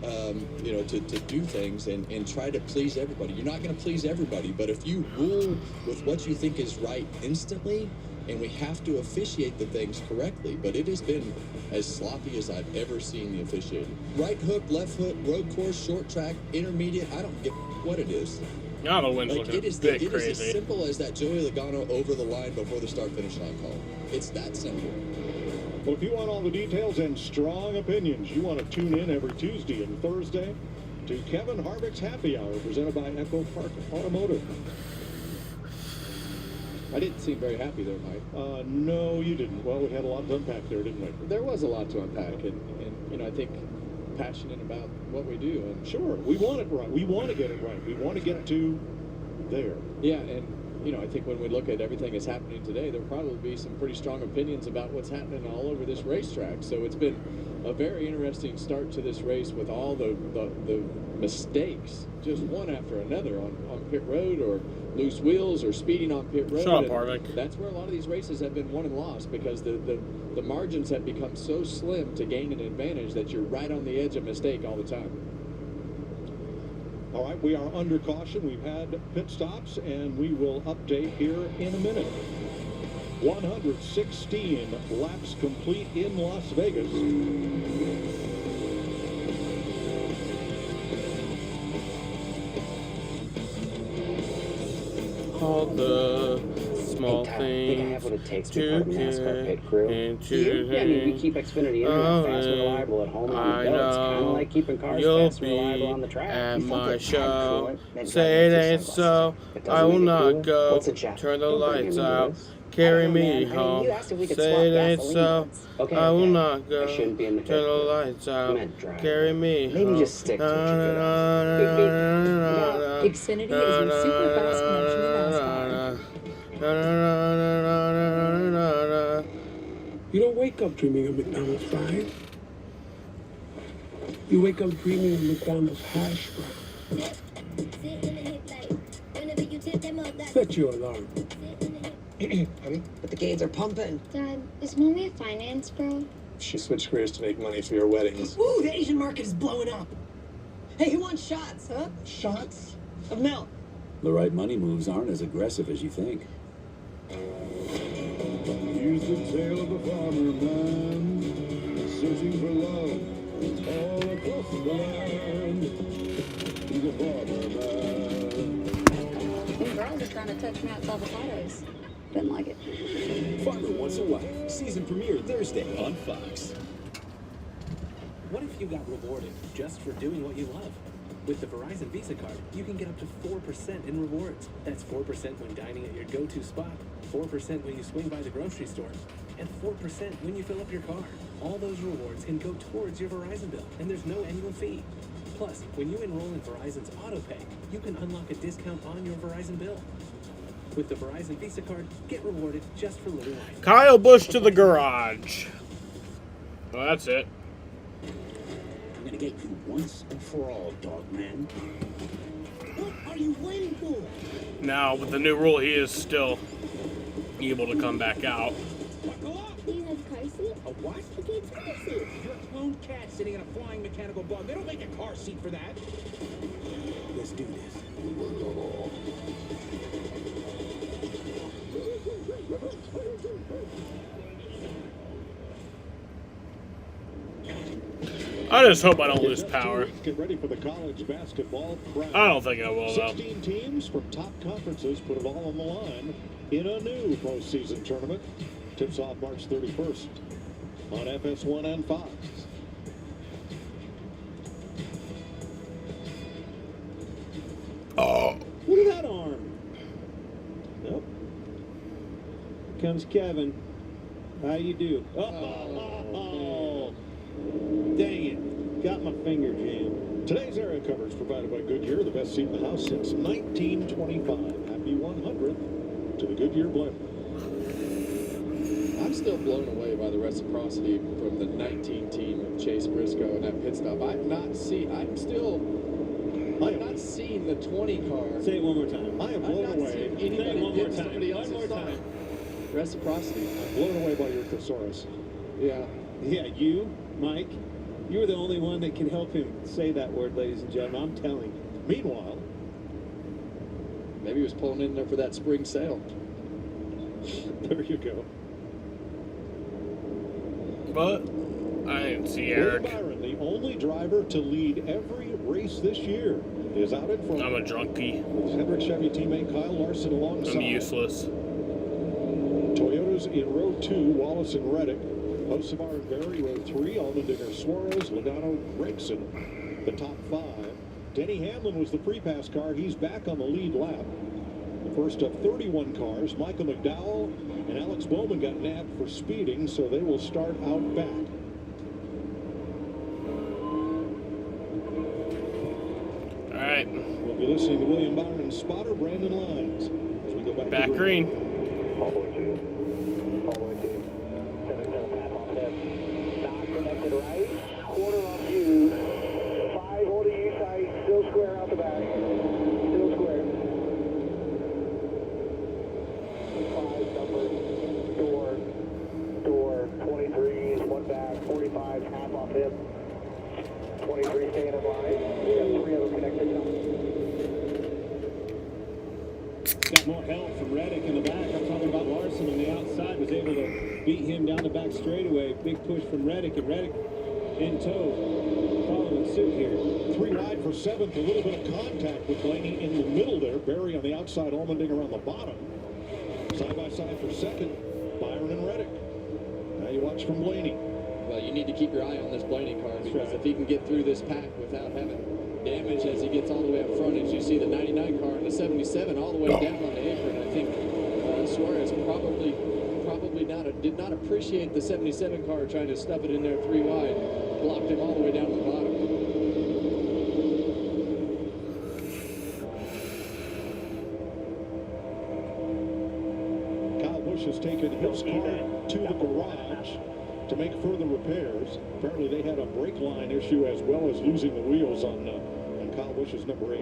to do things and try to please everybody. You're not going to please everybody, but if you rule with what you think is right instantly, and we have to officiate the things correctly, but it has been as sloppy as I've ever seen the officiating. Right hook, left hook, road course, short track, intermediate, I don't give what it is. Now the wind's looking a bit It crazy. is as simple as that Joey Logano over the line before the start-finish line call. It's that simple. Well, if you want all the details and strong opinions, you want to tune in every Tuesday and Thursday to Kevin Harvick's Happy Hour, presented by Echo Park Automotive. I didn't seem very happy there, Mike. No, you didn't. Well, we had a lot to unpack there, didn't we? There was a lot to unpack, and I think passionate about what we do. And sure, we want it right. We want to get it right. We want to get to there. Yeah, and I think when we look at everything that's happening today, there'll probably be some pretty strong opinions about what's happening all over this racetrack. So it's been a very interesting start to this race with all the mistakes, just one after another on pit road, or loose wheels, or speeding on pit road. Shut up, Harvick. That's where a lot of these races have been won and lost, because the margins have become so slim to gain an advantage that you're right on the edge of mistake all the time. All right, we are under caution. We've had pit stops, and we will update here in a minute. 116 laps complete in Las Vegas. All the small things think I have what it takes to be to part of the NASCAR pit crew. into Yeah, I mean, we keep Xfinity Internet fast and reliable at home and on the go. It's kind of like keeping cars fast and reliable on the track. At You thought my that show, Tide Coolant meant say it driving ain't for so. It I doesn't will make it not cooler. go. What's a jack? Turn the Don't bring lights him into out. this. Carry I don't know, me man. I mean, home. you asked if we could Say swap it ain't gasoline so. once. Okay, I will okay. not go. I shouldn't be in the pit Turn the crew. lights I out. meant drive. Carry me Maybe home. just stick to what you're good at. Xfinity is your super fast connection to NASCAR. You don't wake up dreaming of McDonald's fries. You wake up dreaming of McDonald's hash browns. Set your alarm. Honey, but the gates are pumping. Dad, is Mommy a finance bro? She switched careers to make money for your weddings. Ooh, the Asian market is blowing up. Hey, who wants shots, huh? Shots? Of milk. The right money moves aren't as aggressive as you think. Here's the tale of a farmer man searching for love all across the land. He's a farmer man. Some girl was trying to touch me out avocados. Didn't like it. Farmer Wants a Wife, season premiere Thursday on Fox. What if you got rewarded just for doing what you love? With the Verizon Visa card, you can get up to 4% in rewards. That's 4% when dining at your go-to spot, 4% when you swing by the grocery store, and 4% when you fill up your car. All those rewards can go towards your Verizon bill, and there's no annual fee. Plus, when you enroll in Verizon's AutoPay, you can unlock a discount on your Verizon bill. With the Verizon Visa card, get rewarded just for living life. Kyle Busch to the garage. Well, that's it. I'm gonna get you once and for all, dog man. What are you waiting for? Now, with the new rule, he is still able to come back out. Do you have a car seat? A what? A kid's car seat. You're a clone cat sitting in a flying mechanical bug. They don't make a car seat for that. Let's do this. I just hope I don't lose power. Get ready for the college basketball crowd. I don't think I will, though. 16 teams from top conferences put it all on the line in a new postseason tournament. Tips off March 31st on FS1 and Fox. Oh. Look at that arm. Nope. Here comes Kevin. How you do? Oh. Dang it. Got my finger jammed. Today's area coverage provided by Goodyear, the best seat in the house since 1925. Happy 100th to the Goodyear blend. I'm still blown away by the reciprocity from the 19 team of Chase Briscoe and that pit stop. I'm not seeing the 20 car. Say it one more time. I am blown away. Say it one more time. One more time. Reciprocity. I'm blown away by your thesaurus. Yeah. Yeah, you, Mike, you're the only one that can help him say that word, ladies and gentlemen. I'm telling you. Meanwhile, maybe he was pulling in there for that spring sale. There you go. But I didn't see Will Eric. Byron, the only driver to lead every race this year, is out in front. I'm a drunkie. With Hendrick Chevy teammate Kyle Larson alongside. I'm useless. Toyotas in row 2, Wallace and Reddick. Hocevar and Berry, row 3, Allmendinger, Suarez, Logano, Gregson, the top 5. Denny Hamlin was the pre-pass car. He's back on the lead lap. The first of 31 cars. Michael McDowell and Alex Bowman got nabbed for speeding, so they will start out back. All right. We'll be listening to William Byron's spotter, Brandon Lyons, as we go back to green. All the way to 77 pass off left. Not connected right. Quarter off you. 5 holding you tight. Still square out the back. Still square. 5 number. Door. 23 is 1 back. 45 half off him. 23 staying in line. We got 3 of them connected now. Got more help from Reddick in the back. I'm talking about Larson on the outside. Was able to beat him down the back straightaway. Big push from Reddick, and Reddick in tow. Following suit here. 3 wide for 7th. A little bit of contact with Blaney in the middle there. Barry on the outside, Allmendinger on the bottom. Side by side for 2nd. Byron and Reddick. Now you watch from Blaney. Well, you need to keep your eye on this Blaney car because if he can get through this pack without having damage as he gets all the way up front, as you see the 99 car and the 77 all the way down on the apron, I think Suarez probably did not appreciate the 77 car trying to stuff it in there 3 wide, blocked him all the way down to the bottom. Kyle Busch has taken his car to the garage to make further repairs. Apparently they had a brake line issue as well as losing the wheels on Kyle Busch's number 8.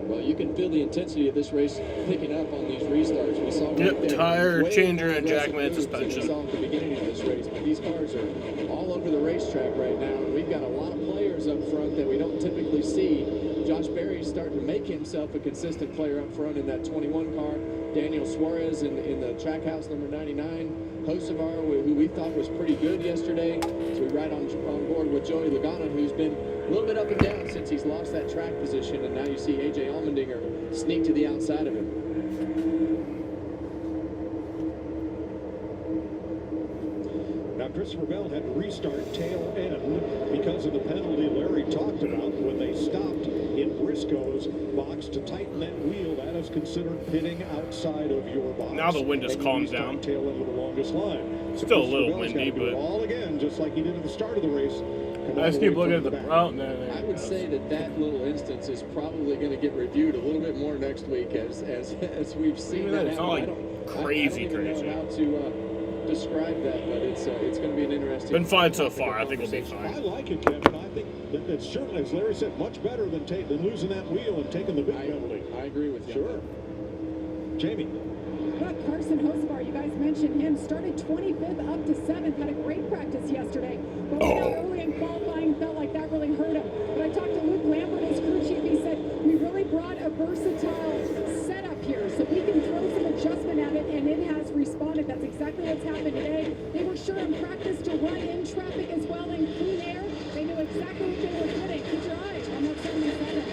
Well, you can feel the intensity of this race picking up on these restarts. We saw tire changer and jackman suspension. We saw at the beginning of this race, but these cars are all over the racetrack right now, and we've got a lot of players up front that we don't typically see. Josh Berry's starting to make himself a consistent player up front in that 21 car. Daniel Suarez in the Trackhouse number 99. Hocevar, who we thought was pretty good yesterday. So we ride on board with Joey Logano, who's been a little bit up and down since he's lost that track position, and now you see A.J. Allmendinger sneak to the outside of him. Now, Christopher Bell had to restart tail end because of the penalty Larry talked about when they stopped in Briscoe's box to tighten that wheel. That is considered pitting outside of your box. Now the wind has calmed down. Tail end with the longest line. Still a little windy, but all again, just like he did at the start of the race. I just keep looking at the I would say that little instance is probably going to get reviewed a little bit more next week as we've seen that. It's not like crazy. I don't even know how to describe that, but it's going to be an interesting. Been fine so far. I think we'll be fine. I like it, Kevin. I think it's certainly, as Larry said, much better than losing that wheel and taking the big penalty. I agree with you. Sure. Jamie. But Carson Hocevar, you guys mentioned him, started 25th up to 7th, had a great practice yesterday. But early in qualifying, felt like that really hurt him. But I talked to Luke Lambert, his crew chief. He said, we really brought a versatile setup here, so we can throw some adjustment at it, and it has responded. That's exactly what's happened today. They were sure in practice to run in traffic as well in clean air. They knew exactly what they were getting. Keep your eye on that 77.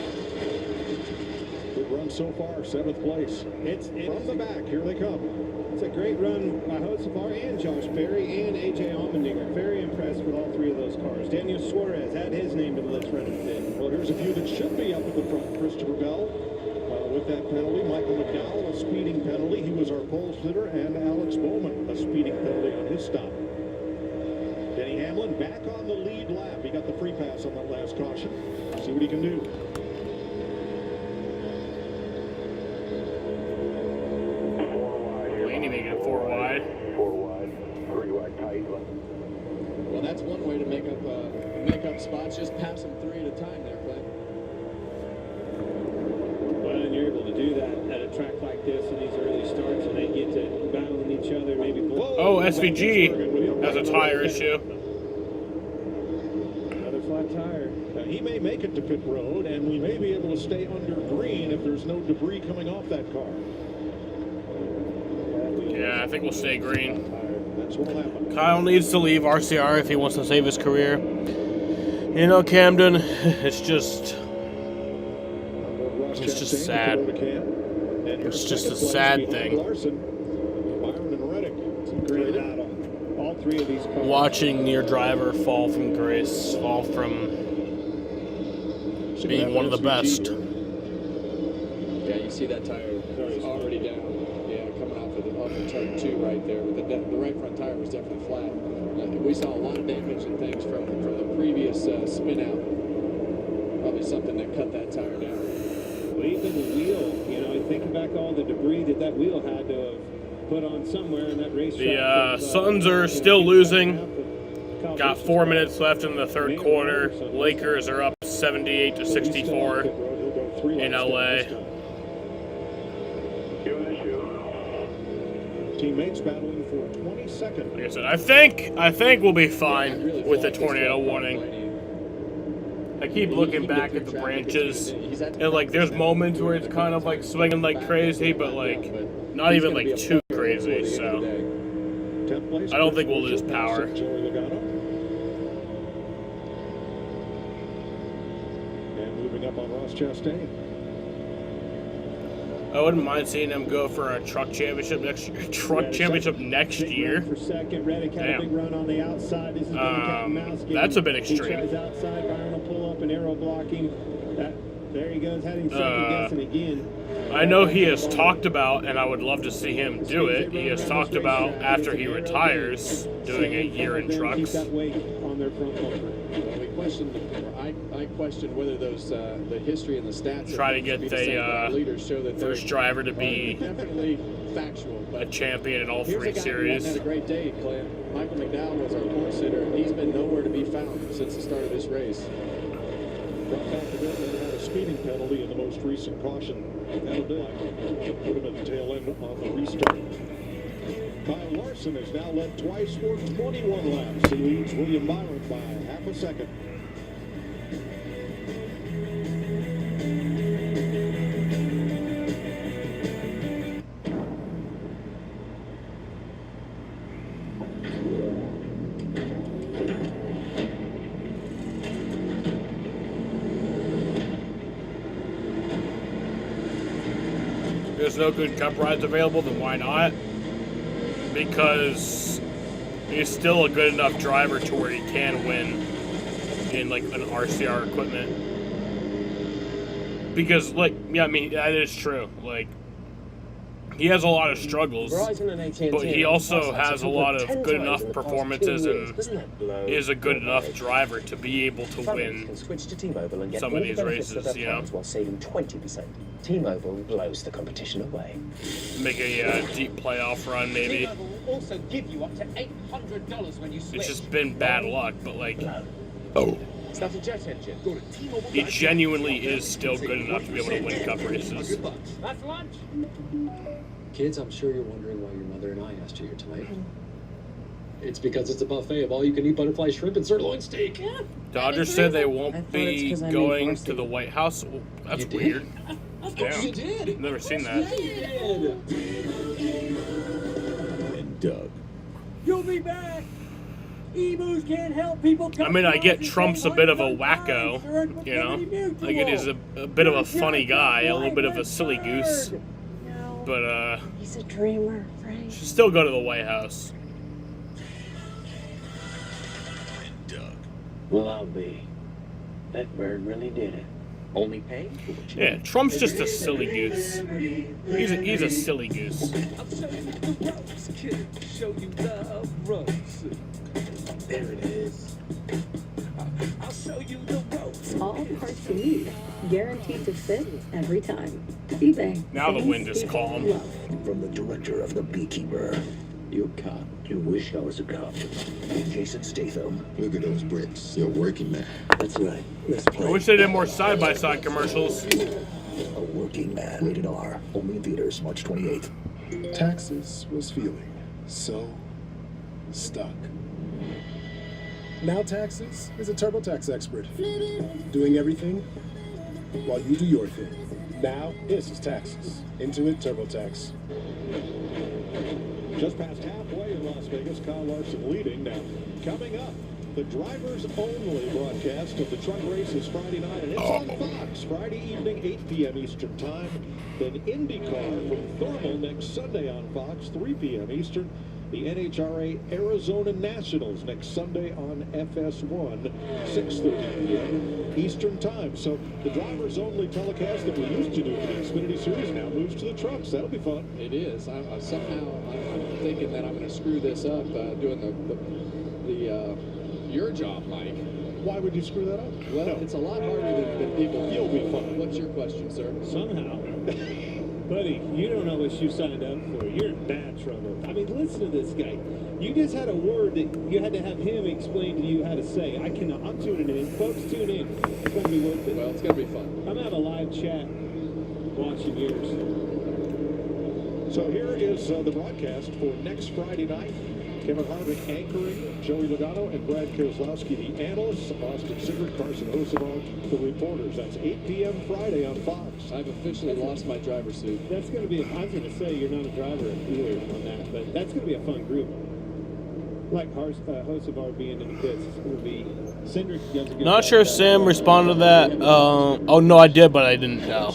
Good run so far, 7th place. It's from the back. Here they come. It's a great run by Hocevar and Josh Berry and A.J. Allmendinger. Very impressed with all three of those cars. Daniel Suarez had his name to the list running fifth. Well, here's a few that should be up at the front. Christopher Bell with that penalty. Michael McDowell, a speeding penalty. He was our pole sitter. And Alex Bowman, a speeding penalty on his stop. Denny Hamlin back on the lead lap. He got the free pass on that last caution. See what he can do. Make it 4 wide. 4 wide, 3 wide tight. Well, that's one way to make up spots. Just pass them 3 at a time there, Clay. Well, and you're able to do that at a track like this in these early starts, and they get to battling each other, maybe. Oh, SVG has a tire issue. Another flat tire. Now, he may make it to pit road, and we may be able to stay under green if there's no debris coming off that car. Yeah, I think we'll stay green. That's what will happen. Kyle needs to leave RCR if he wants to save his career. You know, Camden, it's just sad. It's just a sad thing. All three of these cars. Watching your driver fall from grace, fall from being one of the best. Yeah, you see that tire already down. Yeah, coming off of turn 2 right there. The right front tire was definitely flat. We saw a lot of damage and things from the previous spin out. Probably something that cut that tire down. But even the wheel, thinking back all the debris that wheel had to have put on somewhere in that racetrack. The Suns are still losing. Got 4 minutes left in the third quarter. Lakers are up 78-64 in LA. Teammates battling for 22nd. Like I said, I think we'll be fine with the tornado warning. I keep looking back at the branches, and like there's moments where it's kind of like swinging like crazy, but like not even like too crazy. So I don't think we'll lose power. And moving up on Ross Chastain. I wouldn't mind seeing him go for a truck championship next year. For second, Reddick had a big run on the outside. This is cat and mouse game. That's a bit extreme. He tries outside. Byron will pull up and arrow block him. There he goes, heading second guessing again. I know he has talked about, and I would love to see him do it. He has talked about after he retires doing a year in trucks. That weight on their front bumper. I question whether those the history and the stats try to get the leaders show that first driver to be definitely factual, a champion in all 3 series. Had a great day, Clint. Michael McDowell was our pole sitter, and he's been nowhere to be found since the start of this race. brought back a bit and had a speeding penalty in the most recent caution. That'll do it. Put him at the tail end on the restart. Kyle Larson has now led twice for 21 laps. He leads William Byron by half a second. There's no good cup rides available, then why not? Because he's still a good enough driver to where he can win in like an RCR equipment. Because like, yeah, I mean, that is true. Like, he has a lot of struggles, but he also has a lot of good enough performances and is a good enough driver to be able to win some of these races, you know? While saving 20%. T-Mobile blows the competition away. Make a deep playoff run, maybe. T-Mobile will also give you up to $800 when you switch. It's just been bad luck, but like, Start a jet engine. Go to T-Mobile. he genuinely is still good enough to be able to win cup races. That's lunch. Kids, I'm sure you're wondering why your mother and I asked you here tonight. It's because it's a buffet of all-you-can-eat butterfly shrimp and sirloin steak. Yeah. Dodgers said they won't be going to the White House. Well, that's weird. Damn. You did. Never seen that. And Doug. You'll be back. Emus can't help people. I mean, I get Trump's a bit of a wacko, you know? Like, it is a bit of a funny guy, a little bit of a silly goose. But, he's a dreamer, Frank. should still go to the White House. Well, I'll be. That bird really did it. Only pay? Yeah, Trump's just a silly goose. He's a silly goose. I'll show you the ropes, kid. Show you the ropes. There it is. I'll show you the ropes. All parts you need, guaranteed to fit every time. eBay. Now the wind is calm. From the director of The Beekeeper. You a cop. You wish I was a cop. Jason Statham. Look at those bricks. You're a working man. That's right. Let's play. I wish they did more side-by-side commercials. A Working Man. Rated R. Only in theaters March 28th. Taxes was feeling so stuck. Now Taxes is a TurboTax expert, doing everything while you do your thing. Now this is Taxes. Intuit TurboTax. Just past halfway in Las Vegas, Kyle Larson leading. Now, coming up, the drivers only broadcast of the truck races Friday night, and it's on Fox Friday evening, 8 p.m. Eastern Time. Then IndyCar from Thermal next Sunday on Fox, 3 p.m. Eastern. The NHRA Arizona Nationals next Sunday on FS1, 6:30 p.m. Eastern Time. So the drivers only telecast that we used to do for the Xfinity Series now moves to the trucks. That'll be fun. It is. I'm thinking that I'm going to screw this up doing your job, Mike. Why would you screw that up? Well, it's a lot harder than people. You'll be fine. What's your question, sir? Somehow. Buddy, you don't know what you signed up for. You're in bad trouble. I mean, listen to this guy. You just had a word that you had to have him explain to you how to say. I'm tuning in. Folks, tune in. It's going to be worth it. Well, it's going to be fun. I'm going to have a live chat watching yours. So here is the broadcast for next Friday night. Kevin Harvick anchoring, Joey Logano and Brad Keselowski, the analysts, Austin Sigurd, Carson Hocevar, the reporters. That's 8 p.m. Friday on Fox. I've officially lost my driver's suit. That's going to be, I was going to say you're not a driver either on that, but that's going to be a fun group. Like Hocevar being in the pits, it's going to be Cindric does a good Not job. sure Sam responded to that. Oh, no, I did, but I didn't know.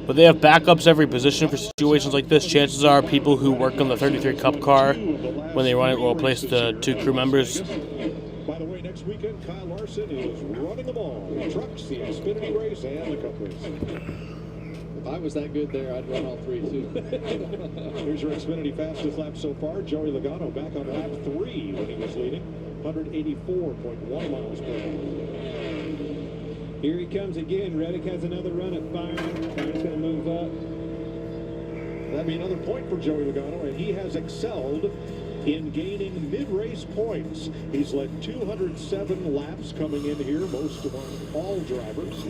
But they have backups every position for situations like this. Chances are people who work on the 33 Cup car, when they run it, will replace the 2 crew members. By the way, next weekend, Kyle Larson is running them all. The trucks, the Xfinity race, and the Cup race. If I was that good there, I'd run all 3 too. Here's your Xfinity fastest lap so far. Joey Logano back on lap 3 when he was leading. 184.1 miles per hour. Here he comes again. Reddick has another run at Byron. Byron's going to move up. That'd be another point for Joey Logano, and he has excelled in gaining mid-race points. He's led 207 laps coming in here, most among all drivers.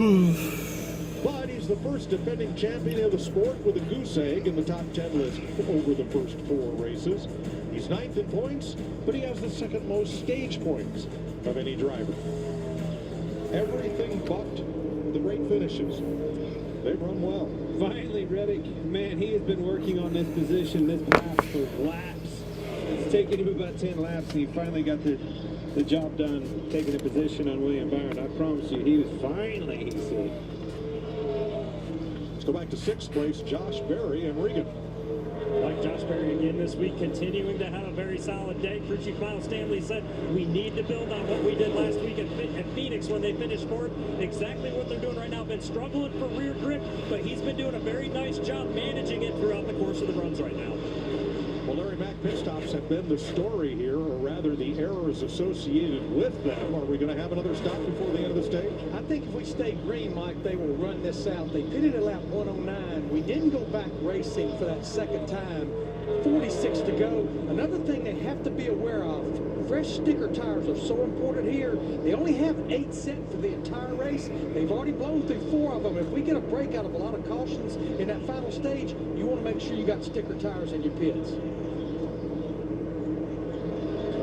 But he's the first defending champion of the sport with a goose egg in the top 10 list over the first 4 races. He's 9th in points, but he has the second most stage points of any driver. Everything but the great finishes. They've run well. Finally, Reddick, man, he has been working on this position, this pass for laps. It's taken him about 10 laps, and he finally got the job done, taking a position on William Byron. I promise you, he was finally, he said. Let's go back to 6th place, Josh Berry and Regan. Like Josh Berry again this week, continuing to have a very solid day. Crew Chief Miles Stanley said, we need to build on what we did last week at Phoenix when they finished 4th. Exactly what they're doing right now. Been struggling for rear grip, but he's been doing a very nice job managing it throughout the course of the runs right now. Well, Larry Mack pit stops have been the story here, or rather the errors associated with them. Are we going to have another stop before the end of the stage? I think if we stay green, Mike, they will run this out. They pitted at lap 109. We didn't go back racing for that second time. 46 to go. Another thing they have to be aware of, fresh sticker tires are so important here. They only have 8 set for the entire race. They've already blown through 4 of them. If we get a break out of a lot of cautions in that final stage, you want to make sure you got sticker tires in your pits.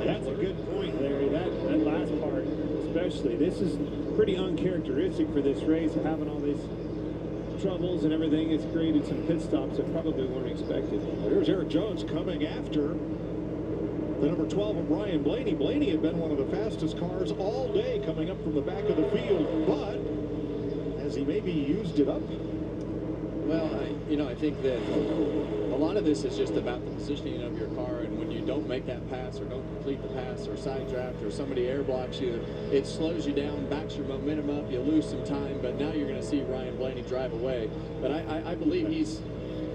That's a good point, Larry. That last part, especially. This is pretty uncharacteristic for this race, having all these troubles and everything. It's created some pit stops that probably weren't expected. There's Eric Jones coming after the number 12 of Ryan Blaney. Blaney had been one of the fastest cars all day coming up from the back of the field, but has he maybe used it up? Well, I think that a lot of this is just about the positioning of your car, and when you don't make that pass or don't complete the pass or side draft or somebody air blocks you, it slows you down, backs your momentum up, you lose some time, but now you're going to see Ryan Blaney drive away. But I believe he's,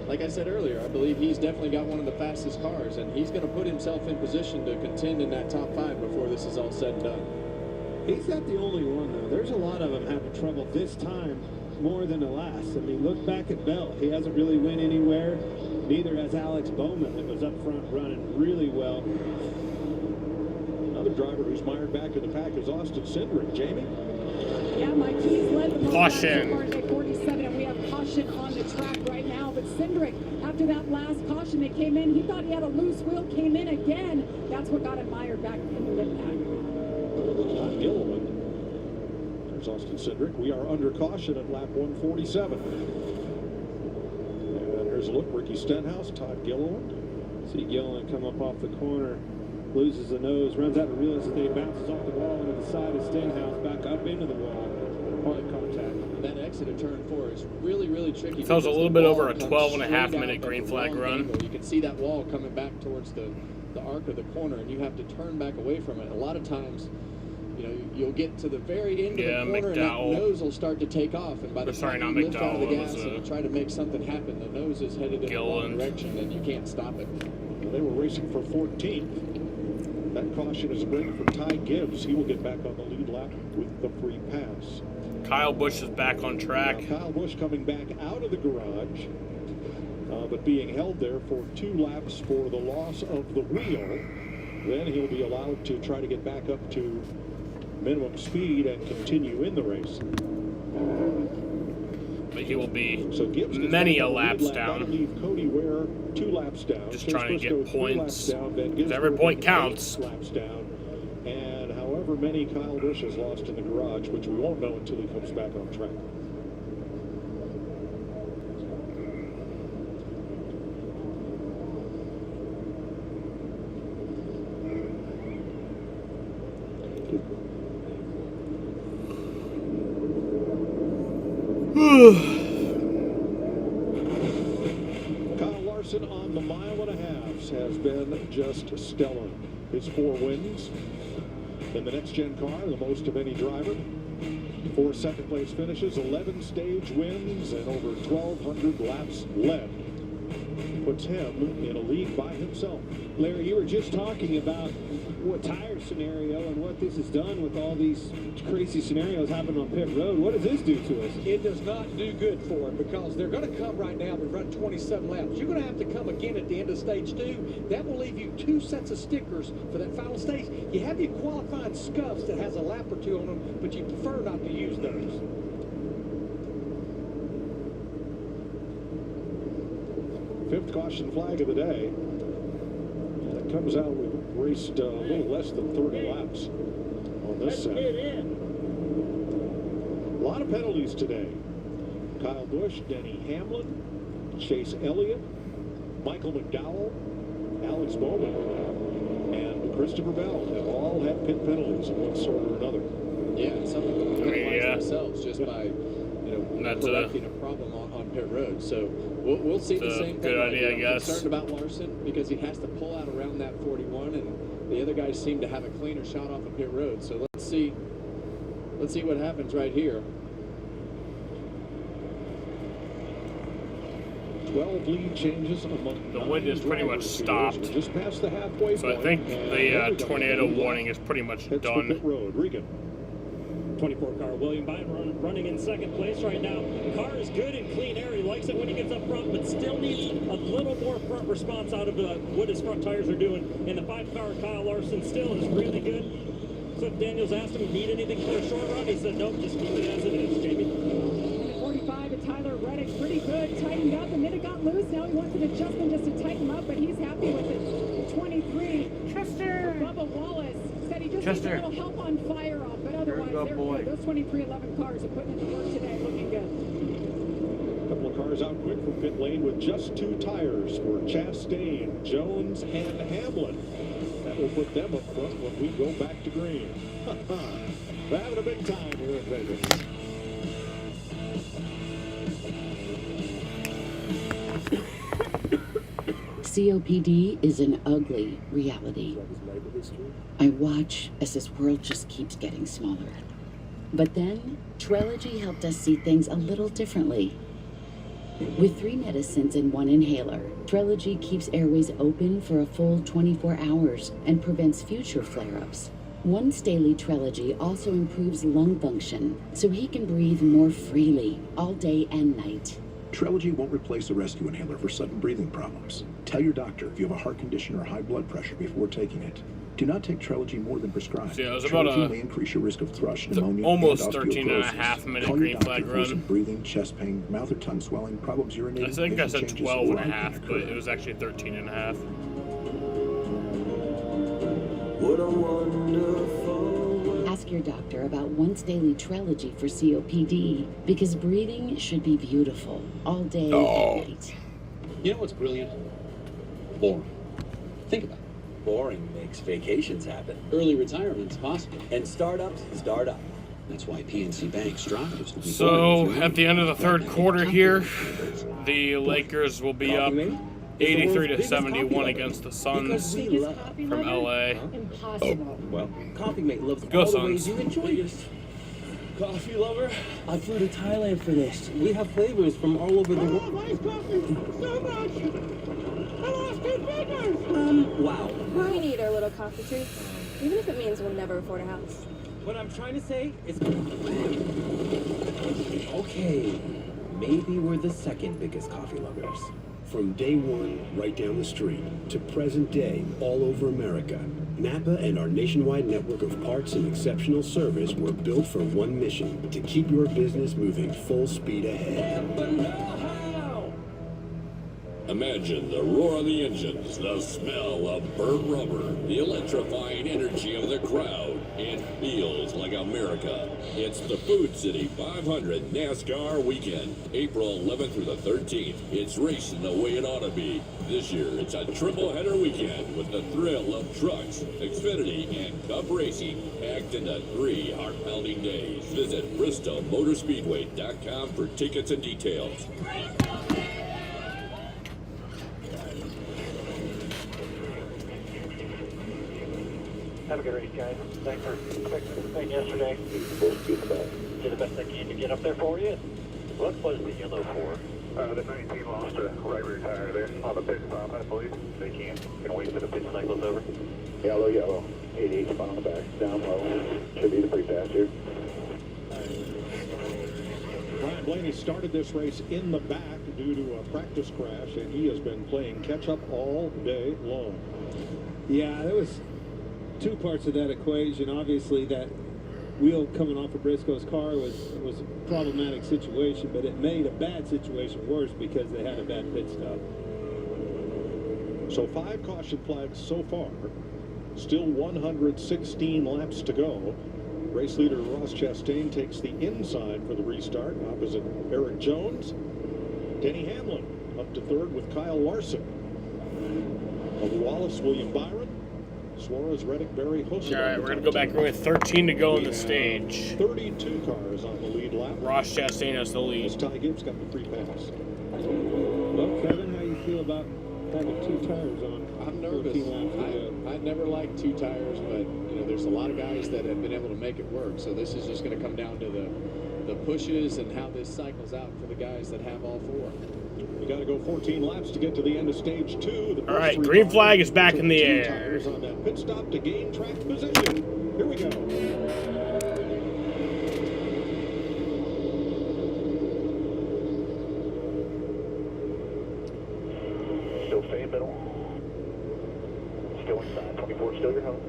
like I said earlier, I believe he's definitely got one of the fastest cars, and he's going to put himself in position to contend in that top 5 before this is all said and done. He's not the only one, though. There's a lot of them having trouble this time more than the last. I mean, look back at Bell. He hasn't really went anywhere. Neither has Alex Bowman, that was up front running really well. Another driver who's mired back in the pack is Austin Cindric. Jamie? Yeah, Mike, he's led the most Caution. so far today, 47, and we have caution on the track right now. But Cindric, after that last caution that came in, he thought he had a loose wheel, came in again. That's what got him mired back in the mid pack. Todd Gilliland. There's Austin Cindric. We are under caution at lap 147. And here's a look. Ricky Stenhouse, Todd Gilliland. See Gilliland come up off the corner, loses the nose, runs out of real estate, bounces off the wall into the side of Stenhouse, back up into the wall. Hard contact. That exit of turn 4 is really, really tricky. So it's a little bit over a 12.5-minute green flag run. You can see that wall coming back towards the arc of the corner, and you have to turn back away from it. A lot of times, you'll get to the very end of the corner, and that nose will start to take off. And by the time you lift out of the gas and try to make something happen, the nose is headed in the wrong direction, and you can't stop it. Well, they were racing for 14th. That caution is a break for Ty Gibbs. He will get back on the lead lap with the free pass. Kyle Busch is back on track. Now, Kyle Busch coming back out of the garage, but being held there for 2 laps for the loss of the wheel. Then he'll be allowed to try to get back up to minimum speed and continue in the race. But he will be so Gibbs many a laps down. That'll leave Cody Ware 2 laps down. Just trying to get points. Every point counts. Laps down. And however many Kyle Busch has lost in the garage, which we won't know until he comes back on track. Kyle Larson on the 1.5 miles has been just stellar. His 4 wins in the next-gen car, the most of any driver. 4 second-place finishes, 11 stage wins, and over 1,200 laps led. Puts him in a league by himself. Larry, you were just talking about what tire scenario and what this has done with all these crazy scenarios happening on pit road. What does this do to us? It does not do good for it because they're going to come right now. We've run 27 laps. You're going to have to come again at the end of stage 2. That will leave you 2 sets of stickers for that final stage. You have your qualifying scuffs that has a lap or 2 on them, but you prefer not to use those. Fifth caution flag of the day. And it comes out, we raced a little less than 30 laps on this set. A lot of penalties today. Kyle Busch, Denny Hamlin, Chase Elliott, Michael McDowell, Alex Bowman, and Christopher Bell have all had pit penalties of one sort or another. Yeah, some of them penalize themselves just by, correcting a problem on pit road. So we'll see the same thing. Good idea, I guess. Concerned about Larson because he has to pull out around that 41, and the other guys seem to have a cleaner shot off of pit road. So let's see what happens right here. 12 lead changes among the wind is pretty much stopped. Just past the halfway so I think the tornado warning is pretty much done. Pit road. Regan. 24 car William Byron running in second place right now. The car is good and clean air. He likes it when he gets up front, but still needs a little more front response out of what his front tires are doing. And the 5 car Kyle Larson still is really good. Cliff Daniels asked him, need anything for a short run? He said, nope, just keep it as it is, Jamie. 45 to Tyler Reddick, pretty good, tightened up, and then it got loose. Now he wants an adjustment just to tighten him up, but he's happy with it. 23, Chester. Bubba Wallace said he just needs a little help on fire off, but otherwise they're good. Those 2311 cars are putting in the work today, looking good. A couple of cars out quick from pit lane with just 2 tires for Chastain, Jones, and Hamlin. That will put them up front when we go back to green. We're having a big time here in Vegas. COPD is an ugly reality. I watch as this world just keeps getting smaller. But then, Trelegy helped us see things a little differently. With 3 medicines and 1 inhaler, Trelegy keeps airways open for a full 24 hours and prevents future flare-ups. Once daily Trelegy also improves lung function, so he can breathe more freely all day and night. Trelegy won't replace a rescue inhaler for sudden breathing problems. Tell your doctor if you have a heart condition or high blood pressure before taking it. Do not take Trelegy more than prescribed. Yeah, it was about Trelegy may increase your risk of thrush, pneumonia, almost and 13.5 minute Call green your doctor flag if run. some breathing, chest pain, mouth or tongue swelling, problems urinating. I think I said vision 12 and a changes, or half, but it was actually 13 and a half. What a wonderful. Ask your doctor about once daily Trelegy for COPD, because breathing should be beautiful all day and night. You know what's brilliant? Boring. Think about it. Boring makes vacations happen. Early retirement's possible. And startups start up. That's why PNC Bank strives to be So, at the end of the third quarter here, the Lakers will be up 83 to 71 against the Suns from LA. Impossible. Well, Coffee Mate loves Go all the Suns. ways you enjoy this. Coffee lover, I flew to Thailand for this. We have flavors from all over the world. Wow. We need our little coffee treats, even if it means we'll never afford a house. What I'm trying to say is... Okay, maybe we're the second biggest coffee lovers. From day one, right down the street, to present day, all over America, Napa and our nationwide network of parts and exceptional service were built for one mission: to keep your business moving full speed ahead. Imagine the roar of the engines, the smell of burnt rubber, the electrifying energy of the crowd. It feels like America. It's the Food City 500 NASCAR Weekend, April 11th through the 13th. It's racing the way it ought to be. This year, it's a triple-header weekend with the thrill of trucks, Xfinity, and Cup racing packed into 3 heart-pounding days. Visit BristolMotorspeedway.com for tickets and details. Have a good race, guys. Thanks for fixing the thing yesterday. Did the best I can to get up there for you. What was the yellow for? The 19 lost a right rear tire there on the pit stop, I believe. They can wait till the pit cycle's over. Yellow. 88 spot on the back. Down low. Should be the free pass here. Brian Blaney started this race in the back due to a practice crash, and he has been playing catch-up all day long. Yeah, there was two parts of that equation. Obviously, that wheel coming off of Briscoe's car was a problematic situation, but it made a bad situation worse because they had a bad pit stop. So 5 caution flags so far. Still 116 laps to go. Race leader Ross Chastain takes the inside for the restart opposite Eric Jones. Denny Hamlin up to third with Kyle Larson. Bubba Wallace, William Byron, Suarez, Reddick, Barry, Hossler. All right, we're going to go back with 13 to go on the stage. 32 cars on the lead lap. Ross Chastain has the lead. As Ty Gibbs got the free pass. Well, Kevin, how you feel about having 2 tires on? I'm nervous. I never liked 2 tires, but you know, there's a lot of guys that have been able to make it work. So this is just going to come down to the pushes and how this cycles out for the guys that have all 4. You got to go 14 laps to get to the end of stage 2. All right, green flag is back in the air. Tires on that pit stop to gain track position. Here we go. Still stay in middle. Still inside. 24, still your help.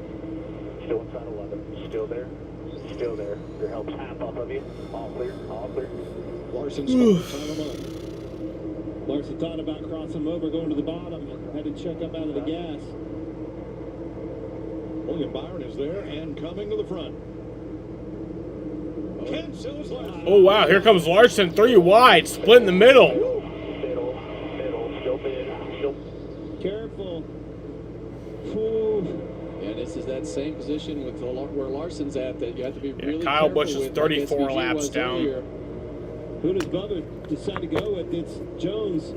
Still inside 11. Still there. Still there. Your help's half off of you. All clear. All clear. Larson stopped time him up. Larson thought about crossing him over, going to the bottom, had to check up out of the gas. William Byron is there and coming to the front. Oh, wow. Here comes Larson. 3 wide. Split in the middle. Middle. Still mid. Still. Careful. Ooh. Yeah, this is that same position with where Larson's at that you have to be really Kyle careful Busch is with, 34 like SVG laps was down. earlier. Who does Bubba decide to go with? It's Jones.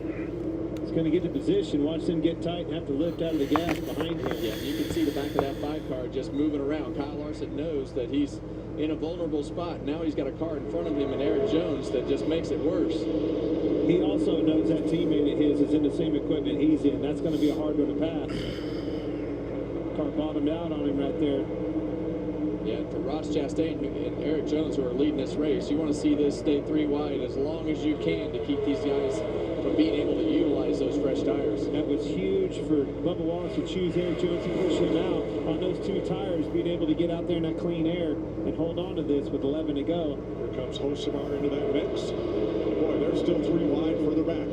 He's going to get the position. Watch them get tight and have to lift out of the gas behind him. Yeah, you can see the back of that 5 car just moving around. Kyle Larson knows that he's in a vulnerable spot. Now he's got a car in front of him and Eric Jones that just makes it worse. He also knows that teammate of his is in the same equipment he's in. That's going to be a hard one to pass. Car bottomed out on him right there. Yeah, for Ross Chastain and Eric Jones, who are leading this race, you want to see this stay 3 wide as long as you can to keep these guys from being able to utilize those fresh tires. That was huge for Bubba Wallace to choose Eric Jones and push him out on those 2 tires, being able to get out there in that clean air and hold on to this with 11 to go. Here comes Hossler into that mix. Boy, they're still 3 wide further back.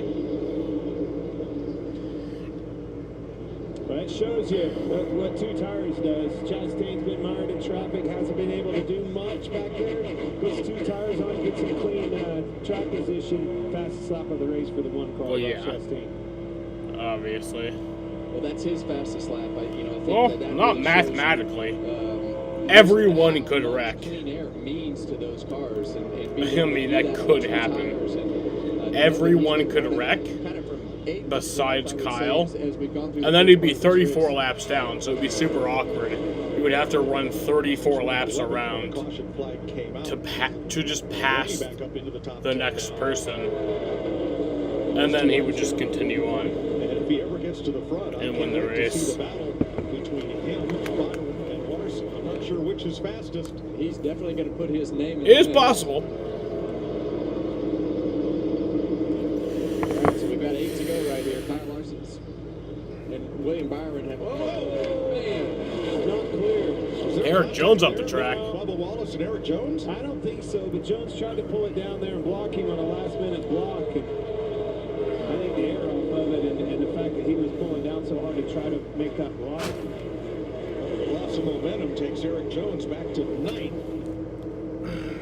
Well, that shows you what 2 tires does. Chastain's been mired in traffic, hasn't been able to do much back there. Puts 2 tires on, gets some clean track position. Fastest lap of the race for the 1 car, Well, yeah. Chastain. Obviously. Well, that's his fastest lap. I think Well, that not really mathematically. shows, Everyone could wreck. clean air means to those cars. And I mean, that could happen. Everyone could wreck besides Kyle. And then he'd be 34 laps down, so it'd be super awkward. You would have to run 34 laps around to just pass the next person. And then he would just continue on And if he ever gets to the front, and win the race. the battle between him, Byron, and Larson. I'm not sure which is fastest. He's definitely going to put his name in It is the possible. All right, so we've got 8 to go right here. Kyle Larson's and William Byron have. Oh, man. Not clear. Eric Jones up the track. Bubba Wallace and Eric Jones? I don't think so, but Jones tried to pull it down there and block him on a last-minute block. And I think the air off of it and the fact that he was pulling down so hard to try to make that block. The loss of momentum takes Eric Jones back to 9th.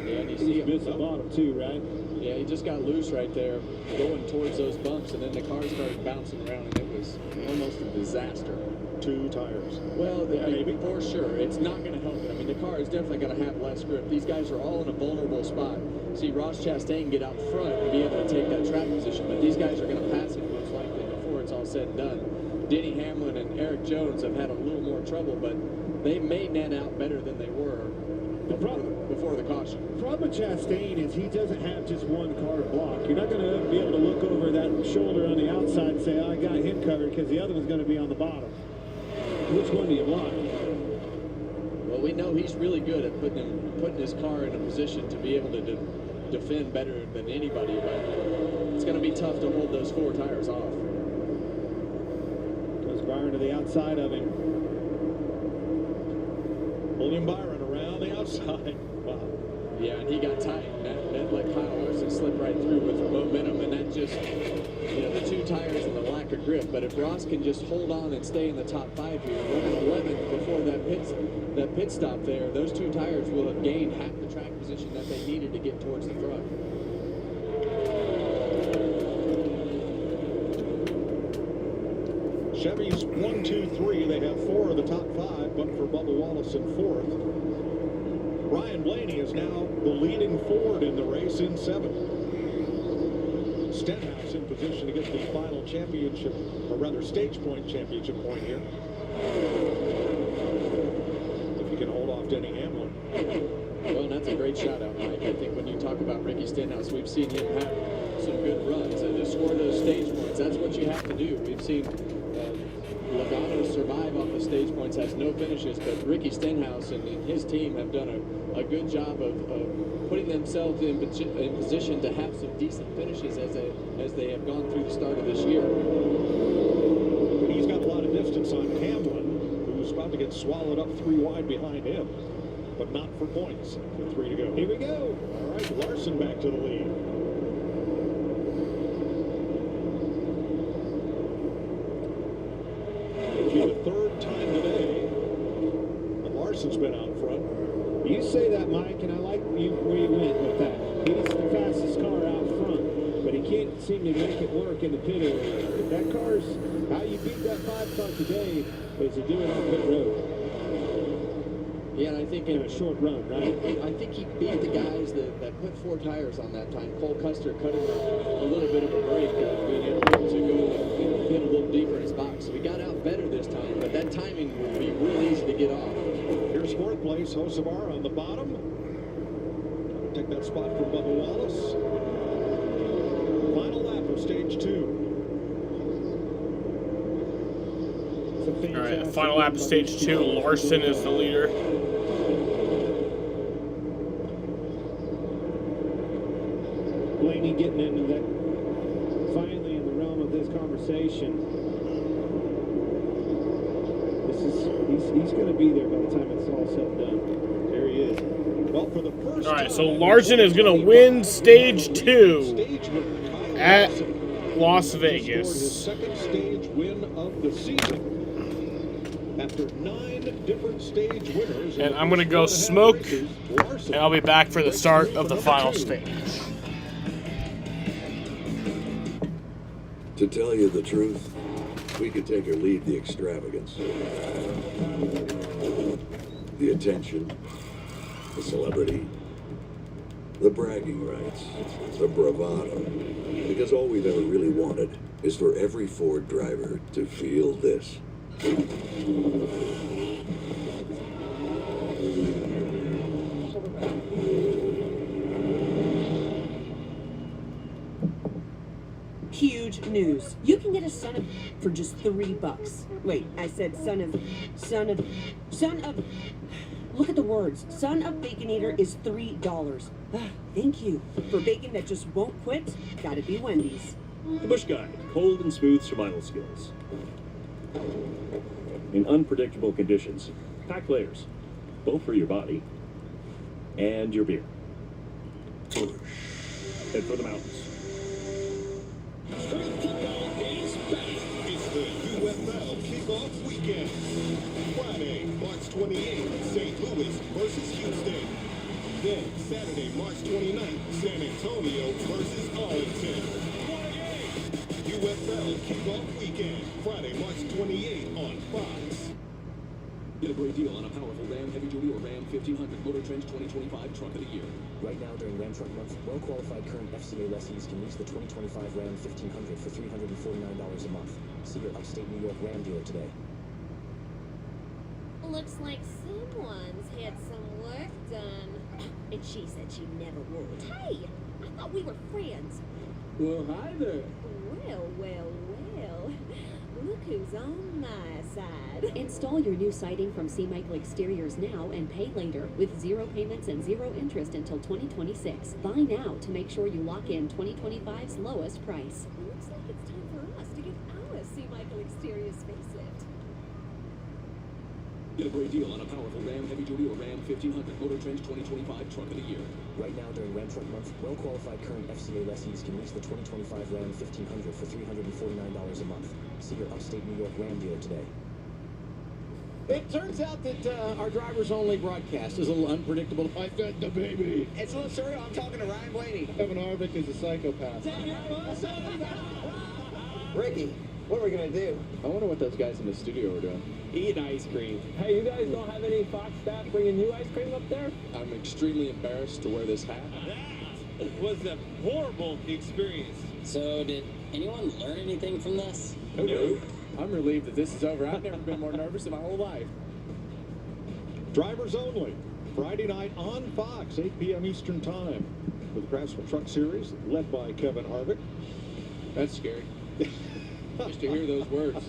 Yeah, and you see He's missed the bottom too, right? Yeah, he just got loose right there, going towards those bumps, and then the car started bouncing around, and it was almost a disaster. 2 tires. Well, maybe for sure, it's not going to help it. I mean, the car is definitely going to have less grip. These guys are all in a vulnerable spot. See Ross Chastain get out front and be able to take that track position, but these guys are going to pass him most likely before it's all said and done. Denny Hamlin and Eric Jones have had a little more trouble, but they may net out better than they were before the caution. The problem with Chastain is he doesn't have just one car to block. You're not going to be able to look over that shoulder on the outside and say, oh, I got him covered, because the other one's going to be on the bottom. Which one do you block? Well, we know he's really good at putting his car in a position to be able to defend better than anybody, but it's going to be tough to hold those 4 tires off. Goes Byron to the outside of him. William Byron around the outside. Wow. Yeah, and he got tight. And that let Kyle Larson slip right through with momentum, and that just, the 2 tires and the lack of grip. But if Ross can just hold on and stay in the top 5 here, running 11th before that pit stop there, those 2 tires will have gained half the track position that they needed to get towards the front. Chevy's 1, 2, 3. They have 4 of the top 5, but for Bubba Wallace in 4th. Ryan Blaney is now the leading Ford in the race in 7th. Stenhouse in position to get the final championship, or rather stage point championship point here. If he can hold off Denny Hamlin. Well, that's a great shout out, Mike. I think when you talk about Ricky Stenhouse, we've seen him have some good runs and to score those stage points. That's what you have to do. We've seen Logano survive off the stage points, has no finishes, but Ricky Stenhouse and his team have done a good job of putting themselves in position to have some decent finishes as they have gone through the start of this year. He's got a lot of distance on Hamlin, who's about to get swallowed up 3 wide behind him, but not for points with 3 to go. Here we go. All right, Larson back to the lead. It'll be the 3rd time today that Larson's been out front. You say that, Mike, and I like where you went with that. He's the fastest car out front, but he can't seem to make it work in the pit area. If that car's, how you beat that 5 car today is to do it on pit road. Yeah, and I think in a short run, right? I think he beat the guys that put 4 tires on that time. Cole Custer cut him a little bit of a break, being able to go hit a little deeper in his box. So he got out better this time, but that timing would be real easy to get off. Here's 4th place, Hocevar on the bottom. Take that spot from Bubba Wallace. Final lap of stage 2. All right, final lap of stage 2. Larson is the leader. Blaney getting into that, finally in the realm of this conversation. He's going to be there by the time it's all said and done. There he is. Well, for the first all right, so Larson is going to win stage 2 at Las Vegas. His 2nd stage win of the season. After 9 different stage winners. And I'm going to go smoke, and I'll be back for the start of the final stage. To tell you the truth, we could take or leave the extravagance, the attention, the celebrity, the bragging rights, the bravado, because all we've ever really wanted is for every Ford driver to feel this. Huge news. You can get a son of for just $3. Wait, I said son of. Look at the words. Son of Baconator is $3. Thank you. For bacon that just won't quit, gotta be Wendy's. The Busch Guide, cold and smooth survival skills. In unpredictable conditions, pack layers, both for your body and your beer. Head for the mountains. Spring football is back. It's the UFL kickoff weekend. Friday, March 28th, St. Louis versus Houston. Then Saturday, March 29th, San Antonio versus Arlington. What a game! UFL kickoff weekend. Friday, March 28th on Fox. Get a great deal on a powerful Ram Heavy Duty or Ram 1500 Motor Trend 2025 Truck of the Year. Right now, during Ram Truck Month, well-qualified current FCA lessees can lease the 2025 Ram 1500 for $349 a month. See your upstate New York Ram dealer today. looks like someone's had some work done. And she said she never would. Hey, I thought we were friends. Well, hi there. Well, well, well. Look who's on my side. Install your new siding from C. Michael Exteriors now and pay later with 0 payments and 0 interest until 2026. Buy now to make sure you lock in 2025's lowest price. Looks like it's time for us to get our C. Michael Exteriors facelift. Get a great deal on a powerful Ram Heavy Duty or Ram 1500 Motor Trend 2025 Truck of the Year. Right now, during Ram Truck Month, well-qualified current FCA lessees can lease the 2025 Ram 1500 for $349 a month. See your upstate New York Ram dealer today. It turns out that our driver's-only broadcast is a little unpredictable. I've got the baby. It's a little surreal. I'm talking to Ryan Blaney. Kevin Harvick is a psychopath. Ricky, what are we going to do? I wonder what those guys in the studio are doing. Eat ice cream. Hey, you guys don't have any Fox staff bringing you ice cream up there? I'm extremely embarrassed to wear this hat. That was a horrible experience. So, did anyone learn anything from this? No. I'm relieved that this is over. I've never been more nervous in my whole life. Drivers only. Friday night on Fox, 8 p.m. Eastern Time. With the Craftsman Truck Series, led by Kevin Harvick. That's scary. Just to hear those words.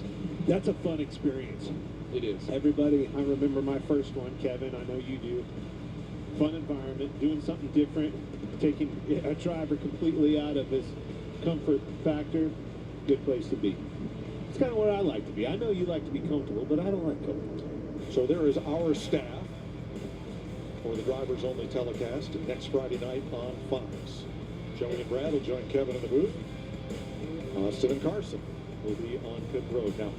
That's a fun experience. It is. Everybody, I remember my first one, Kevin. I know you do. Fun environment, doing something different, taking a driver completely out of his comfort factor. Good place to be. It's kind of where I like to be. I know you like to be comfortable, but I don't like comfort. So there is our staff for the Drivers Only telecast next Friday night on Fox. Joey and Brad will join Kevin in the booth. Austin and Carson will be on pit road. Now,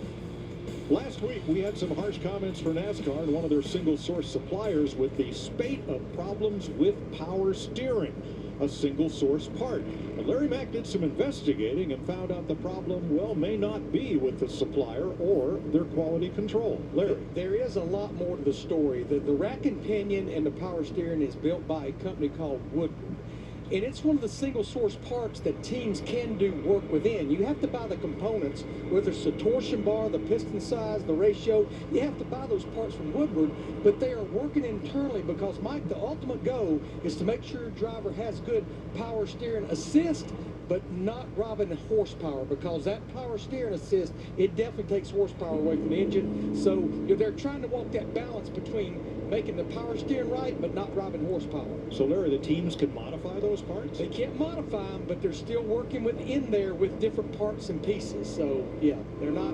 last week we had some harsh comments for NASCAR and one of their single source suppliers with the spate of problems with power steering, a single source part. And Larry Mack did some investigating and found out the problem, well, may not be with the supplier or their quality control. Larry. There is a lot more to the story. The rack and pinion and the power steering is built by a company called Woodward. And it's one of the single source parts that teams can do work within. You have to buy the components, whether it's the torsion bar, the piston size, the ratio. You have to buy those parts from Woodward, but they are working internally because, Mike, the ultimate goal is to make sure your driver has good power steering assist, but not robbing horsepower, because that power steering assist, it definitely takes horsepower away from the engine. So they're trying to walk that balance between making the power steering right, but not robbing horsepower. So, Larry, the teams can modify those parts? They can't modify them, but they're still working within there with different parts and pieces. So, yeah, they're not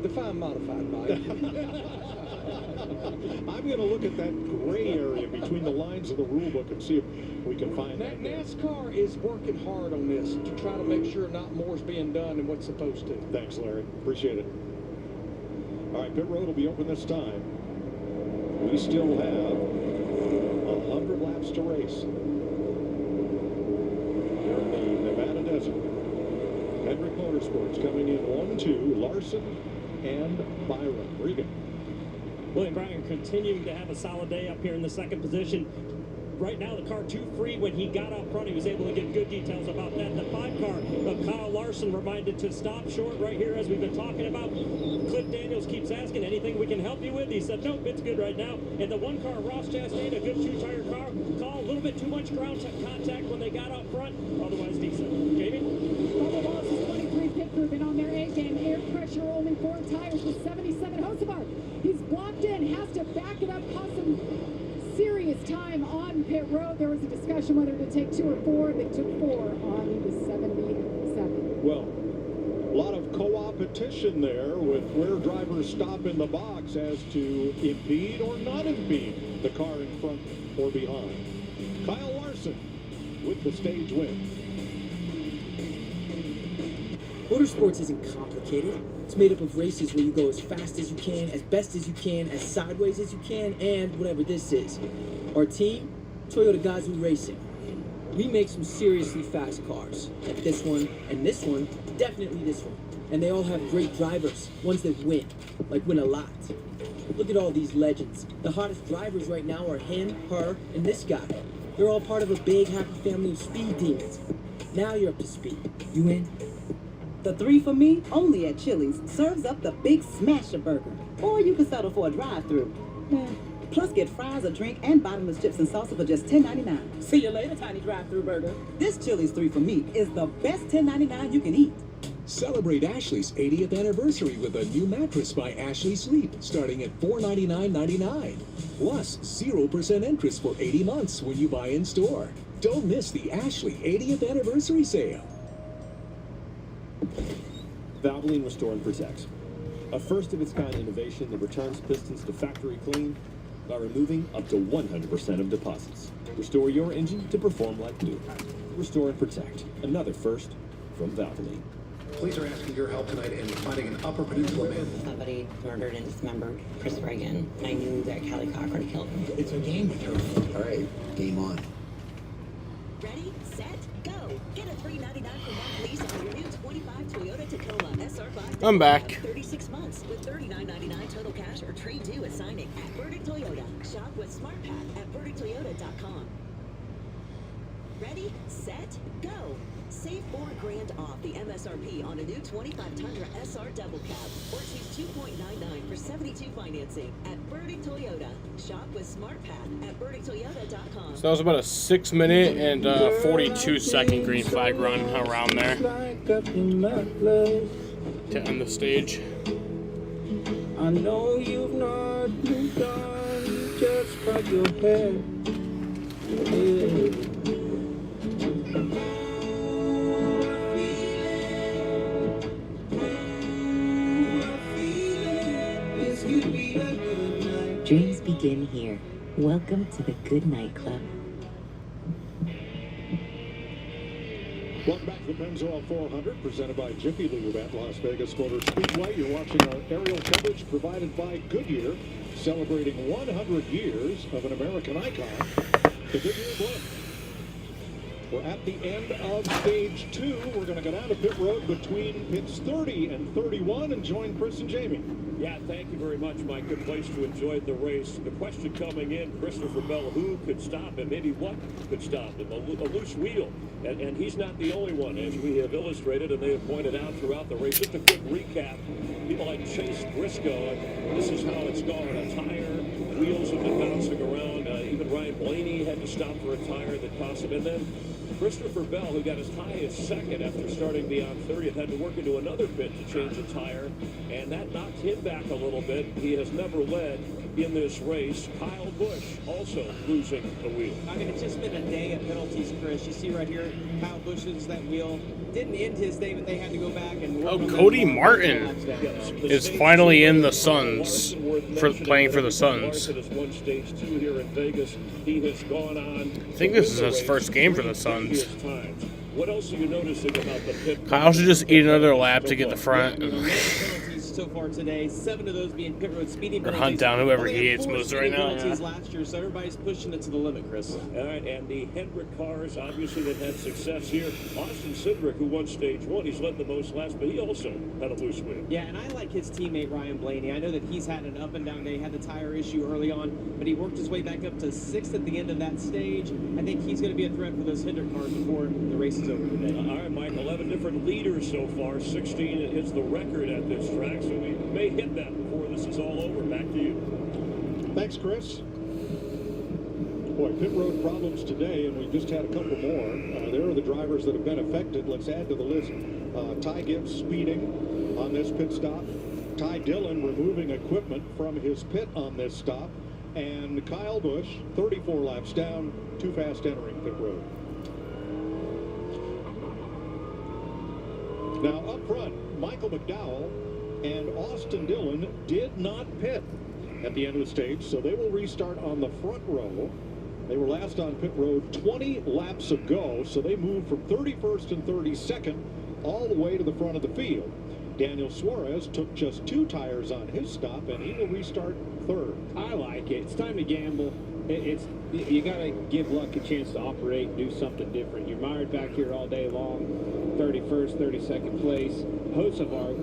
define modified, Mike. I'm going to look at that gray area between the lines of the rule book and see if we can find that. NASCAR is working hard on this to try to make sure not more is being done than what's supposed to. Thanks, Larry. Appreciate it. All right, pit road will be open this time. We still have 100 laps to race. Here in the Nevada desert. Hendrick Motorsports coming in 1-2, Larson and Byron. Regan. William Byron continuing to have a solid day up here in the second position. Right now, the car too free. When he got up front, he was able to get good details about that. The 5 car of Kyle Larson reminded to stop short right here, as we've been talking about. Cliff Daniels keeps asking, anything we can help you with? He said, nope, it's good right now. And the 1 car, Ross Chastain, a good 2-tire car, call a little bit too much ground contact when they got up front. Otherwise, decent. Jamie? Bubba Wallace's 23 pit crew been on their A game. Air pressure, only 4 tires with 77 horsepower. He's blocked in, has to back it up, cost some serious time on pit road. There was a discussion whether to take 2 or 4. They took 4 on the 77. Well, a lot of co-opetition there with where drivers stop in the box as to impede or not impede the car in front or behind. Kyle Larson with the stage win. Motorsports isn't complicated. It's made up of races where you go as fast as you can, as best as you can, as sideways as you can, and whatever this is. Our team, Toyota Gazoo Racing. We make some seriously fast cars, like this one, and this one, definitely this one. And they all have great drivers, ones that win, like win a lot. Look at all these legends. The hottest drivers right now are him, her, and this guy. They're all part of a big, happy family of speed demons. Now you're up to speed. You in? The 3 for me, only at Chili's, serves up the big smasher burger. Or you can settle for a drive-through. Plus, get fries, a drink, and bottomless chips and salsa for just $10.99. See you later, tiny drive-through burger. This Chili's 3 for Me is the best $10.99 you can eat. Celebrate Ashley's 80th anniversary with a new mattress by Ashley Sleep, starting at $499.99. Plus, 0% interest for 80 months when you buy in store. Don't miss the Ashley 80th anniversary sale. Valvoline Restore and Protect. A first-of-its-kind innovation that returns pistons to factory clean by removing up to 100% of deposits. Restore your engine to perform like new. Restore and Protect. Another first from Valvoline. Police are asking your help tonight in finding an Upper Peninsula man. Somebody murdered and dismembered Chris Reagan. I knew that Kelly Cochran killed him. It's a game with her. All right, game on. Ready, set, go. Get a $3.99 per month lease on your new 25 Toyota Tacoma SR5. I'm back. 36 months with $39.99 total cash or trade due at signing at Burdick Toyota. Shop with SmartPath at BurdickToyota.com. Ready, set, go. Save $4,000 off the MSRP on a new 25 Tundra SR Double Cab or choose 2.99 for 72 financing at Burdick Toyota. Shop with SmartPath at BurdickToyota.com. So that was about a 6-minute and 42-second green flag run around there to end the stage. I know you've not moved on, you just cut your hair. Yeah. Dreams begin here. Welcome to the Good Night Club. Welcome back to the Pennzoil 400, presented by Jiffy Lube at Las Vegas Motor Speedway. You're watching our aerial coverage provided by Goodyear, celebrating 100 years of an American icon, the Goodyear Blend. We're at the end of stage 2. We're going to go down to pit road between pits 30 and 31 and join Chris and Jamie. Yeah, thank you very much, Mike. Good place to enjoy the race. The question coming in, Christopher Bell, who could stop him? Maybe what could stop him? A loose wheel. And he's not the only one, as we have illustrated and they have pointed out throughout the race. Just a quick recap. People like Chase Briscoe, and this is how it's gone. A tire, wheels have been bouncing around. Even Ryan Blaney had to stop for a tire that cost him. And then Christopher Bell, who got as high as second after starting beyond 30th, had to work into another pit to change a tire, and that knocked him back a little bit. He has never led in this race. Kyle Busch also losing the wheel. I mean, it's just been a day of penalties, Chris. You see right here, Kyle Busch loses that wheel. Didn't end his day, but they had to go back and work on Cody Martin is finally in the Suns, for playing for the Suns. I think this is his first game for the Suns. What else are you noticing about the pit? Kyle should just eat another lap to get the front. So far today, 7 of those being pit road speeding Or penalties. hunt down whoever he hates most right now. Penalties last year, so everybody's pushing it to the limit, Chris. All right, and the Hendrick cars, obviously, that had success here. Austin Cindric, who won stage 1, he's led the most laps, but he also had a loose wheel. Yeah, and I like his teammate Ryan Blaney. I know that he's had an up and down day, had the tire issue early on, but he worked his way back up to 6th at the end of that stage. I think he's going to be a threat for those Hendrick cars before the race is over today. All right, Mike, 11 different leaders so far. 16 is the record at this track, so we may hit that before this is all over. Back to you. Thanks, Chris. Boy, pit road problems today, and we just had a couple more. There are the drivers that have been affected. Let's add to the list. Ty Gibbs speeding on this pit stop. Ty Dillon removing equipment from his pit on this stop. And Kyle Busch, 34 laps down, too fast entering pit road. Now up front, Michael McDowell and Austin Dillon did not pit at the end of the stage, so they will restart on the front row. They were last on pit road 20 laps ago, so they moved from 31st and 32nd all the way to the front of the field. Daniel Suarez took just 2 tires on his stop, and he will restart third. I like it. It's time to gamble. You got to give luck a chance to operate, do something different. You're mired back here all day long, 31st, 32nd place. Hocevar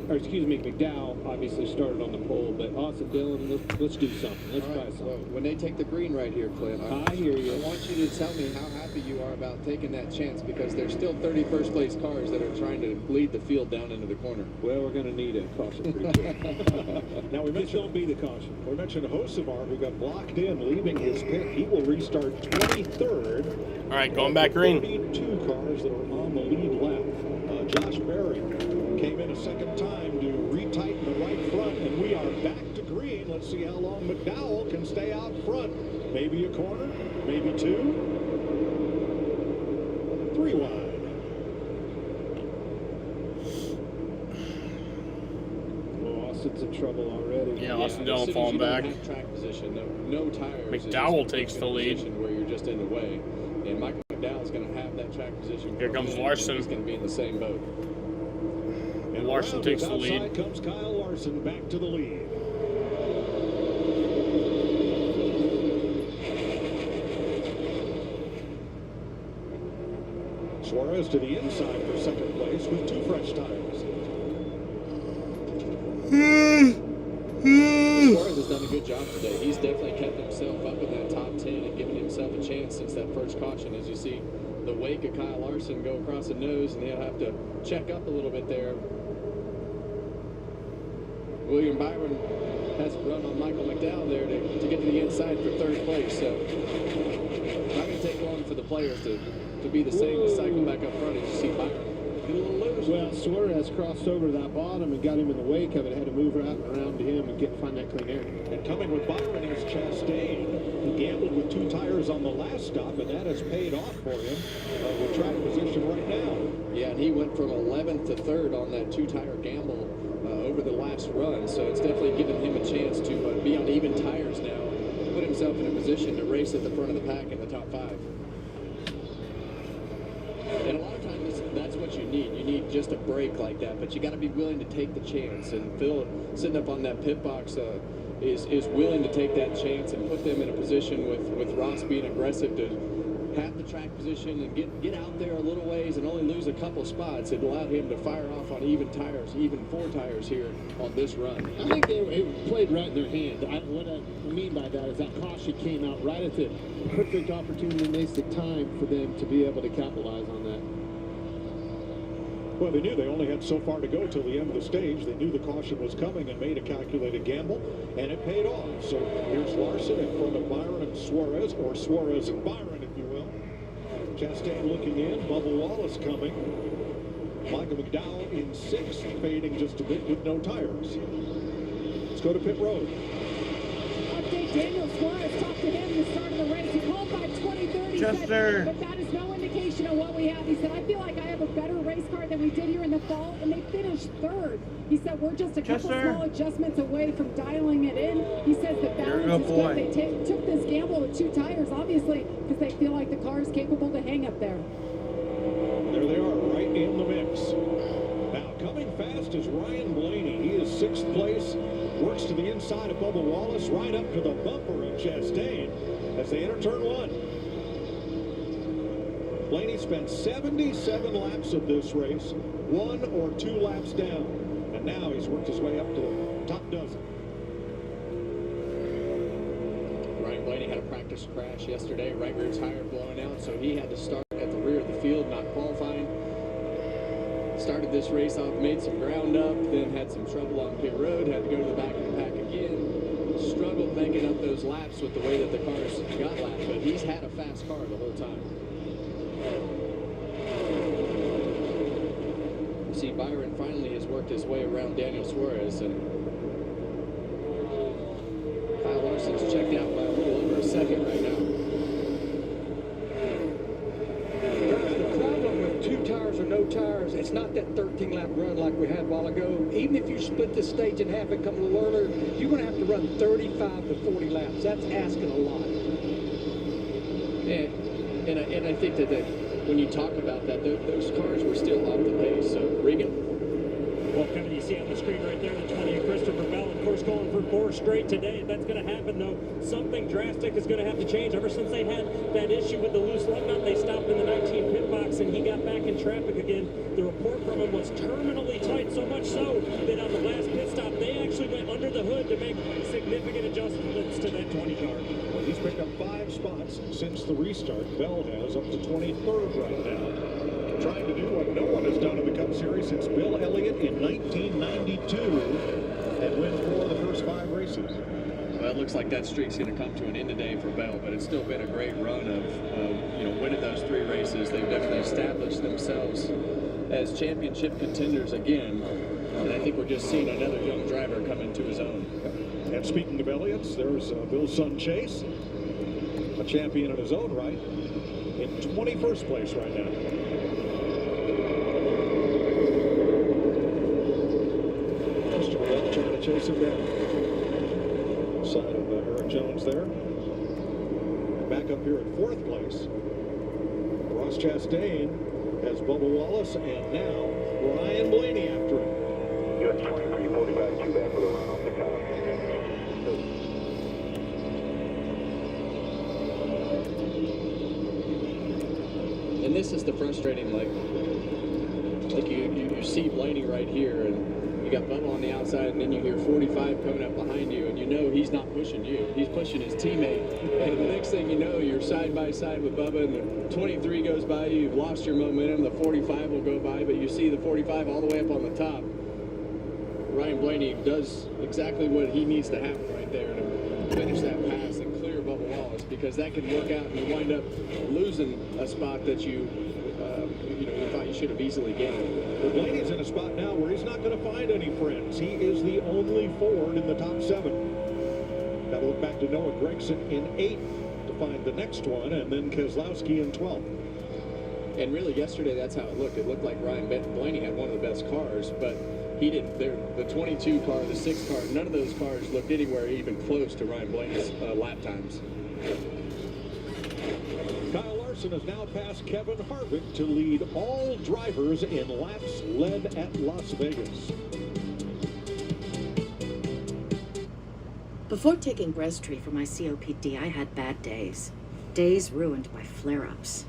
McDowell obviously started on the pole, but Austin Dillon, let's do something. Let's try something. Well, when they take the green right here, Clint, I hear you. I want you to tell me how happy you are about taking that chance, because there's still 31st place cars that are trying to lead the field down into the corner. Well, we're going to need a caution pretty quick. Now, we mentioned, don't be the caution. We mentioned Hocevar, who got blocked in, leaving his pit. He will restart 23rd. All right, going back green. 32 cars that are on the lead lap. Josh Berry came in a second time to retighten the right front, and we are back to green. Let's see how long McDowell can stay out front. Maybe a corner, maybe two. 3 wide. Oh, Austin's in trouble already. Yeah, Austin Dillon falling back. Track position, no tires. McDowell takes the lead. Where you're just in the way, and Michael McDowell's going to have that track position. Here comes Larson. He's going to be in the same boat. And Larson takes the lead. Outside comes Kyle Larson back to the lead. Suarez to the inside for second place with 2 fresh tires. Suarez has done a good job today. He's definitely kept himself up in that top 10 and given himself a chance since that first caution. As you see the wake of Kyle Larson go across the nose, and he'll have to check up a little bit there. William Byron has a run on Michael McDowell there to get to the inside for 3rd place. So not going to take long for the players to be the same to cycle back up front as you see Byron get a little loose. Well, Suarez crossed over that bottom and got him in the wake of it. Had to move around to him and find that clean air. And coming with Byron is Chastain, who gambled with 2 tires on the last stop, and that has paid off for him with track position right now. Yeah, and he went from 11th to 3rd on that 2-tire gamble over the last run, so it's definitely given him a chance to be on even tires now and put himself in a position to race at the front of the pack in the top 5. And a lot of times that's what you need. You need just a break like that, but you got to be willing to take the chance. And Phil, sitting up on that pit box, is willing to take that chance and put them in a position with Ross being aggressive to have the track position and get out there a little ways and only lose a couple spots. It allowed him to fire off on even tires, even 4 tires here on this run. I think it played right in their hand. What I mean by that is that caution came out right at the perfect opportunity, wasted time for them to be able to capitalize on that. Well, they knew they only had so far to go till the end of the stage. They knew the caution was coming and made a calculated gamble, and it paid off. So here's Larson in front of Byron and Suarez, or Suarez and Byron, if you will. Chastain looking in, Bubba Wallace coming. Michael McDowell in 6th, fading just a bit with no tires. Let's go to pit road. Update, Daniel Suarez talked to him at the start of the race. He qualified 23rd. He said, but that is no indication of what we have. He said, I feel like I have a better race car than we did here in the fall, and they finished 3rd. He said, we're just a couple small adjustments away from dialing it in. He says the balance is good. They took this gamble with 2 tires, obviously, because they feel like the car is capable to hang up there. There they are, right in the mix. Now, coming fast is Ryan Blaney. He is 6th place, works to the inside of Bubba Wallace, right up to the bumper of Chastain as they enter turn 1. Blaney spent 77 laps of this race, 1 or 2 laps down, and now he's worked his way up to the top dozen. Ryan Blaney had a practice crash yesterday, right rear tire blowing out, so he had to start at the rear of the field, not qualifying. Started this race off, made some ground up, then had some trouble on pit road, had to go to the back of the pack again. Struggled making up those laps with the way that the cars got lapped, but he's had a fast car the whole time. You see Byron finally has worked his way around Daniel Suarez, and Kyle Larson's checked out by a little over a second right now. The problem with 2 tires or no tires, it's not that 13-lap run like we had a while ago. Even if you split the stage in half and come a little earlier, you're going to have to run 35 to 40 laps. That's asking a lot. And I think that when you talk about that, those cars were still off the pace. So, Regan? Well, Kevin, you see on the screen right there the 20 of Christopher Bell. Of course, going for 4 straight today. If that's going to happen, though, something drastic is going to have to change. Ever since they had that issue with the loose lug nut, they stopped in the 19 pit box, and he got back in traffic again. The report from him was terminally tight, so much so that on the last pit stop, they actually went under the hood to make significant adjustments to that 20 car. Well, he's picked up 5 spots since the restart. Bell has up to 23rd right now. Trying to do what no one has done in the Cup Series since Bill Elliott in 1992 and win 4 of the first 5 races. Well, it looks like that streak's going to come to an end today for Bell, but it's still been a great run of winning those 3 races. They've definitely established themselves as championship contenders again, and I think we're just seeing another young driver come into his own. And speaking of Elliott's, there's Bill's son Chase, a champion in his own right, in 21st place right now. Trying to chase him down. Side of Eric Jones there. Back up here at 4th place. Ross Chastain has Bubba Wallace, and now Ryan Blaney after him. US 2345, 2 back for the run off the top. And this is the frustrating, like you see Blaney right here, and you got Bubba on the outside, and then you hear 45 coming up behind you, and you know he's not pushing you. He's pushing his teammate. And the next thing you know, you're side by side with Bubba, and the 23 goes by you. You've lost your momentum. The 45 will go by, but you see the 45 all the way up on the top. Ryan Blaney does exactly what he needs to happen right there to finish that pass and clear Bubba Wallace, because that can work out and you wind up losing a spot that you thought you should have easily gained. But Blaney's in a spot now where he's not going to find any friends. He is the only Ford in the top 7. Got to look back to Noah Gragson in 8th to find the next one, and then Keselowski in 12th. And really, yesterday, that's how it looked. It looked like Ryan Blaney had one of the best cars, but he didn't. The 22 car, the 6 car, none of those cars looked anywhere even close to Ryan Blaney's lap times. Kyle Larson has now passed Kevin Harvick to lead all drivers in laps led at Las Vegas. Before taking Breztri for my COPD, I had bad days. Days ruined by flare-ups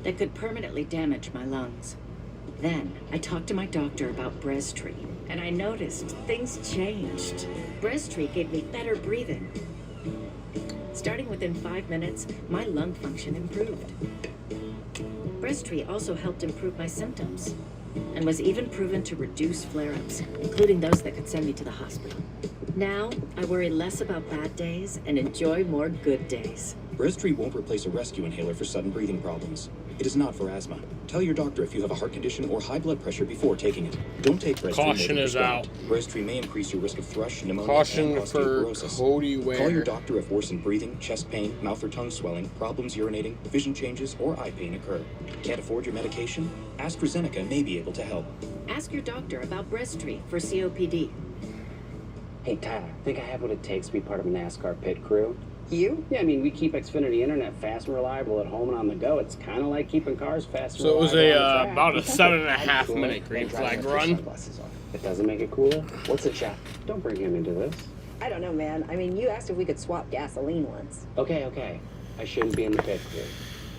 that could permanently damage my lungs. Then I talked to my doctor about Breztri, and I noticed things changed. Breztri gave me better breathing. Starting within 5 minutes, my lung function improved. Breztri also helped improve my symptoms and was even proven to reduce flare-ups, including those that could send me to the hospital. Now, I worry less about bad days and enjoy more good days. Breztri won't replace a rescue inhaler for sudden breathing problems. It is not for asthma. Tell your doctor if you have a heart condition or high blood pressure before taking it. Don't take Breztri. Caution is out. Breztri may increase your risk of thrush, pneumonia, Caution and for osteoporosis. Cody Ware. Call your doctor if worsened breathing, chest pain, mouth or tongue swelling, problems urinating, vision changes, or eye pain occur. Can't afford your medication? AstraZeneca may be able to help. Ask your doctor about Breztri for COPD. Hey, Tyler, think I have what it takes to be part of a NASCAR pit crew? You? Yeah, I mean, we keep Xfinity Internet fast and reliable at home and on the go. It's kind of like keeping cars fast and So it was reliable about a 7.5 minute green flag run. It doesn't make it cooler? What's it, Chap? Don't bring him into this. I don't know, man. I mean, you asked if we could swap gasoline once. Okay. I shouldn't be in the pit crew.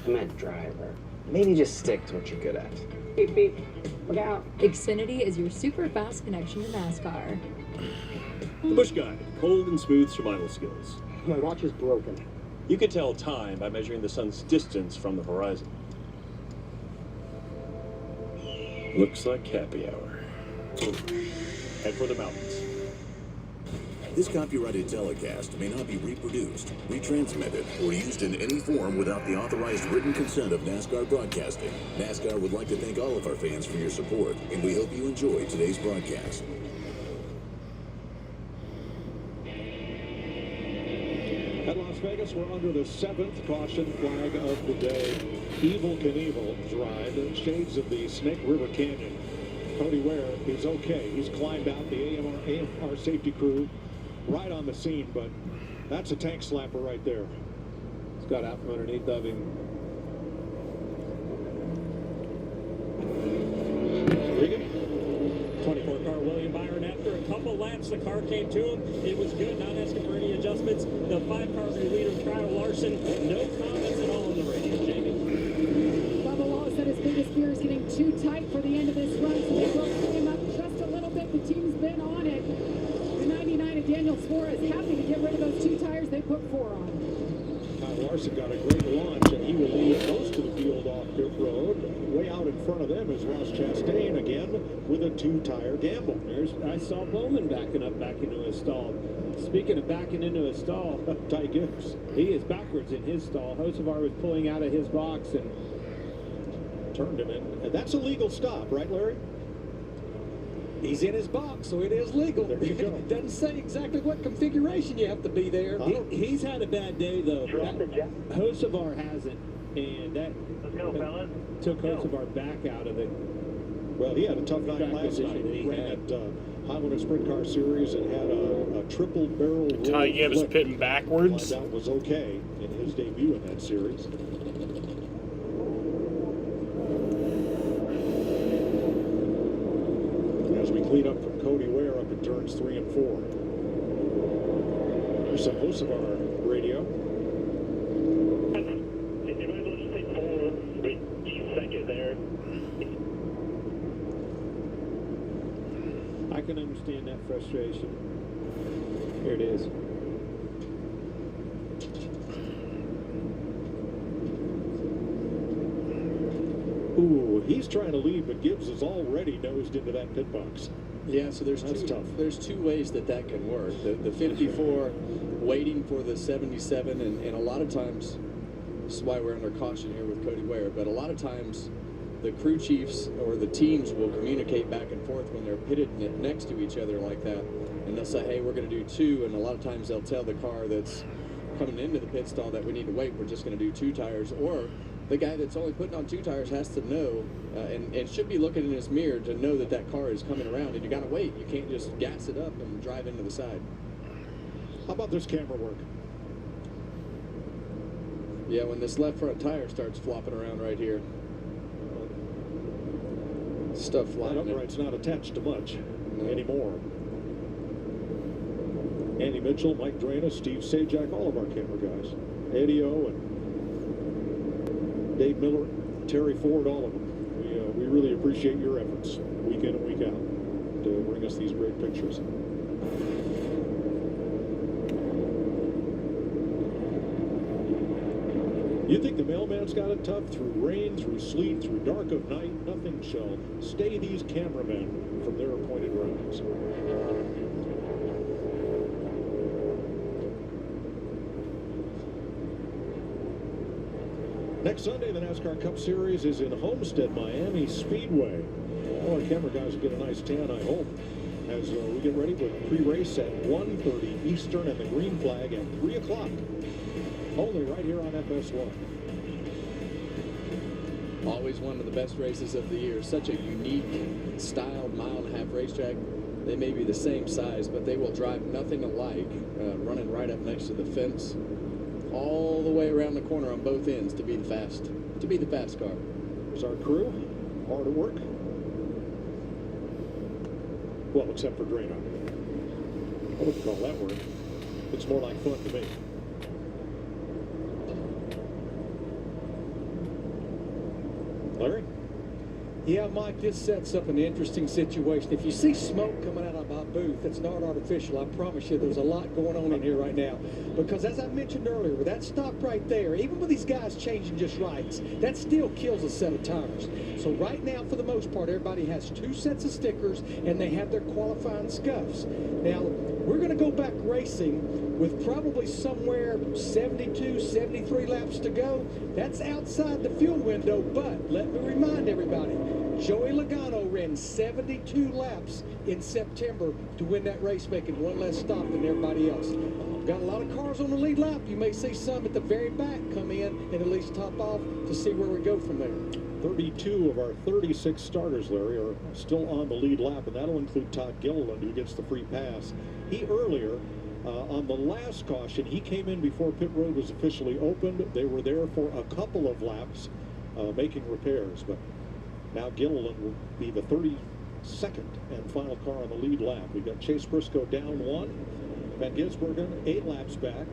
I meant driver. Maybe just stick to what you're good at. Beep, beep. Look out. Xfinity is your super fast connection to NASCAR. The Bush Guide, cold and smooth survival skills. My watch is broken. You can tell time by measuring the sun's distance from the horizon. Looks like happy hour. Head for the mountains. This copyrighted telecast may not be reproduced, retransmitted, or used in any form without the authorized written consent of NASCAR Broadcasting. NASCAR would like to thank all of our fans for your support, and we hope you enjoyed today's broadcast. At Las Vegas, we're under the 7th caution flag of the day. Evel Knievel's ride, shades of the Snake River Canyon. Cody Ware is okay. He's climbed out. The AMR safety crew right on the scene, but that's a tank slapper right there. He's got out from underneath of him. Regan, 24 car William Byron, after a couple laps, the car came to him. It was good, not asking for any adjustments. The 5-car leader, Kyle Larson, no comments at all on the radio, Jamie. Bubba Wallace said his biggest fear is getting too tight for the end of this run, so they broke him up just a little bit. The team's been on it. The 99 of Daniel Suarez happy to get rid of those 2 tires they put 4 on. Kyle Larson got a great launch, and he will lead most of the field off pit road. Way out in front of them is Ross Chastain again with a 2-tire gamble. I saw Bowman backing up back into his stall. Speaking of backing into his stall, Ty Gibbs. He is backwards in his stall. Hocevar was pulling out of his box and turned him in. And that's a legal stop, right, Larry? He's in his box, so it is legal. There you go. It doesn't say exactly what configuration you have to be there. He's had a bad day, though. Hocevar hasn't, and that took Hocevar back out of it. Well, he had a tough night last night. He ran at Highland Sprint Car Series and had a triple barrel. Ty Gibbs pitting backwards. That was okay in his debut in that series. As we clean up from Cody Ware up in turns 3 and 4. There's some Hocevar radio. I can understand that frustration. Here it is. Ooh, he's trying to lead, but Gibbs is already nosed into that pit box. Yeah, so there's there's 2 ways that can work. The 54 waiting for the 77, and a lot of times, this is why we're under caution here with Cody Ware, but a lot of times the crew chiefs or the teams will communicate back and forth when they're pitted next to each other like that, and they'll say, hey, we're going to do 2, and a lot of times they'll tell the car that's coming into the pit stall that we need to wait, we're just going to do 2 tires, or the guy that's only putting on 2 tires has to know and should be looking in his mirror to know that that car is coming around, and you got to wait. You can't just gas it up and drive into the side. How about this camera work? Yeah, when this left front tire starts flopping around right here, stuff flying. That upright's not attached to much anymore. Andy Mitchell, Mike Drana, Steve Sajak, all of our camera guys. Eddie O and Dave Miller, Terry Ford, all of them. We really appreciate your efforts week in and week out to bring us these great pictures. You think the mailman's got it tough through rain, through sleet, through dark of night? Nothing shall stay these cameramen from their appointed rounds. Next Sunday, the NASCAR Cup Series is in Homestead, Miami Speedway. All our camera guys will get a nice tan, I hope, as we get ready for pre-race at 1:30 Eastern and the green flag at 3 o'clock. Only right here on FS1. Always one of the best races of the year. Such a unique, styled mile-and-a-half racetrack. They may be the same size, but they will drive nothing alike, running right up next to the fence, all the way around the corner on both ends to be the fast car. There's our crew, hard at work. Well, except for Drano. I wouldn't call that work. It's more like fun to me. Larry? Yeah, Mike, this sets up an interesting situation. If you see smoke coming out of my booth, it's not artificial. I promise you there's a lot going on in here right now. Because as I mentioned earlier, with that stop right there, even with these guys changing just rights, that still kills a set of tires. So right now, for the most part, everybody has 2 sets of stickers, and they have their qualifying scuffs. Now, we're going to go back racing with probably somewhere 72, 73 laps to go. That's outside the fuel window, but let me remind everybody, Joey Logano ran 72 laps in September to win that race, making 1 less stop than everybody else. Got a lot of cars on the lead lap. You may see some at the very back come in and at least top off to see where we go from there. 32 of our 36 starters, Larry, are still on the lead lap, and that'll include Todd Gilliland, who gets the free pass. He earlier, on the last caution, he came in before pit road was officially opened. They were there for a couple of laps making repairs, but now Gilliland will be the 36th second and final car on the lead lap. We've got Chase Briscoe down 1. Van Gisbergen 8 laps back.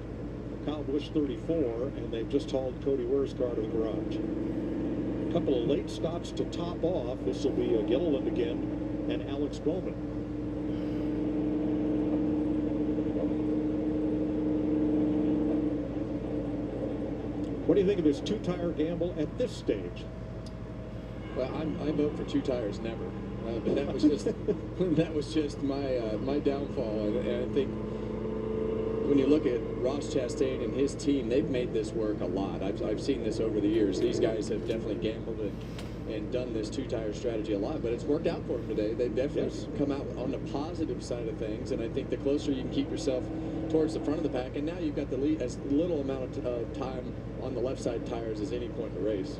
Kyle Busch 34, and they've just hauled Cody Ware's car to the garage. A couple of late stops to top off. This will be Gilliland again and Alex Bowman. What do you think of this two-tire gamble at this stage? Well, I vote for 2 tires never. But that was just that was just my downfall, and I think when you look at Ross Chastain and his team, they've made this work a lot. I've seen this over the years. These guys have definitely gambled and done this 2-tire strategy a lot, but it's worked out for them today. They've definitely come out on the positive side of things, and I think the closer you can keep yourself towards the front of the pack, and now you've got the lead, as little amount of time on the left side tires as any point in the race.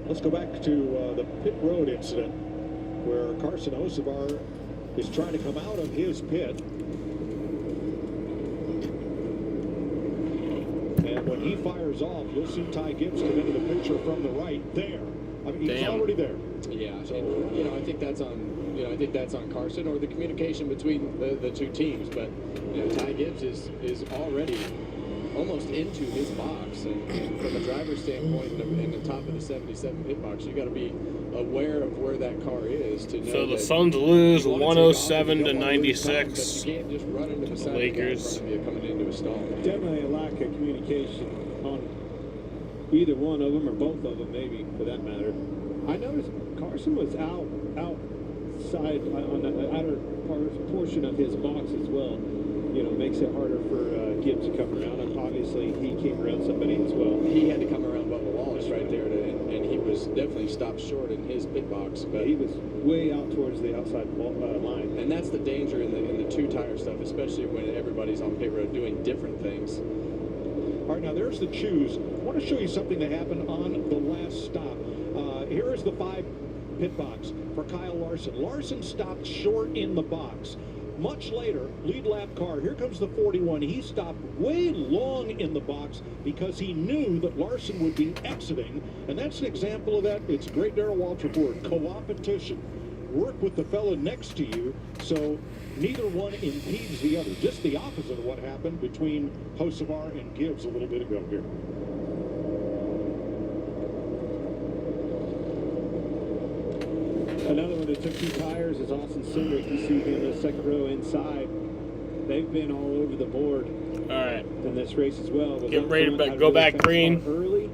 Let's go back to the pit road incident where Carson Hocevar is trying to come out of his pit. And when he fires off, you'll see Ty Gibbs come into the picture from the right there. I mean, he's already there. Yeah, so, and, I think that's on Carson or the communication between the 2 teams. But Ty Gibbs is already almost into his box, and from a driver's standpoint, in the top of the 77 pit box, you got to be aware of where that car is to know. So the Suns lose 107 to 96. You can't just run into the side Lakers. of the car coming into a stall. Definitely a lack of communication on either one of them or both of them, maybe for that matter. I noticed Carson was outside on the outer portion of his box as well. Makes it harder for Gibbs to come around. And obviously, he came around somebody as well. He had to come around Bubba Wallace right there, and he was definitely stopped short in his pit box. But he was way out towards the outside line. And that's the danger in the 2-tire stuff, especially when everybody's on pit road doing different things. All right, now there's the choose. I want to show you something that happened on the last stop. Here is the 5 pit box for Kyle Larson. Larson stopped short in the box. Much later, lead lap car, here comes the 41. He stopped way long in the box because he knew that Larson would be exiting. And that's an example of that. It's great Darrell Waltrip report. Co-opetition. Work with the fella next to you so neither one impedes the other. Just the opposite of what happened between Hocevar and Gibbs a little bit ago here. Another one that took 2 tires is Austin Cindric. You see him in the second row inside. They've been all over the board. All right. In this race as well. Get ready to go back green. Early.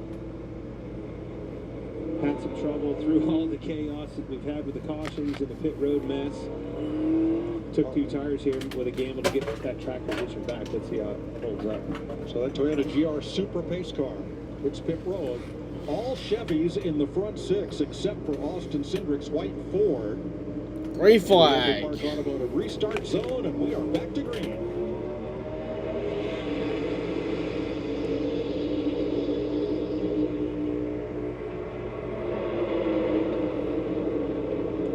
Had some trouble through all the chaos that we've had with the cautions and the pit road mess. Took 2 tires here with a gamble to get that track position back. Let's see how it holds up. So that Toyota GR Super Pace car. It's pit road. All Chevys in the front 6 except for Austin Cindric's white Ford. Green flag. Park Automotive restart zone, and we are back to green.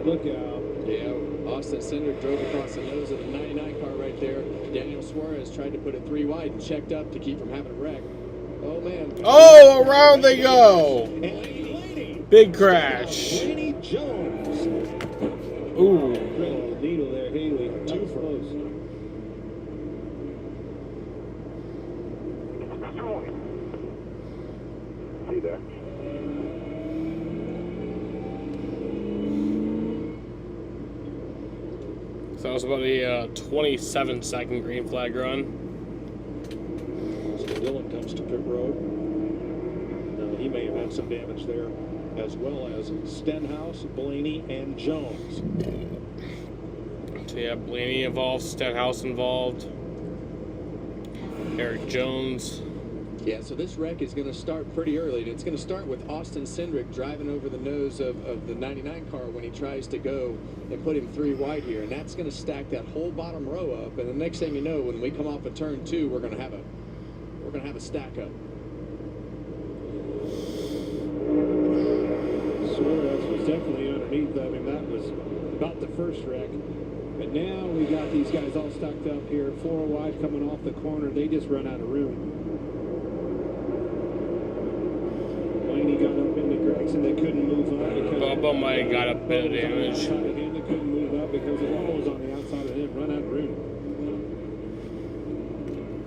Look out. Yeah, Austin Cindric drove across the nose of the 99 car right there. Daniel Suarez tried to put it 3 wide and checked up to keep from having a wreck. Oh, man. Oh, around they go. Big crash. Blaney Jones. Ooh. Needle there, Haley. Too close. See there. So that was about a 27-second green flag run. So Dillon comes to pit road. He may have had some damage there, as well as Stenhouse, Blaney, and Jones. So yeah, Blaney involved, Stenhouse involved, Eric Jones. Yeah, so this wreck is going to start pretty early, and it's going to start with Austin Cindric driving over the nose of the 99 car when he tries to go and put him 3 wide here, and that's going to stack that whole bottom row up. And the next thing you know, when we come off of turn 2, we're going to have a stack up. Suarez was definitely underneath. I mean, that was about the first wreck. But now we got these guys all stacked up here, 4 wide coming off the corner. They just run out of room. Blaney got up into Gregson. They couldn't move up because Bubba might have got a bit of damage. They couldn't move up because the wall was on the outside of him. Run out of room.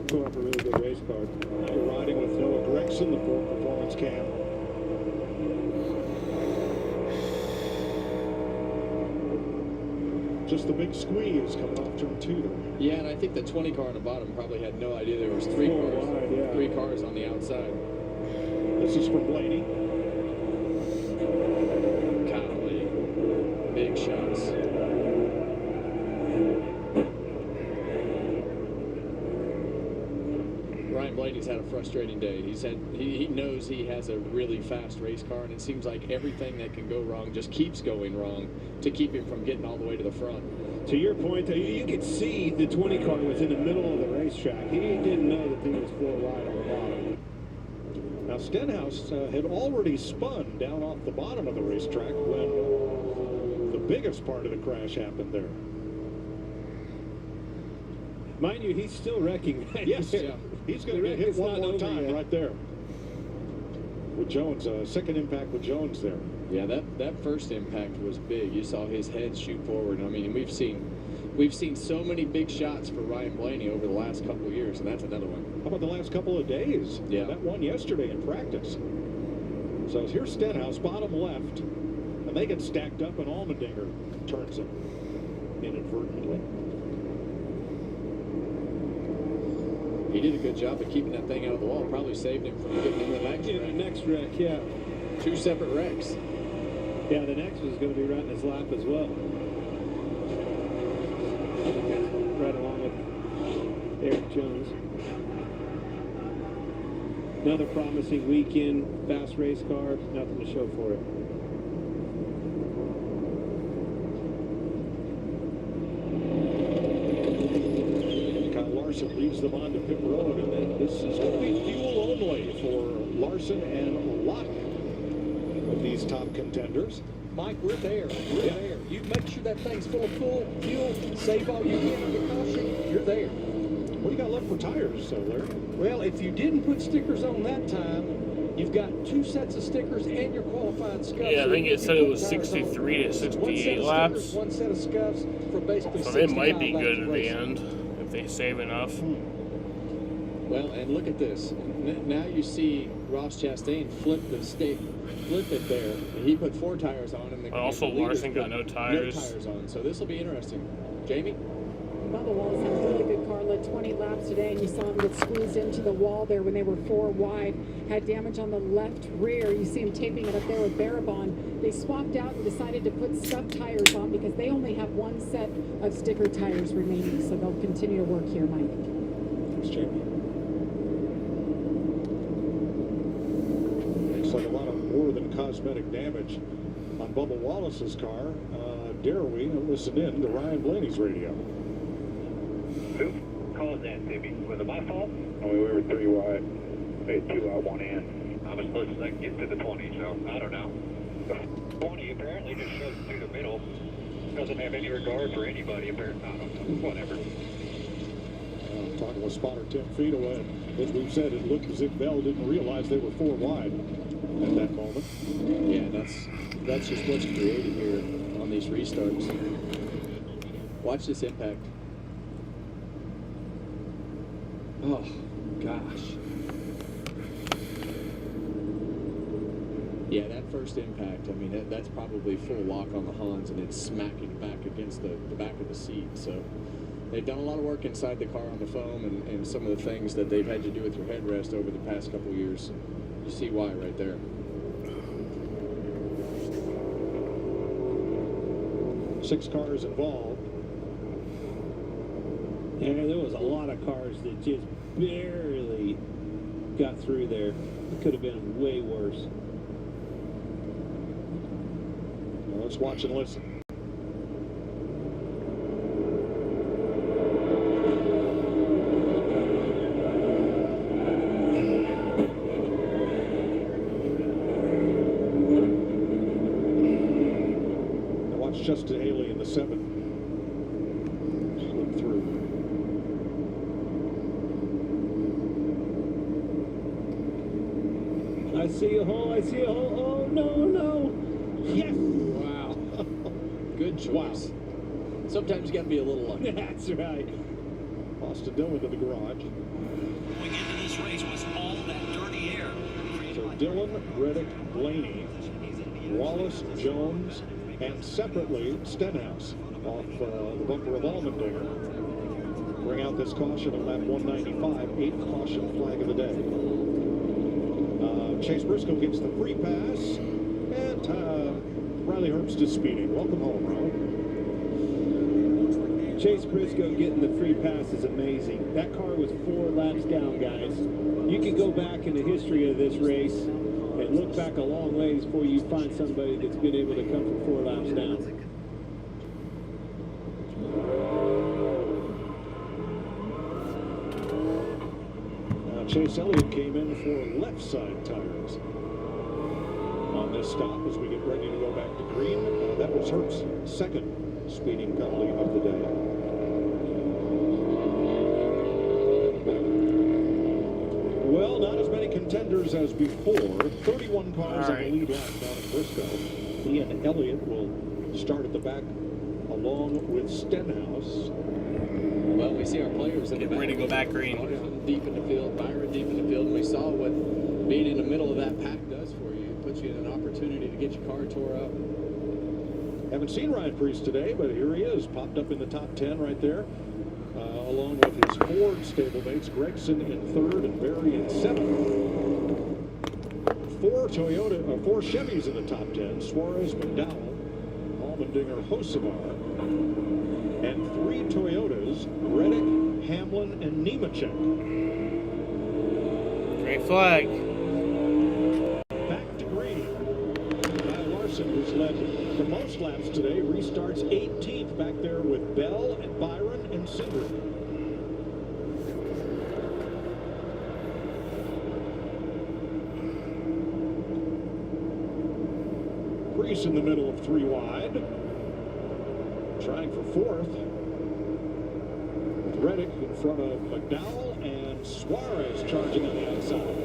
Tore up a really good race car. You're riding with Noah Gregson, the Ford Performance Cam. Just the big squeeze coming off turn 2 there. Yeah, and I think the 20 car on the bottom probably had no idea there was three cars on the outside. This is from Blaney. Golly, big shots. Ryan Blaney's had a frustrating day. He knows he has a really fast race car, and it seems like everything that can go wrong just keeps going wrong to keep him from getting all the way to the front. To your point, you could see the 20 car was in the middle of the racetrack. He didn't know that he was 4 wide on the bottom. Now Stenhouse had already spun down off the bottom of the racetrack when the biggest part of the crash happened there. Mind you, he's still wrecking. Yes, he's going to get hit one more time right there. With Jones, second impact with Jones there. Yeah, that first impact was big. You saw his head shoot forward. I mean, we've seen so many big shots for Ryan Blaney over the last couple of years, and that's another one. How about the last couple of days? Yeah. That one yesterday in practice. So here's Stenhouse, bottom left, and they get stacked up, and Allmendinger turns him inadvertently. He did a good job of keeping that thing out of the wall. Probably saved him from getting in the next wreck. The next wreck, yeah. 2 separate wrecks. Yeah, the next was going to be right in his lap as well. Right along with Eric Jones. Another promising weekend, fast race car, nothing to show for it. Larson leaves them onto pit road, and then this is going to be fuel only for Larson and a lot of these top contenders. Mike, we're there. We're there. You make sure that thing's full of fuel, save all you can under caution. You're there. What do you got left for tires, Larry? Well, if you didn't put stickers on that time, you've got 2 sets of stickers and your qualified scuffs. Yeah, I think it said it was 63 to 68 laps. One set of scuffs for basically So they might be 65 good at the racing. end if they save enough. Well, and look at this. Now you see Ross Chastain flip it there. He put 4 tires on, and also Larson got no tires. No tires on. So this will be interesting. Jamie? Bubba Wallace had a really good car, led 20 laps today, and you saw him get squeezed into the wall there when they were 4 wide. Had damage on the left rear. You see him taping it up there with Barabon. They swapped out and decided to put sub tires on because they only have 1 set of sticker tires remaining, so they'll continue to work here, Mike. Thanks, Jamie. Looks like a lot of more than cosmetic damage on Bubba Wallace's car. Dare we listen in to Ryan Blaney's radio? Who caused that, Timmy? Was it my fault? We were 3 wide. We had 2 out, 1 in. I was supposed to get to the 20, so I don't know. The 20 apparently just shows through the middle. Doesn't have any regard for anybody, apparently. I don't know. Whatever. Talking with spotter 10 feet away. As we've said, it looked as if Bell didn't realize they were 4 wide at that moment. Yeah, that's just what's created here on these restarts. Watch this impact. Oh, gosh. Yeah, that first impact, I mean, that's probably full lock on the Hans, and it's smacking back against the back of the seat. So they've done a lot of work inside the car on the foam and some of the things that they've had to do with your headrest over the past couple of years. You see why right there. Six cars involved. And there was a lot of cars that just barely got through there. It could have been way worse. Well, let's watch and listen. Now watch Justin Haley in the 7. Slip through. I I see a hole, I see a hole. Oh, no, no. Yes. Wow. Good choice. Sometimes you got to be a little lucky. That's right. Austin Dillon to the garage. Going into this race was all that dirty air. So Dillon, Reddick, Blaney, Wallace, Jones, and separately Stenhouse off the bumper of Allmendinger. Bring out this caution at lap 195, 8th caution flag of the day. Chase Briscoe gets the free pass, and Riley Herbst is speeding. Welcome home, Riley. Chase Briscoe getting the free pass is amazing. That car was 4 laps down, guys. You can go back in the history of this race and look back a long ways before you find somebody that's been able to come from 4 laps down. Chase Elliott came in for left side tires on this stop as we get ready to go back to green. That was Herbst's second speeding penalty of the day. Well, not as many contenders as before. 31 cars on the lead lap down in Briscoe. He and Elliott will start at the back along with Stenhouse. Well, we see our players in the back. Ready to go back green. Deep in the field, Byron deep in the field, and we saw what being in the middle of that pack does for you. It puts you in an opportunity to get your car tore up. Haven't seen Ryan Preece today, but here he is, popped up in the top 10 right there, along with his Ford stablemates, Gregson in 3rd and Barry in 7th. 4 Chevys in the top 10, Suarez, McDowell, Allmendinger, Hocevar, and 3 Toyotas, Reddick, Hamlin, and Nemechek. Great flag. Back to green. Kyle Larson, who's led the most laps today, restarts 18th back there with Bell and Byron and Cindric. Preece in the middle of 3 wide. Trying for 4th. With Reddick in front of McDowell and Suarez charging on the outside.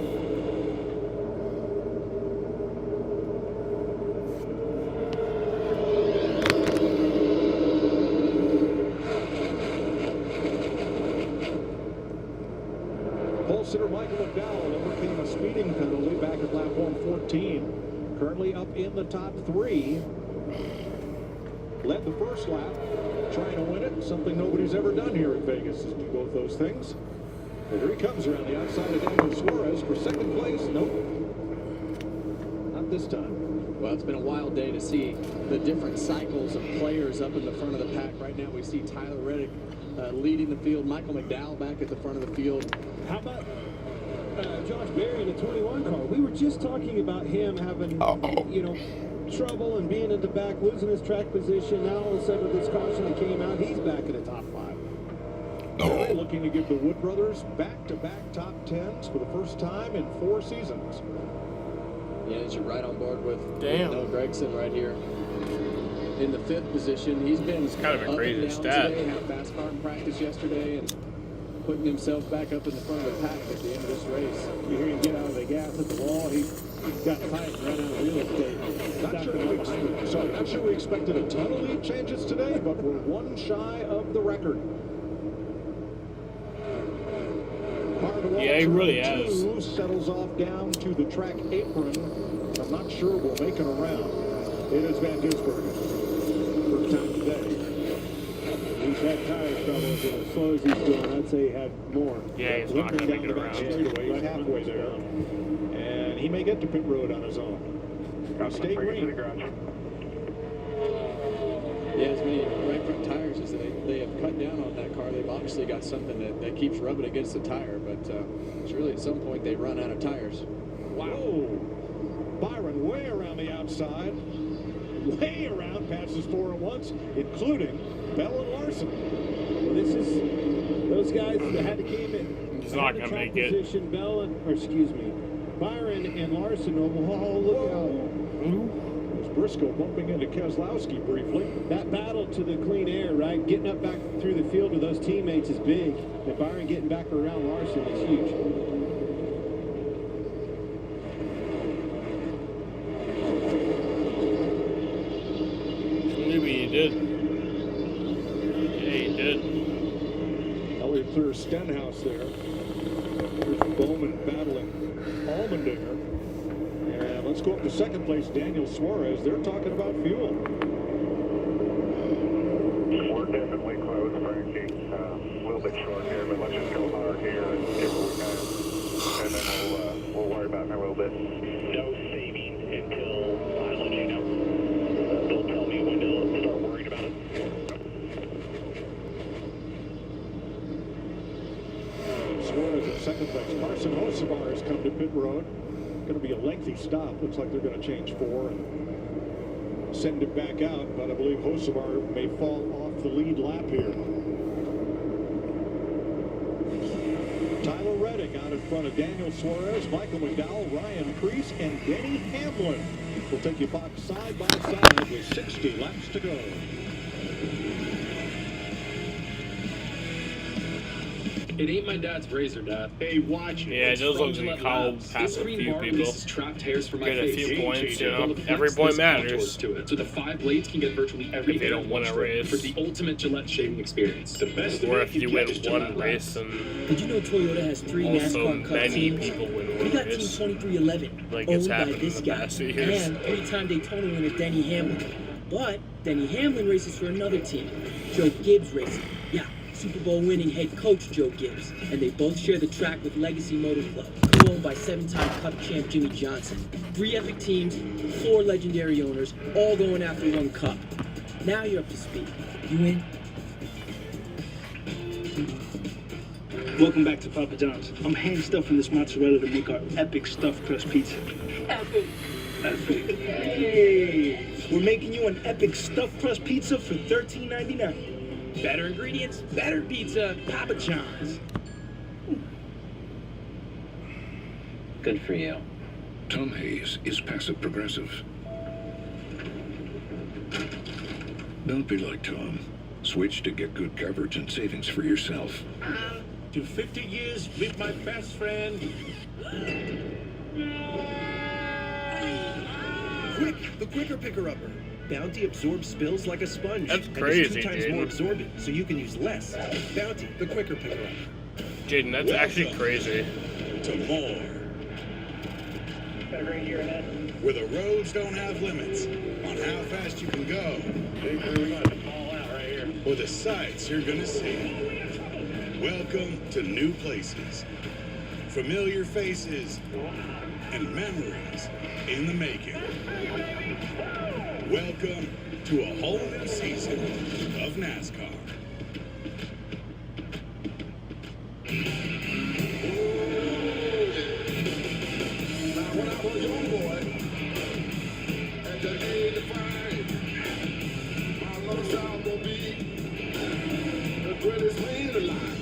Pole sitter Michael McDowell overcame a speeding penalty back at lap 114. Currently up in the top 3. Led the first lap, trying to win it, something nobody's ever done here in Vegas is do both those things. And here he comes around the outside of Daniel Suarez for 2nd place. Nope, not this time. Well, it's been a wild day to see the different cycles of players up in the front of the pack. Right now we see Tyler Reddick leading the field, Michael McDowell back at the front of the field. How about Josh Berry in a 21 car? We were just talking about him having, trouble and being at the back, losing his track position. Now all of a sudden with this caution that came out, he's back in the top 5. Berry looking to give the Wood brothers back-to-back top 10s for the first time in 4 seasons. Yeah, as you're right on board with Noah Gregson right here in the 5th position. He's been kind of a crazy stat. Today, had a fast car in practice yesterday, and putting himself back up in the front of the pack at the end of this race. You hear him get out of the gas at the wall. He's got tight and run out of real estate. Not sure we expected a ton of lead changes today, but we're 1 shy of the record. Yeah, he really has. 2 settles off down to the track apron. I'm not sure we'll make it around. It is Van Gisbergen. First time today. He's had tire trouble, but as slow as he's doing, I'd say he had more. Yeah, he's not going to make it around. He's halfway there. And he may get to pit road on his own. Stay green. Yeah, as many right front tires as they have cut down on that car. They've obviously got something that keeps rubbing against the tire, but it's really at some point they run out of tires. Wow. Byron way around the outside. Way around, passes 4 at once, including Bell and Larson. This is those guys that had to came in. He's not going to make it. Position, Byron and Larson. Oh, look out. Briscoe bumping into Keselowski briefly. That battle to the clean air, right? Getting up back through the field with those teammates is big. And Byron getting back around Larson is huge. did. Yeah, he did. Elliott clears Stenhouse there. There's Bowman battling Allmendinger. And let's go up to second place, Daniel Suarez. They're talking about fuel. We're definitely close, Frankie. A little bit short here, but let's just go hard here and get what we can. And then we'll worry about it in a little bit. No saving until I let you know. They'll tell me when to start worrying about it. Suarez at second place. Carson Hocevar has come to pit road. Going to be a lengthy stop. Looks like they're going to change 4 and send it back out. But I believe Hocevar may fall off the lead lap here. Tyler Reddick out in front of Daniel Suarez, Michael McDowell, Ryan Preece, and Denny Hamlin. We'll take you back side by side with 60 laps to go. It ain't my dad's razor, Dad. Hey, watch it. Yeah, it does look like Kyle passed a few people. Trapped hairs for my Get a face. few points, you know. Every point matters. To it. So the 5 blades can get virtually every if they don't win a race. For the ultimate Gillette shaving experience. The best or if you win one race and did you know Toyota has 3 NASCAR Cup teams? People win We got Team 2311, like owned by this guy, years. And 3-time Daytona winner Denny Hamlin. But Denny Hamlin races for another team, Joe Gibbs Racing. Yeah, Super Bowl winning head coach Joe Gibbs. And they both share the track with Legacy Motor Club, co-owned by 7-time Cup champ Jimmy Johnson. 3 epic teams, 4 legendary owners, all going after 1 cup. Now you're up to speed. You in? Welcome back to Papa John's. I'm hand stuffing this mozzarella to make our epic stuffed crust pizza. Epic. Epic. Hey, we're making you an epic stuffed crust pizza for $13.99. Better ingredients, better pizza, Papa John's. Good for you. Tom Hayes is passive progressive. Don't be like Tom. Switch to get good coverage and savings for yourself. To 50 years with my best friend. Quick, the quicker picker-upper. Bounty absorbs spills like a sponge. That's and crazy, is 2 times Jaden. more absorbent, so you can use less. Bounty, the quicker picker-upper. Jaden, that's actually crazy. To more. Where the roads don't have limits on how fast you can go. Or the sights you're gonna see. Welcome to new places. Familiar faces and memories in the making. Welcome to a whole new season of NASCAR. When I was a young boy, at the age of 5, my little child will be the greatest man alive.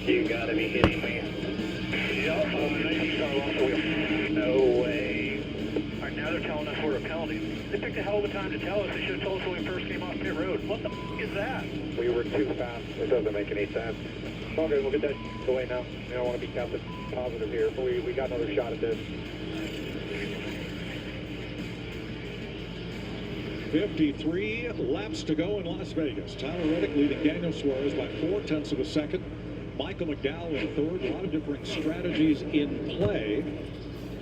You gotta be kidding me. No way. All right, now they're telling us we're a penalty. They picked a hell of a time to tell us. They should have told us when we first came off pit road. What the is that? We were too fast. It doesn't make any sense. Okay, we'll get that away now. We don't want to be counted positive here. We got another shot at this. 53 laps to go in Las Vegas. Tyler Reddick leading Daniel Suarez by 0.4 of a second. Michael McDowell in third. A lot of different strategies in play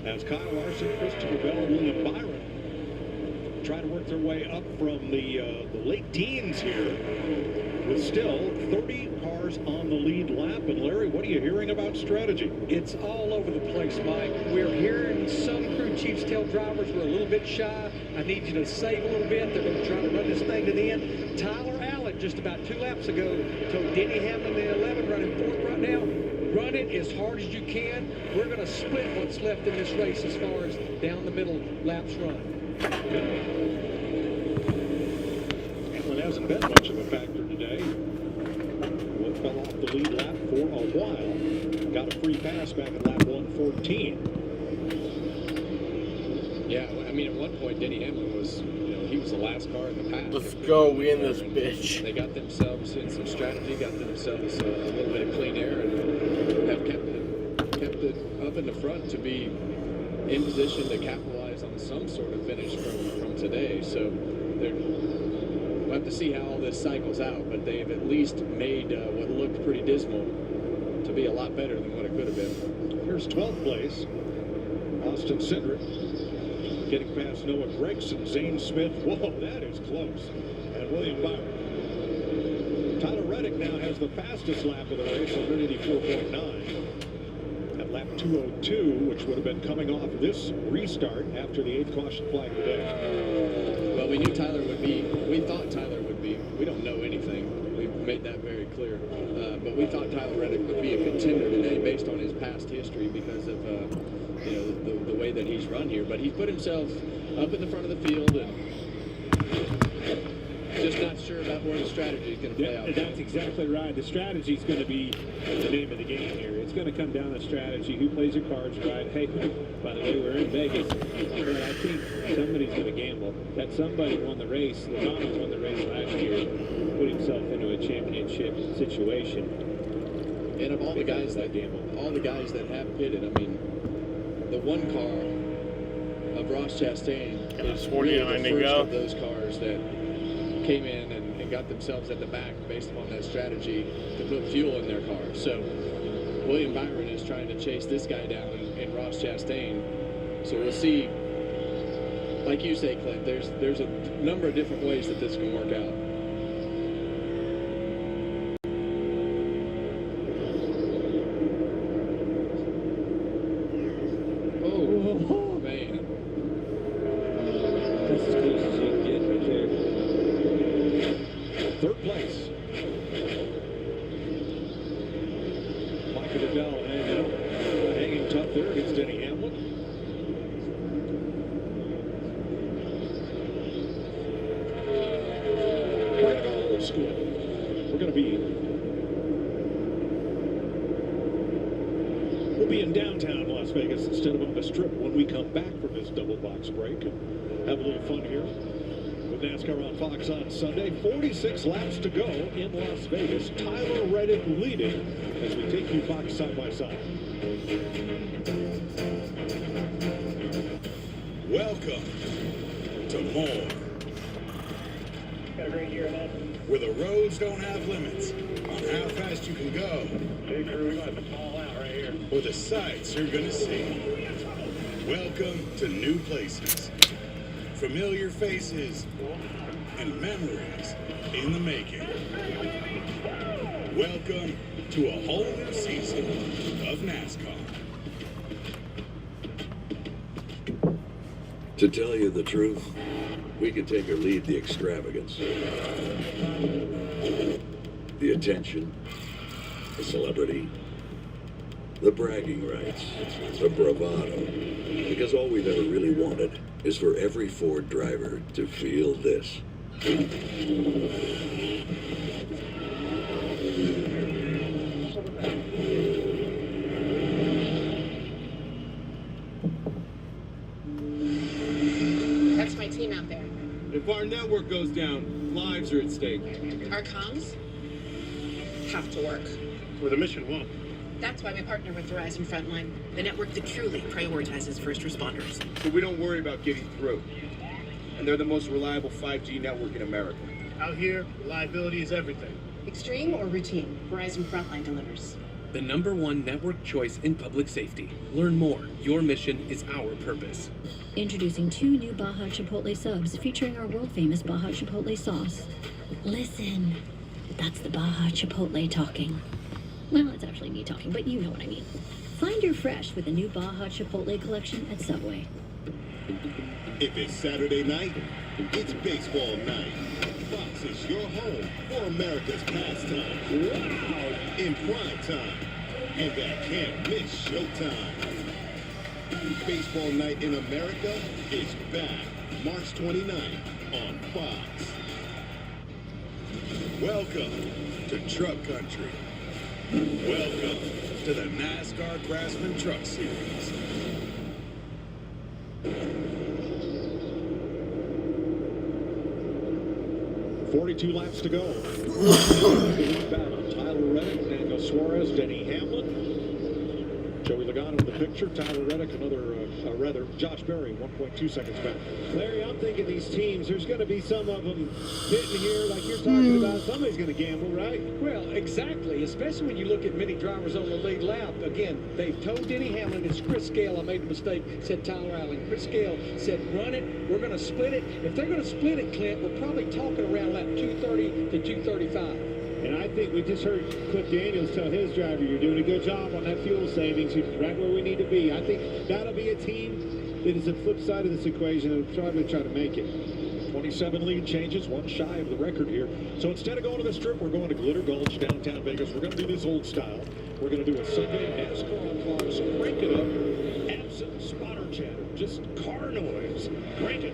as Kyle Larson, Christopher Bell, and William Byron try to work their way up from the late teens here with still 30 cars on the lead lap. And Larry, what are you hearing about strategy? It's all over the place, Mike. We're hearing some crew chiefs tell drivers we're a little bit shy. I need you to save a little bit. They're going to try to run this thing to the end. Tyler Allen, just about 2 laps ago, told Denny Hamlin, the 11, running 4th right now, run it as hard as you can. We're going to split what's left in this race as far as down the middle laps run. Hamlin hasn't been much of a factor today. Fell off the lead lap for a while. Got a free pass back at lap 1. 1:14. Yeah, I mean, at one point, Denny Hamlin was, he was the last car in the pack. Let's go, we in this bitch. They got themselves in some strategy, got themselves a little bit of clean air, and have kept it up in the front to be in position to capitalize on some sort of finish from today. So we'll have to see how all this cycles out, but they've at least made what looked pretty dismal to be a lot better than what it could have been. Here's 12th place. Austin Cindric getting past Noah Gregson, Zane Smith. Whoa, that is close. And William Byron. Tyler Reddick now has the fastest lap of the race, 184.9. At lap 202, which would have been coming off this restart after the 8th caution flag today. Well, we knew Tyler would be. We thought Tyler would be. We don't know anything. We've made that very clear. But we thought Tyler Reddick would be a contender today based on his past history because of the way that he's run here. But he's put himself up in the front of the field and just not sure about where the strategy is going to play out. That's exactly right. The strategy is going to be the name of the game here. It's going to come down to strategy. Who plays your cards right? Hey, by the way, we're in Vegas. But I think somebody's going to gamble. That somebody won the race. Logano won the race last year, put himself into a championship situation. And of all the guys that have pitted, I mean, the one car of Ross Chastain is really the first of those cars that came in and got themselves at the back based upon that strategy to put fuel in their car. So William Byron is trying to chase this guy down in Ross Chastain. So we'll see. Like you say, Clint, there's a number of different ways that this can work out. Oh, man. That's as close as you can get right there. Third place. Michael Liddell hanging tough there against Denny Hamlin. Right about old school. We'll be in downtown Las Vegas instead of on the Strip when we come back from this double box break and have a little fun here. NASCAR on Fox on Sunday. 46 laps to go in Las Vegas. Tyler Reddick leading as we take you Fox side by side. Welcome to more. Got a great year ahead. Where the roads don't have limits on how fast you can go. Hey crew, we're going to fall out right here. Or the sights you're going to see. Welcome to new places. Familiar faces and memories in the making. Welcome to a whole new season of NASCAR. To tell you the truth, we could take or leave the extravagance, the attention, the celebrity, the bragging rights, the bravado, because all we've ever really wanted is for every Ford driver to feel this. That's my team out there. If our network goes down, lives are at stake. Our comms have to work. Or the mission won't. That's why we partner with Verizon Frontline, the network that truly prioritizes first responders. So we don't worry about getting through. And they're the most reliable 5G network in America. Out here, reliability is everything. Extreme or routine, Verizon Frontline delivers. The #1 network choice in public safety. Learn more. Your mission is our purpose. Introducing 2 new Baja Chipotle subs featuring our world-famous Baja Chipotle sauce. Listen, that's the Baja Chipotle talking. Well, it's actually me talking, but you know what I mean. Find your fresh with the new Baja Chipotle collection at Subway. If it's Saturday night, it's baseball night. Fox is your home for America's pastime. Wow! In prime time. And that can't miss showtime. Baseball Night in America is back March 29th on Fox. Welcome to Truck Country. Welcome to the NASCAR Craftsman Truck Series. .42 laps to go. Tyler Reddick, Daniel Suarez, Denny Hamlin. Joey Logano in the picture. Tyler Reddick, Josh Berry, 1.2 seconds back. Larry, I'm thinking these teams, there's going to be some of them sitting here like you're talking about. Somebody's going to gamble, right? Well, exactly, especially when you look at many drivers on the lead lap. Again, they've told Denny Hamlin, it's Chris Gale, I made a mistake, said Tyler Allen. Chris Gale said, run it, we're going to split it. If they're going to split it, Clint, we're probably talking around lap 230 to 235. And I think we just heard Cliff Daniels tell his driver, you're doing a good job on that fuel savings. You're right where we need to be. I think that'll be a team that is the flip side of this equation and try to make it. 27 lead changes, one shy of the record here. So instead of going to the strip, we're going to Glitter Gulch, downtown Vegas. We're going to do this old style. We're going to do a Sunday NASCAR on Fox. Crank it up. Absent spotter chatter. Just car noise. Crank it.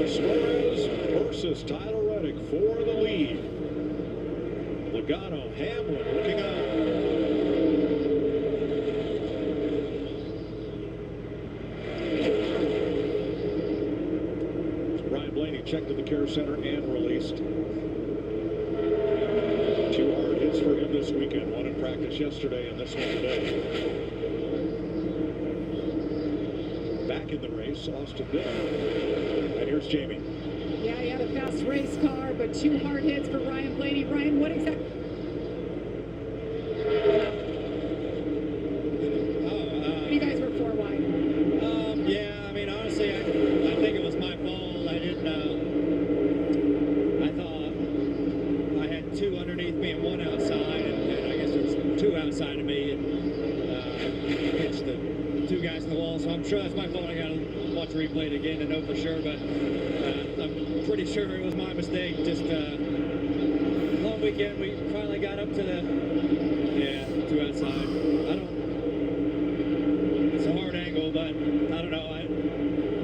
Suarez versus Tyler Reddick for the lead. Logano, Hamlin looking on. So Brian Blaney checked to the care center and released. 2 hard hits for him this weekend. One in practice yesterday and this one today. Back in the race, Austin Dillon. And here's Jamie. Yeah, he had a fast race car, but 2 hard hits for Ryan Blaney. Ryan, what exactly? You guys were 4 wide. Yeah, I mean, honestly, I think it was my fault. I didn't, I thought I had 2 underneath me and 1 outside, and I guess there was 2 outside of me, and pitched the 2 guys in the wall, so I'm sure that's my fault. I got to watch replay again to know for sure, but I'm pretty sure it was my mistake. Just long weekend, we finally got up to the 2 outside. It's a hard angle, but I don't know. I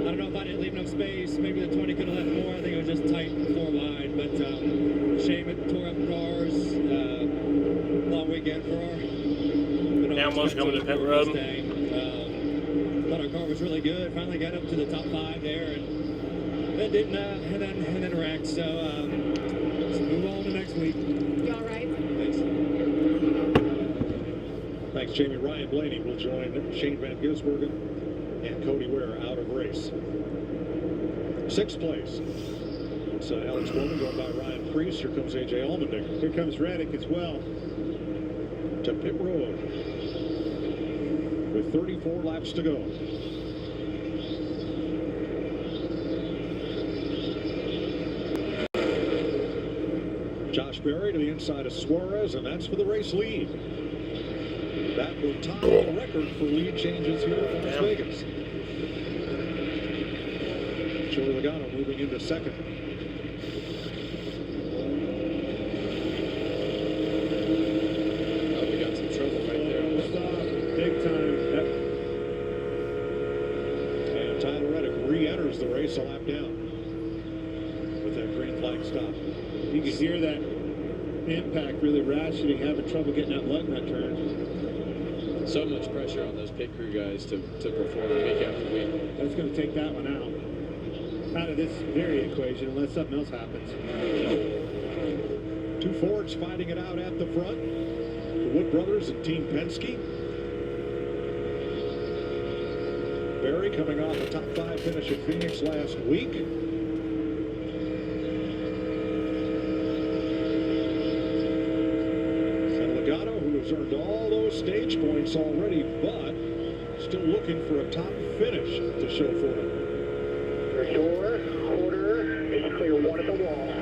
don't know if I didn't leave enough space. Maybe the 20 could have left more. I think it was just tight 4 wide, but shame it tore up cars. Long weekend for our. Now most coming to pit road. Thought our car was really good. Finally got up to the top 5 there, and then didn't, and then wrecked. So let's move on to next week. You all right? Thanks. Thanks, Jamie. Ryan Blaney will join Shane Van Gisbergen and Cody Ware out of race. 6th place. It's Alex Bowman going by Ryan Preece. Here comes A.J. Allmendinger. Here comes Reddick as well. To pit road. With 34 laps to go. Josh Berry to the inside of Suarez, and that's for the race lead. That will tie the record for lead changes here at Las Vegas. Joey Logano moving into 2nd. Re-enters the race a lap down with that green flag stop. You can hear that impact really ratcheting, having trouble getting that lug nut turned. So much pressure on those pit crew guys to perform week after week. That's going to take that one out of this very equation unless something else happens. 2 Fords fighting it out at the front. The Wood brothers and Team Penske. Berry coming off a top 5 finish at Phoenix last week. He's earned all those stage points already, but still looking for a top finish to show for him. Door, quarter, it's clear one at the wall.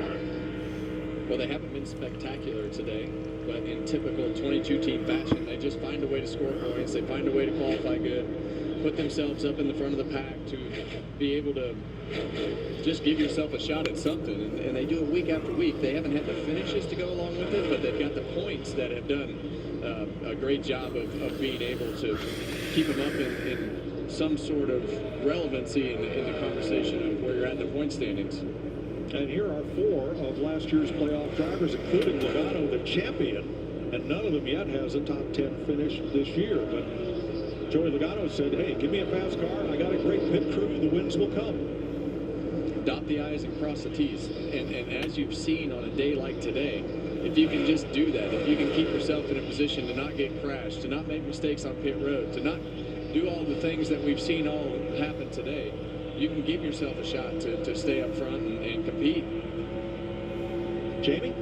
Well, they haven't been spectacular today, but in typical 22-team fashion, they just find a way to score points. They find a way to qualify good, put themselves up in the front of the pack to be able to just give yourself a shot at something. And they do it week after week. They haven't had the finishes to go along with it, but they've got the points that have done a great job of being able to keep them up in some sort of relevancy in the conversation of where you're at in the point standings. And here are 4 of last year's playoff drivers, including Logano, the champion, and none of them yet has a top 10 finish this year. But Joey Logano said, hey, give me a fast car. I got a great pit crew. The wins will come. Dot the I's and cross the T's. And as you've seen on a day like today, if you can just do that, if you can keep yourself in a position to not get crashed, to not make mistakes on pit road, to not do all the things that we've seen all happen today, you can give yourself a shot to stay up front and compete. Jamie?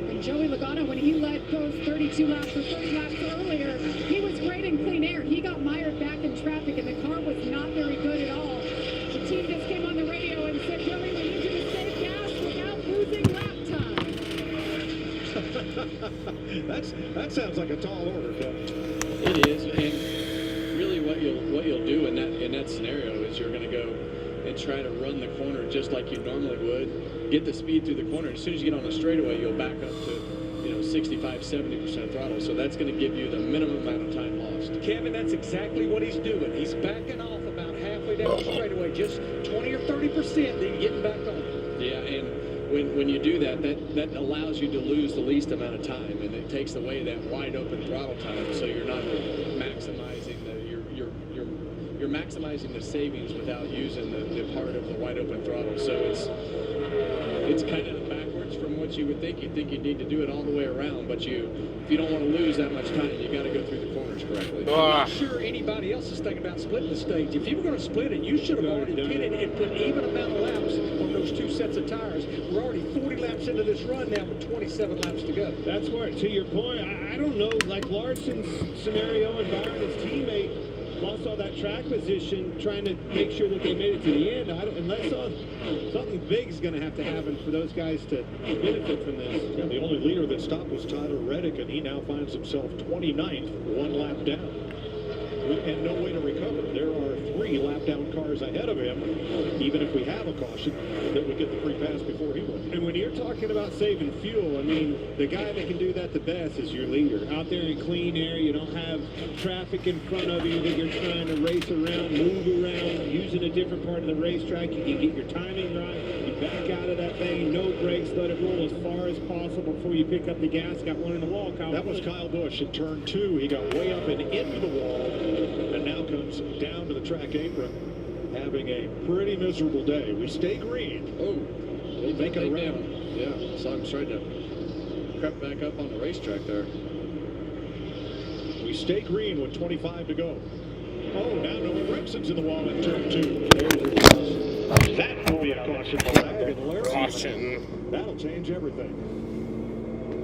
And Joey Logano, when he led those 32 laps or 30 laps earlier, he was great in clean air. He got mired back in traffic, and the car was not very good at all. The team just came on the radio and said, Billy, we need you to save gas without losing lap time. That sounds like a tall order, Kevin. It is, and really what you'll do in that scenario is you're going to go and try to run the corner just like you normally would, get the speed through the corner. As soon as you get on the straightaway, you'll back up to 65-70% throttle. So that's going to give you the minimum amount of time lost. Kevin, that's exactly what he's doing. He's backing off about halfway down the straightaway, just 20 or 30%, then getting back on. Yeah, and when you do that allows you to lose the least amount of time, and it takes away that wide open throttle time, so you're not maximizing you're maximizing the savings without using the part of the wide open throttle. So it's kind of backwards from what you would think. You'd think you'd need to do it all the way around, but if you don't want to lose that much time, you got to go through the corners correctly. I'm not sure anybody else is thinking about splitting the stage. If you were going to split it, you should have already pitted and put even amount of laps on those 2 sets of tires. We're already 40 laps into this run now with 27 laps to go. That's where, to your point, I don't know, like Larson's scenario and Byron, his teammate, lost all that track position trying to make sure that they made it to the end. Unless something big is going to happen for those guys to benefit from this. Yeah, the only leader that stopped was Tyler Reddick, and he now finds himself 29th, 1 lap down. And no way to recover. There are 3 lap down cars ahead of him, even if we have a caution, that would get the free pass before he would. And when you're talking about saving fuel, I mean, the guy that can do that the best is your leader. Out there in clean air, you don't have traffic in front of you that you're trying to race around, move around, using a different part of the racetrack. You can get your timing right. You back out of that thing, no brakes, let it roll as far as possible before you pick up the gas. Got one in the wall, Kyle. That was Kyle Busch in turn 2. He got way up and into the wall, and now comes down to the track apron, having a pretty miserable day. We stay green. Oh, we'll make it around. Yeah, so I'm trying to creep back up on the racetrack there. We stay green with 25 to go. Oh, now Noah Rexon's in the wall in turn 2. That will be a caution flag. Caution. That'll change everything.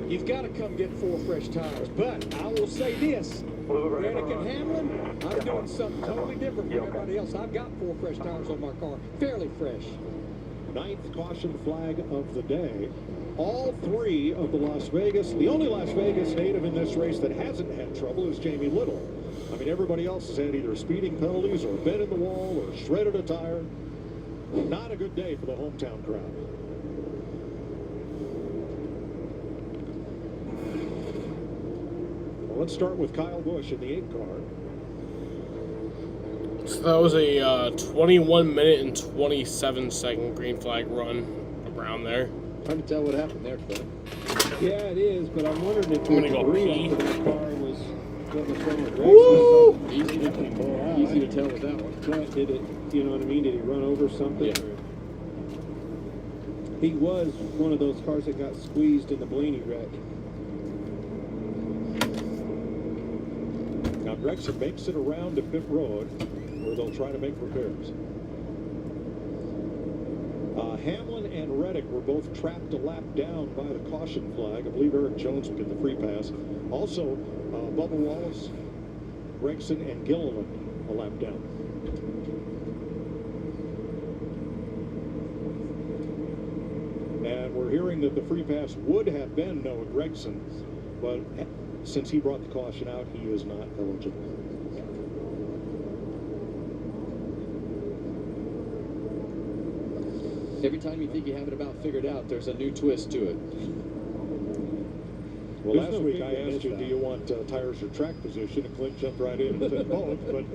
You've got to come get 4 fresh tires, but I will say this. Reddick and Hamlin, I'm doing something totally different from everybody else. I've got 4 fresh tires on my car, fairly fresh. 9th caution flag of the day. All 3 of the the only Las Vegas native in this race that hasn't had trouble is Jamie Little. I mean, everybody else has had either speeding penalties or bent in the wall or shredded a tire. Not a good day for the hometown crowd. Well, let's start with Kyle Busch in the 8 car. So that was a 21 minute and 27 second green flag run around there. Hard to tell what happened there, Phil. Yeah, it is, but I'm wondering if I'm gonna go pee. the car was getting from the Woo! Easy to tell with that one. But did it, you know what I mean? Did he run over something? Yeah. Or? He was one of those cars that got squeezed in the Blaney wreck. Now Gregson makes it around to pit road, where they'll try to make repairs. Hamlin and Reddick were both trapped a lap down by the caution flag. I believe Eric Jones will get the free pass. Also, Bubba Wallace, Gregson, and Gilliland a lap down. And we're hearing that the free pass would have been Noah Gregson, but since he brought the caution out, he is not eligible. Every time you think you have it about figured out, there's a new twist to it. Well, last week I asked you, do you want tires or track position, and Clint jumped right in and said both, but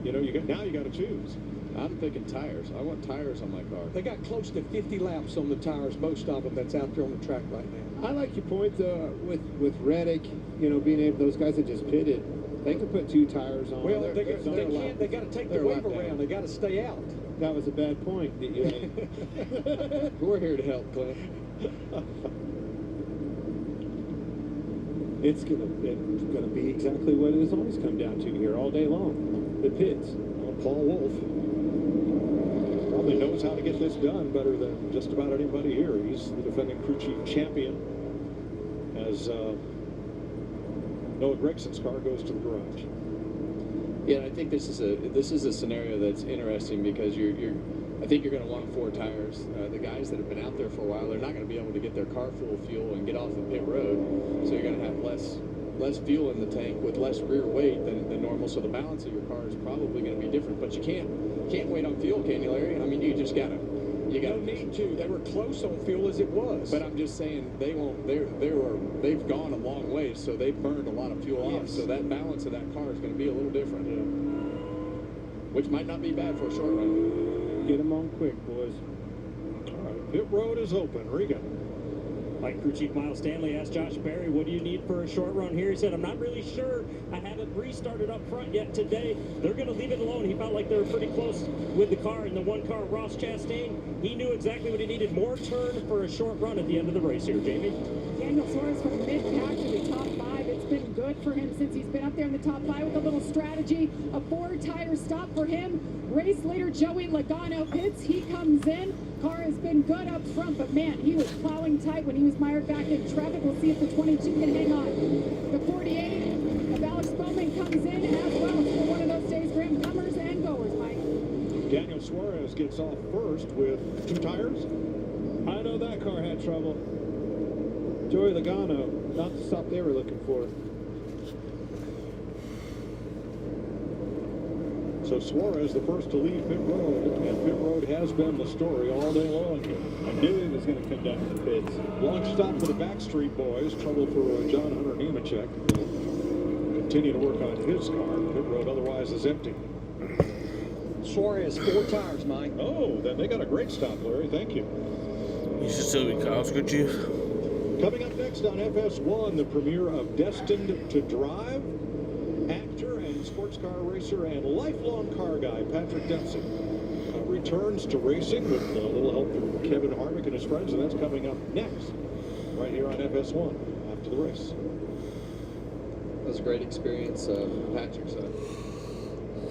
you know, now you got to choose. I'm picking tires. I want tires on my car. They got close to 50 laps on the tires, most of them that's out there on the track right now. I like your point with Reddick, you know, being able, those guys that just pitted, they could put 2 tires on. Well, they got to take the wave around. They got to stay out. That was a bad point that you made. We're here to help, Clint. It's gonna be exactly what it has always come down to here all day long. The pits. Well, Paul Wolf probably knows how to get this done better than just about anybody here. He's the defending crew chief champion as Noah Gregson's car goes to the garage. Yeah, I think this is a scenario that's interesting because I think you're going to want 4 tires. The guys that have been out there for a while, they're not going to be able to get their car full of fuel and get off the pit road. So you're going to have less fuel in the tank with less rear weight than normal. So the balance of your car is probably going to be different. But you can't wait on fuel, can you, Larry? I mean, you don't need to. They were close on fuel as it was. But I'm just saying they've gone a long way, so they've burned a lot of fuel off. So that balance of that car is going to be a little different. Which might not be bad for a short run. Get them on quick, boys. All right, pit road is open. Riga. Like Crew Chief Miles Stanley asked Josh Berry, what do you need for a short run here? He said, I'm not really sure. I haven't restarted up front yet today. They're going to leave it alone. He felt like they were pretty close with the car. And the one car, Ross Chastain, he knew exactly what he needed. More turn for a short run at the end of the race here. Jamie? Daniel Suarez from mid-pack to the top 5. It's been good for him since he's been up there in the top 5 with a little strategy. A 4-tire stop for him. Race leader Joey Logano pits. He comes in. Car has been good up front, but man, he was plowing tight when he was mired back in traffic. We'll see if the 22 can hang on. The 48 of Alex Bowman comes in as well. It's for one of those days for him, comers and goers, Mike. Daniel Suarez gets off first with 2 tires. I know that car had trouble. Joey Logano, not the stop they were looking for. So Suarez, the first to leave pit road, and pit road has been the story all day long. I knew he was going to come down to the pits. Long stop for the Backstreet Boys. Trouble for John Hunter Nemechek. Continue to work on his car. Pit road otherwise is empty. Suarez, 4 tires, Mike. Oh, then they got a great stop, Larry. Thank you. You should still be Kyle's good chief. Coming up next on FS1, the premiere of Destined to Drive. Actor and sports car racer and lifelong car guy Patrick Dempsey returns to racing with a little help from Kevin Harvick and his friends, and that's coming up next, right here on FS1 after the race. That was a great experience. Patrick's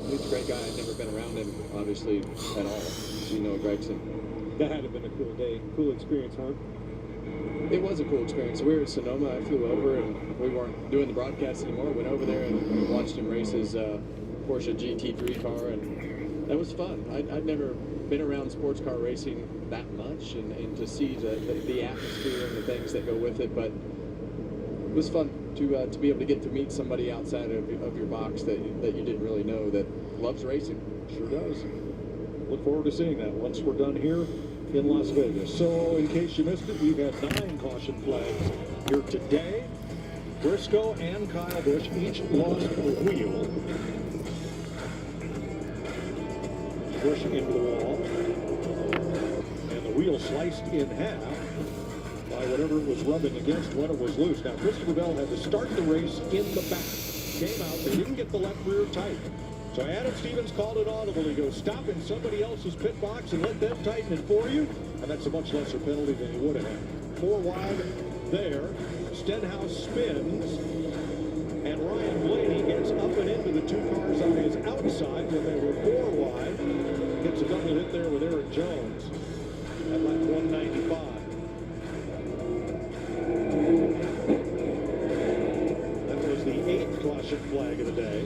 he's a great guy. I'd never been around him, obviously, at all. So you know Gregson. That had to have been a cool day. Cool experience, huh? It was a cool experience. We were in Sonoma. I flew over, and we weren't doing the broadcast anymore. Went over there and watched him race his Porsche GT3 car, and that was fun. I'd never been around sports car racing that much, and to see the atmosphere and the things that go with it. But it was fun to be able to get to meet somebody outside of your box that you didn't really know that loves racing. Sure does. Look forward to seeing that once we're done here in Las Vegas. So, in case you missed it, we've had 9 caution flags here today. Briscoe and Kyle Busch each lost a wheel. Busch into the wall. And the wheel sliced in half by whatever it was rubbing against when it was loose. Now, Christopher Bell had to start the race in the back. Came out, they didn't get the left rear tight. So Adam Stevens called it audible. He goes, stop in somebody else's pit box and let them tighten it for you. And that's a much lesser penalty than he would have had. 4 wide there. Stenhouse spins. And Ryan Blaney gets up and into the 2 cars on his outside when they were 4 wide. Gets a double hit there with Eric Jones. flag of the day.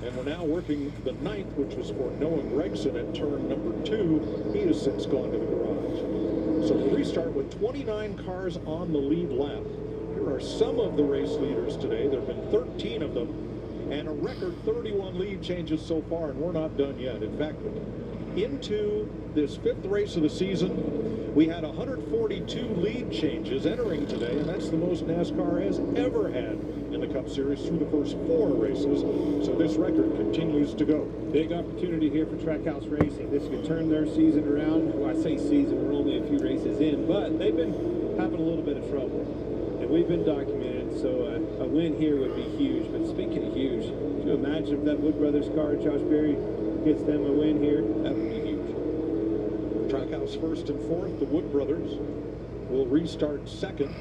And we're now working the 9th, which was for Noah Gregson at turn number 2. He has since gone to the garage. So we'll restart with 29 cars on the lead lap. Here are some of the race leaders today. There have been 13 of them, and a record 31 lead changes so far, and we're not done yet. In fact, into this 5th race of the season, we had 142 lead changes entering today, and that's the most NASCAR has ever had in the Cup Series through the first 4 races. So this record continues to go. Big opportunity here for Trackhouse Racing. This could turn their season around. Well, I say season, we're only a few races in, but they've been having a little bit of trouble, and we've been documented, so a win here would be huge. But speaking of huge, could you imagine if that Wood Brothers car, Josh Berry, gets them a win here? That would be huge. Trackhouse 1st and 4th. The Wood Brothers will restart 2nd.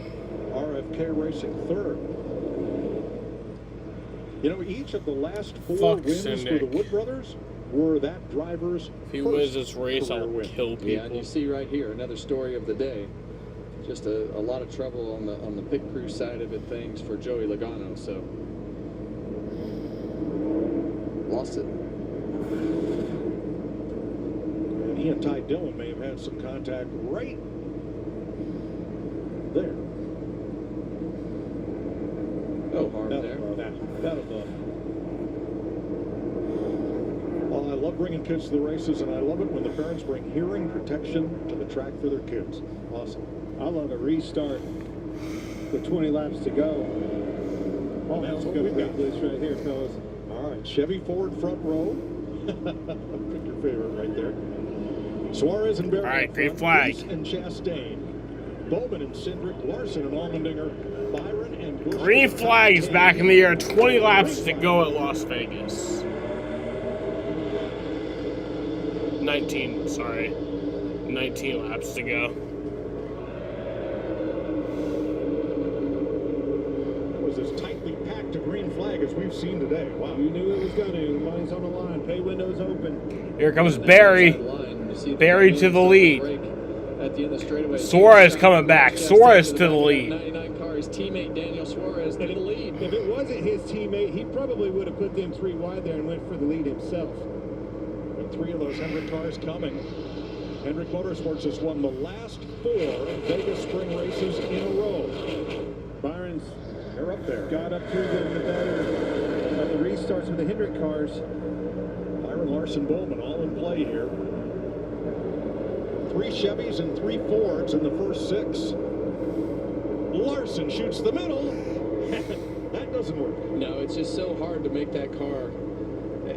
RFK Racing 3rd. You know, each of the last 4 wins for the Wood Brothers were that driver's If he wins this race, I'll kill people. Yeah, and you see right here, another story of the day. Just a lot of trouble on the pit crew side of it, things for Joey Logano, so lost it. And he and Ty Dillon may have had some contact right there. No harm there. That'll do. Well, I love bringing kids to the races, and I love it when the parents bring hearing protection to the track for their kids. Awesome. I love a restart with 20 laps to go. Oh, that's what we've got. This right here, fellas. All right, Chevy Ford front row. Pick your favorite right there. Suarez and Barry. All right, green flag. Reese and Chastain. Bowman and Cindric, Larson and Allmendinger, Byron and Bush. Green flag is back in the air. 20 laps to go at Las Vegas. 19, sorry. 19 laps to go. As tightly packed a green flag as we've seen today. Wow. You knew it was going to. The money's on the line. Pay windows open. Here comes Barry. Barry to the lead. At the end of the straightaway. Suarez coming back. Suarez to the lead. 99 car, his teammate Daniel Suarez to the lead. If it wasn't his teammate, he probably would have put them 3 wide there and went for the lead himself. And 3 of those Hendrick cars coming. Hendrick Motorsports has won the last 4 Vegas spring races in a row. Byron's They're up there. got up through the better of the restarts with the Hendrick cars. Byron, Larson, Bowman all in play here. 3 Chevys and 3 Fords in the first 6. Larson shoots the middle. That doesn't work. No, it's just so hard to make that car.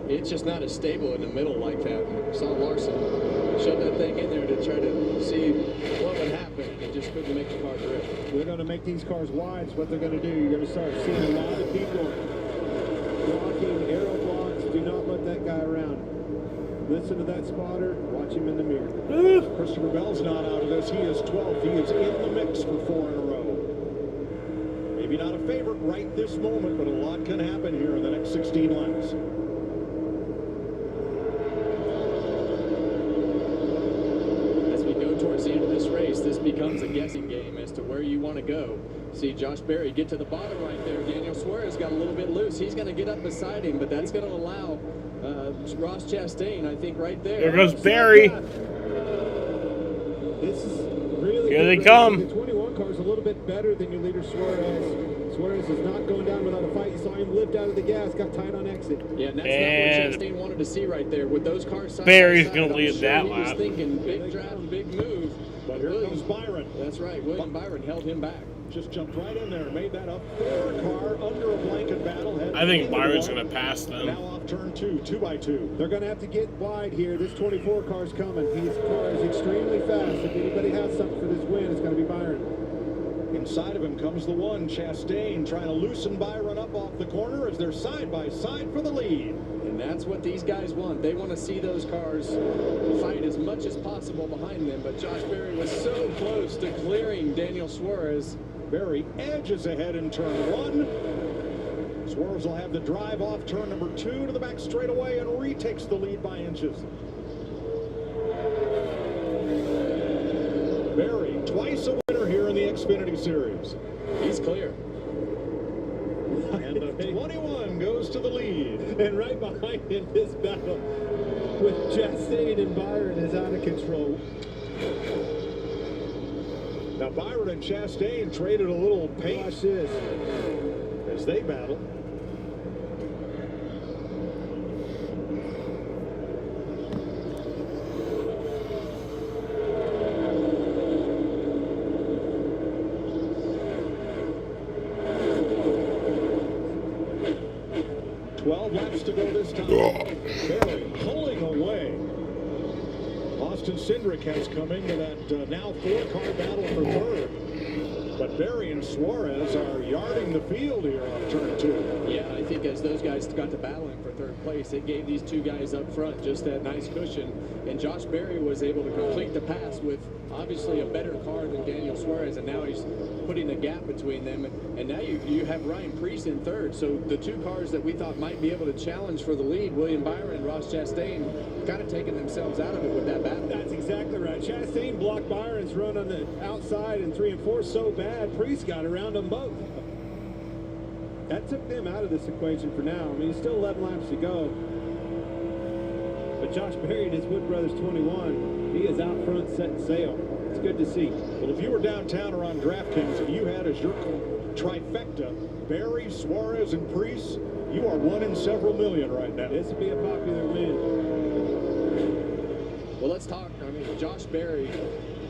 It's just not as stable in the middle like that. Saw Larson shove that thing in there to try to see what would happen. It just couldn't make the car grip. They're going to make these cars wide. It's what they're going to do. You're going to start seeing a lot of people blocking aero blocks. Do not let that guy around. Listen to that spotter. Watch him in the mirror. Christopher Bell's not out of this. He is 12th. He is in the mix for 4 in a row. Maybe not a favorite right this moment, but a lot can happen here in the next 16 laps. As we go towards the end of this race, this becomes a guessing game as to where you want to go. See Josh Berry get to the bottom right there. Daniel Suarez got a little bit loose. He's going to get up beside him, but that's going to allow Ross Chastain, I think, right there. There goes Barry. This is really Here they come. The 21 car is a little bit better than your leader Suarez. Suarez is not going down without a fight. You saw him lift out of the gas, got tight on exit. Yeah, and that's not what Chastain wanted to see right there. With those cars side Barry's by side, going to lead that he was lap. thinking big draft, big move. But here comes Byron. That's right. William Byron held him back. Just jumped right in there and made that a 4-car under a blanket battle. I think Byron's going to pass them. Now off turn 2, 2x2. They're going to have to get wide here. This 24 car's coming. His car is extremely fast. If anybody has something for this win, it's going to be Byron. Inside of him comes the 1, Chastain, trying to loosen Byron up off the corner as they're side by side for the lead. And that's what these guys want. They want to see those cars fight as much as possible behind them. But Josh Berry was so close to clearing Daniel Suarez. Berry edges ahead in turn 1. Suarez will have the drive off turn number 2 to the back straightaway and retakes the lead by inches. Berry, twice a winner here in the Xfinity Series. He's clear. And And the 21 goes to the lead. And right behind him, this battle with Chastain and Byron is out of control. Now Byron and Chastain traded a little paint. Watch this. As they battle. Laps to go this time. Barry pulling away. Austin Cindric has come into that now 4-car battle for third. But Barry and Suarez are yarding the field here on turn 2. Yeah, I think as those guys got to battling for third place, it gave these two guys up front just that nice cushion. And Josh Berry was able to complete the pass with obviously a better car than Daniel Suarez, and now he's putting a gap between them. And now you have Ryan Preece in third. So the two cars that we thought might be able to challenge for the lead, William Byron and Ross Chastain, kind of taking themselves out of it with that battle. That's exactly right. Chastain blocked Byron's run on the outside in 3 and 4 so bad, Preece got around them both. That took them out of this equation for now. I mean, still 11 laps to go. But Josh Berry and his Wood Brothers 21, he is out front setting sail. It's good to see. Well, if you were downtown or on DraftKings and you had as your trifecta Berry, Suarez, and Preece, you are one in several million right now. This would be a popular win. Well, let's talk. I mean, Josh Berry,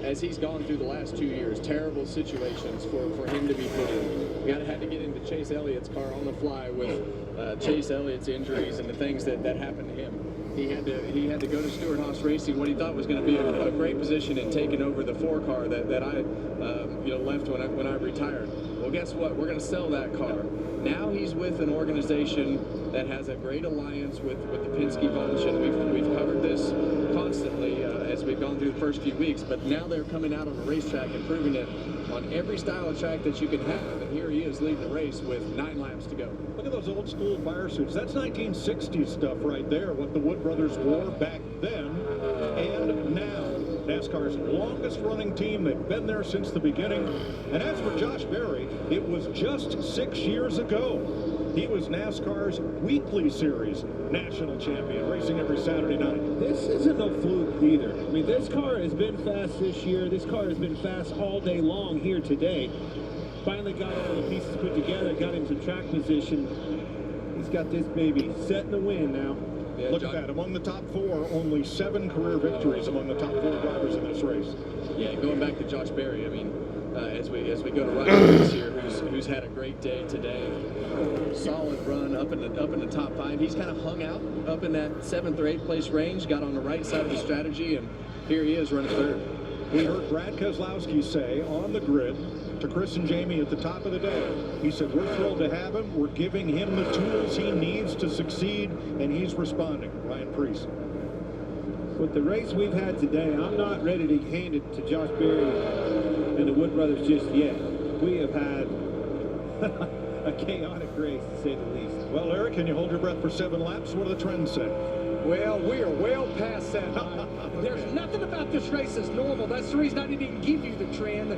as he's gone through the last 2 years, terrible situations for him to be put in. We had to get into Chase Elliott's car on the fly with Chase Elliott's injuries and the things that happened to him. He had to go to Stewart-Haas Racing, what he thought was going to be a great position in taking over the 4-car that I left when I retired. Well, guess what? We're going to sell that car. Now he's with an organization that has a great alliance with the Penske bunch, and we've covered this constantly as we've gone through the first few weeks. But now they're coming out on a racetrack and proving it on every style of track that you can have. And here he is leading the race with 9 laps to go. Look at those old school fire suits. That's 1960s stuff right there, what the Wood Brothers wore back then and now. NASCAR's longest running team. They've been there since the beginning. And as for Josh Berry, it was just 6 years ago. He was NASCAR's weekly series national champion, racing every Saturday night. This isn't no fluke either. I mean, this car has been fast this year. This car has been fast all day long here today. Finally got all the pieces put together, got him some track position. He's got this baby set in the wind now. Yeah, look at that. Among the top 4, only 7 career victories among the top 4 drivers in this race. Yeah, going back to Josh Berry, I mean, as we go to Ryan Preece here, who's had a great day today. Solid run up in the top 5. He's kind of hung out up in that 7th or 8th place range, got on the right side of the strategy, and here he is running 3rd. We heard Brad Keselowski say on the grid to Chris and Jamie at the top of the day, he said, we're thrilled to have him. We're giving him the tools he needs to succeed, and he's responding. Ryan Preece. With the race we've had today, I'm not ready to hand it to Josh Berry and the Wood Brothers just yet. We have had a chaotic race, to say the least. Well, Eric, can you hold your breath for 7 laps? What do the trends say? Well, we are well past that. There's nothing about this race that's normal. That's the reason I didn't even give you the trend.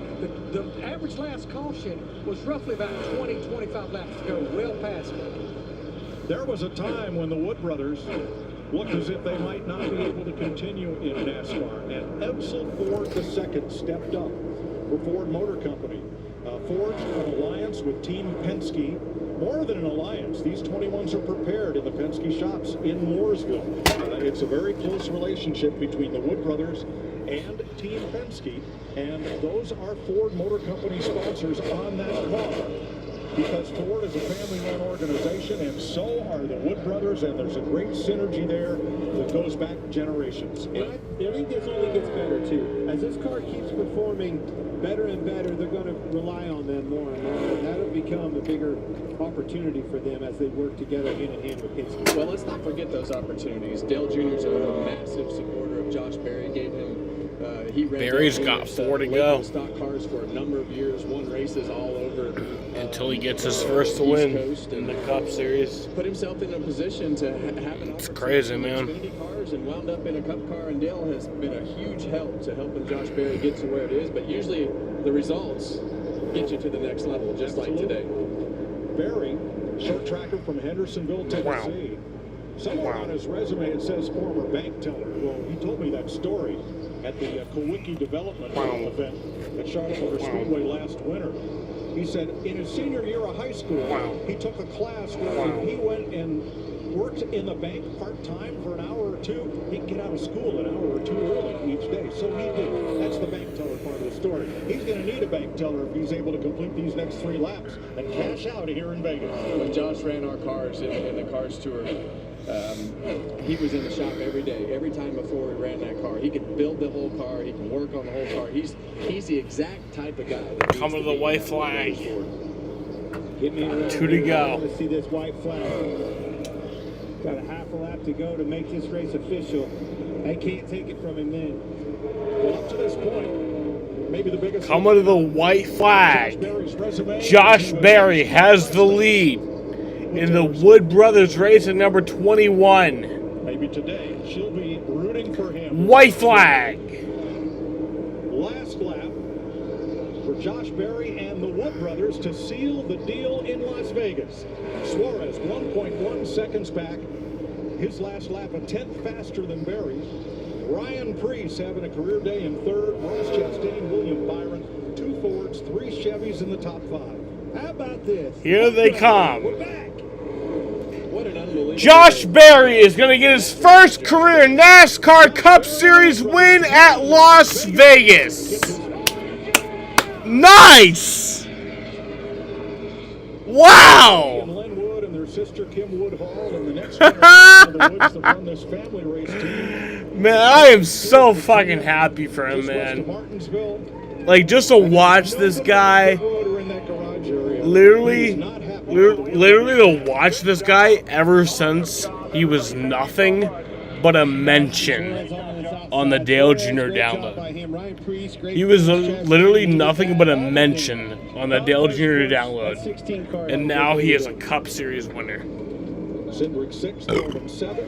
The average last caution was roughly about 20, 25 laps to go. Well past it. There was a time when the Wood Brothers looked as if they might not be able to continue in NASCAR, and Edsel Ford II stepped up for Ford Motor Company, forged an alliance with Team Penske. More than an alliance, these 21s are prepared in the Penske shops in Mooresville. It's a very close relationship between the Wood Brothers and Team Penske, and those are Ford Motor Company sponsors on that car. Because Ford is a family-run organization, and so are the Wood Brothers, and there's a great synergy there that goes back generations. And I think this only gets better, too. As this car keeps performing better and better, they're going to rely on them more and more, and that'll become a bigger opportunity for them as they work together hand-in-hand with Penske. Well, let's not forget those opportunities. Dale Jr. is a massive supporter of Josh Berry, gave him he ran Berry's got 4 to go. Stock cars for a number of years, won races all over until he gets his first win in the Cup Series. Put himself in a position to have an It's crazy, man. Xfinity cars and wound up in a Cup car, and Dale has been a huge help to helping Josh Berry get to where it is. But usually the results get you to the next level, just like today. Berry Short tracker from Hendersonville, Tennessee. Somewhere on his resume it says former bank teller. Well, he told me that story at the Kawicki Development event at Charlotte Motor Speedway last winter. He said in his senior year of high school, he took a class where he went and worked in the bank part-time for an hour or two. He'd get out of school an hour or two early each day. So he did. That's the bank teller part of the story. He's going to need a bank teller if he's able to complete these next 3 laps and cash out here in Vegas. When Josh ran our cars in the Cars Tour, he was in the shop every day, every time before we ran that car. He could build the whole car. He can work on the whole car. He's the exact type of guy. Coming to the white flag. 2 to go. Let's see this white flag. Got a half a lap to go to make this race official. They can't take it from him then. Well, up to this point, maybe the biggest. Coming to the white flag. Josh Berry has the lead in the Wood Brothers race at number 21. Maybe today she'll be rooting for him. White flag. Last lap for Josh Berry and the Wood Brothers to seal the deal in Las Vegas. Suarez 1.1 seconds back. His last lap a 10th faster than Berry's. Ryan Preece having a career day in third. Ross Chastain, William Byron, 2 Fords, 3 Chevys in the top 5. How about this? Here they come. We're back. What an unbelievable. Josh Berry is going to get his first career NASCAR Cup Series win at Las Vegas. Nice! Wow! Linwood and their sister Kim Woodhall and the next one the Woods that run this family race team. Man, I am so fucking happy for him, man. Like, just to watch this guy, literally to watch this guy ever since he was nothing but a mention on the Dale Jr. download. He was literally nothing but a mention on the Dale Jr. download. And now he is a Cup Series winner. Cindric 6, Corbin 7,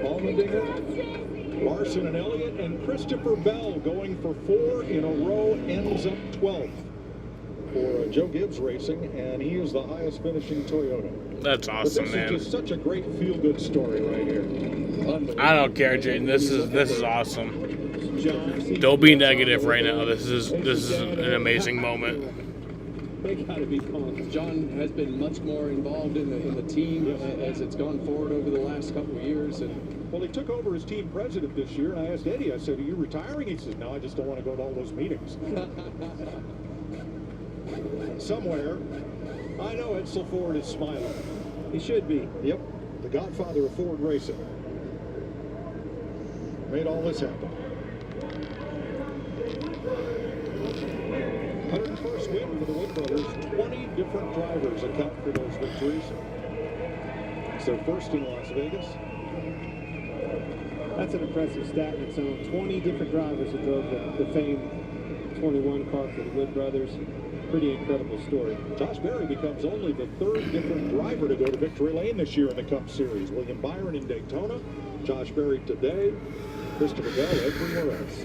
Allmendinger, Larson and Elliott, and Christopher Bell going for 4 in a row, ends up 12th for Joe Gibbs Racing, and he is the highest finishing Toyota. That's awesome, man. This is just such a great feel-good story right here. I don't care, Jaden. This is awesome. Don't be negative right now. This is an amazing moment. They gotta be calm. John has been much more involved in the team as it's gone forward over the last couple of years. And well, he took over as team president this year, and I asked Eddie, I said, "Are you retiring?" He said, "No, I just don't want to go to all those meetings." Somewhere, I know Edsel Ford is smiling. He should be. Yep, the godfather of Ford racing. Made all this happen. 101st win for the Wood Brothers. 20 different drivers account for those victories. It's their first in Las Vegas. That's an impressive stat in its own. 20 different drivers that drove the famed 21 car for the Wood Brothers. Pretty incredible story. Josh Berry becomes only the 3rd different driver to go to victory lane this year in the Cup Series. William Byron in Daytona, Josh Berry today, Christopher Bell everywhere else.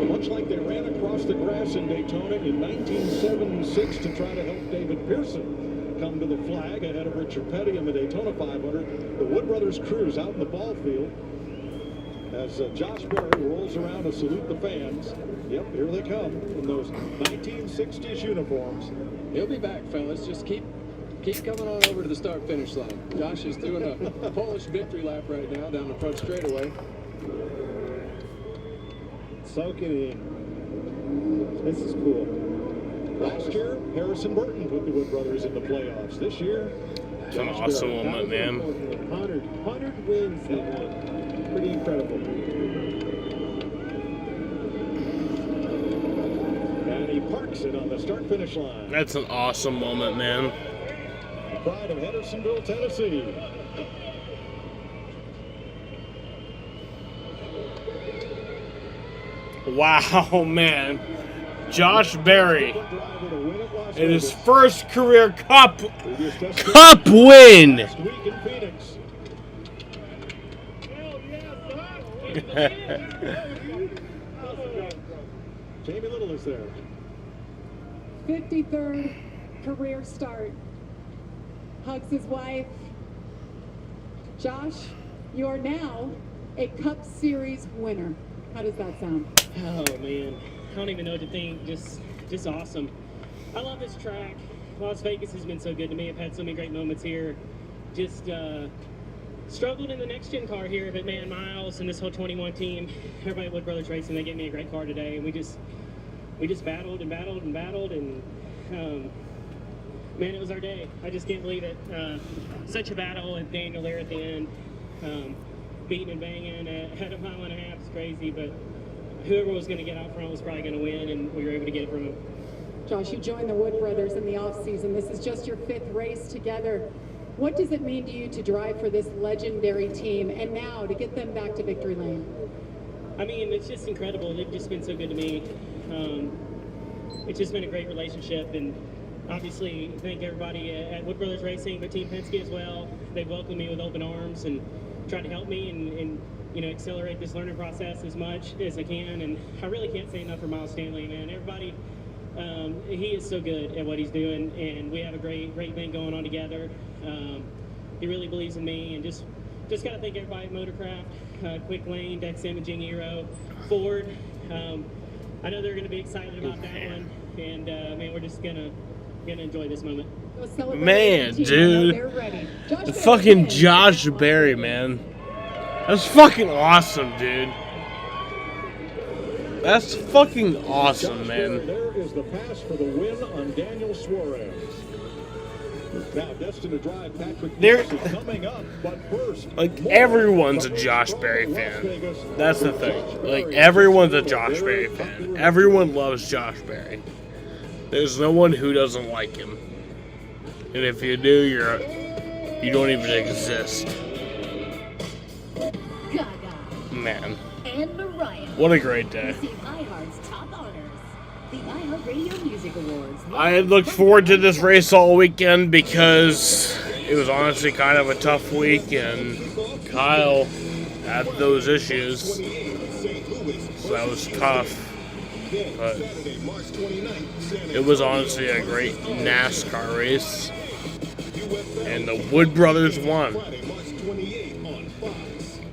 Much like they ran across the grass in Daytona in 1976 to try to help David Pearson come to the flag ahead of Richard Petty in the Daytona 500. The Wood Brothers cruise out in the ball field as Josh Berry rolls around to salute the fans. Yep, here they come in those 1960s uniforms. He'll be back, fellas. Just keep coming on over to the start-finish line. Josh is doing a Polish victory lap right now down the front straightaway. Soak it in. This is cool. Last year, Harrison Burton put the Wood Brothers in the playoffs. This year, it's an awesome moment, man. 100 wins they won. Pretty incredible. And he parks it on the start-finish line. That's an awesome moment, man. Pride of Hendersonville, Tennessee. Wow, man. Josh Berry in his first career cup win. Jamie Little is there. 53rd career start. Hugs his wife. Josh, you are now a Cup Series winner. How does that sound? Oh man, I don't even know what to think. Just awesome. I love this track. Las Vegas has been so good to me. I've had so many great moments here. Just struggled in the next gen car here, but man, Miles and this whole 21 team, everybody at Wood Brothers Racing, they gave me a great car today, and we just battled and battled and battled, and man, it was our day. I just can't believe it. Such a battle with Daniel there at the end, beating and banging at a mile and a half is crazy, but whoever was going to get out front was probably going to win, and we were able to get it from him. Josh, you joined the Wood Brothers in the off-season. This is just your 5th race together. What does it mean to you to drive for this legendary team and now to get them back to victory lane? I mean, it's just incredible. They've just been so good to me. It's just been a great relationship, and obviously thank everybody at Wood Brothers Racing, but Team Penske as well. They've welcomed me with open arms and tried to help me and you know, accelerate this learning process as much as I can. And I really can't say enough for Miles Stanley, man. Everybody, he is so good at what he's doing, and we have a great thing going on together. He really believes in me, and just got to thank everybody at Motorcraft, Quick Lane, Dex Imaging, Aero, Ford. I know they're going to be excited about that one, and man, we're just gonna enjoy this moment. Man, dude, the fucking Josh Berry, man, that's fucking awesome, dude. That's fucking awesome, man. There is the pass for the win on Daniel Suarez. Now destined to drive Patrick coming up, but first, like, everyone's a Josh Berry fan. That's the thing. Like, everyone's a Josh Berry fan. Everyone loves Josh Berry. There's no one who doesn't like him. And if you do, you don't even exist. Man. And Mariah. What a great day. Receive iHeart's top honors, the iHeartRadio Music Awards. I had looked forward to this race all weekend because it was honestly kind of a tough week, and Kyle had those issues, so that was tough. But it was honestly a great NASCAR race, and the Wood Brothers won.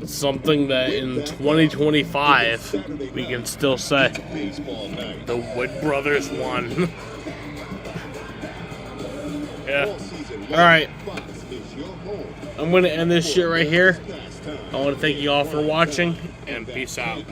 Something that in 2025 we can still say the Wood Brothers won. Yeah. Alright. I'm going to end this shit right here. I want to thank you all for watching, and peace out.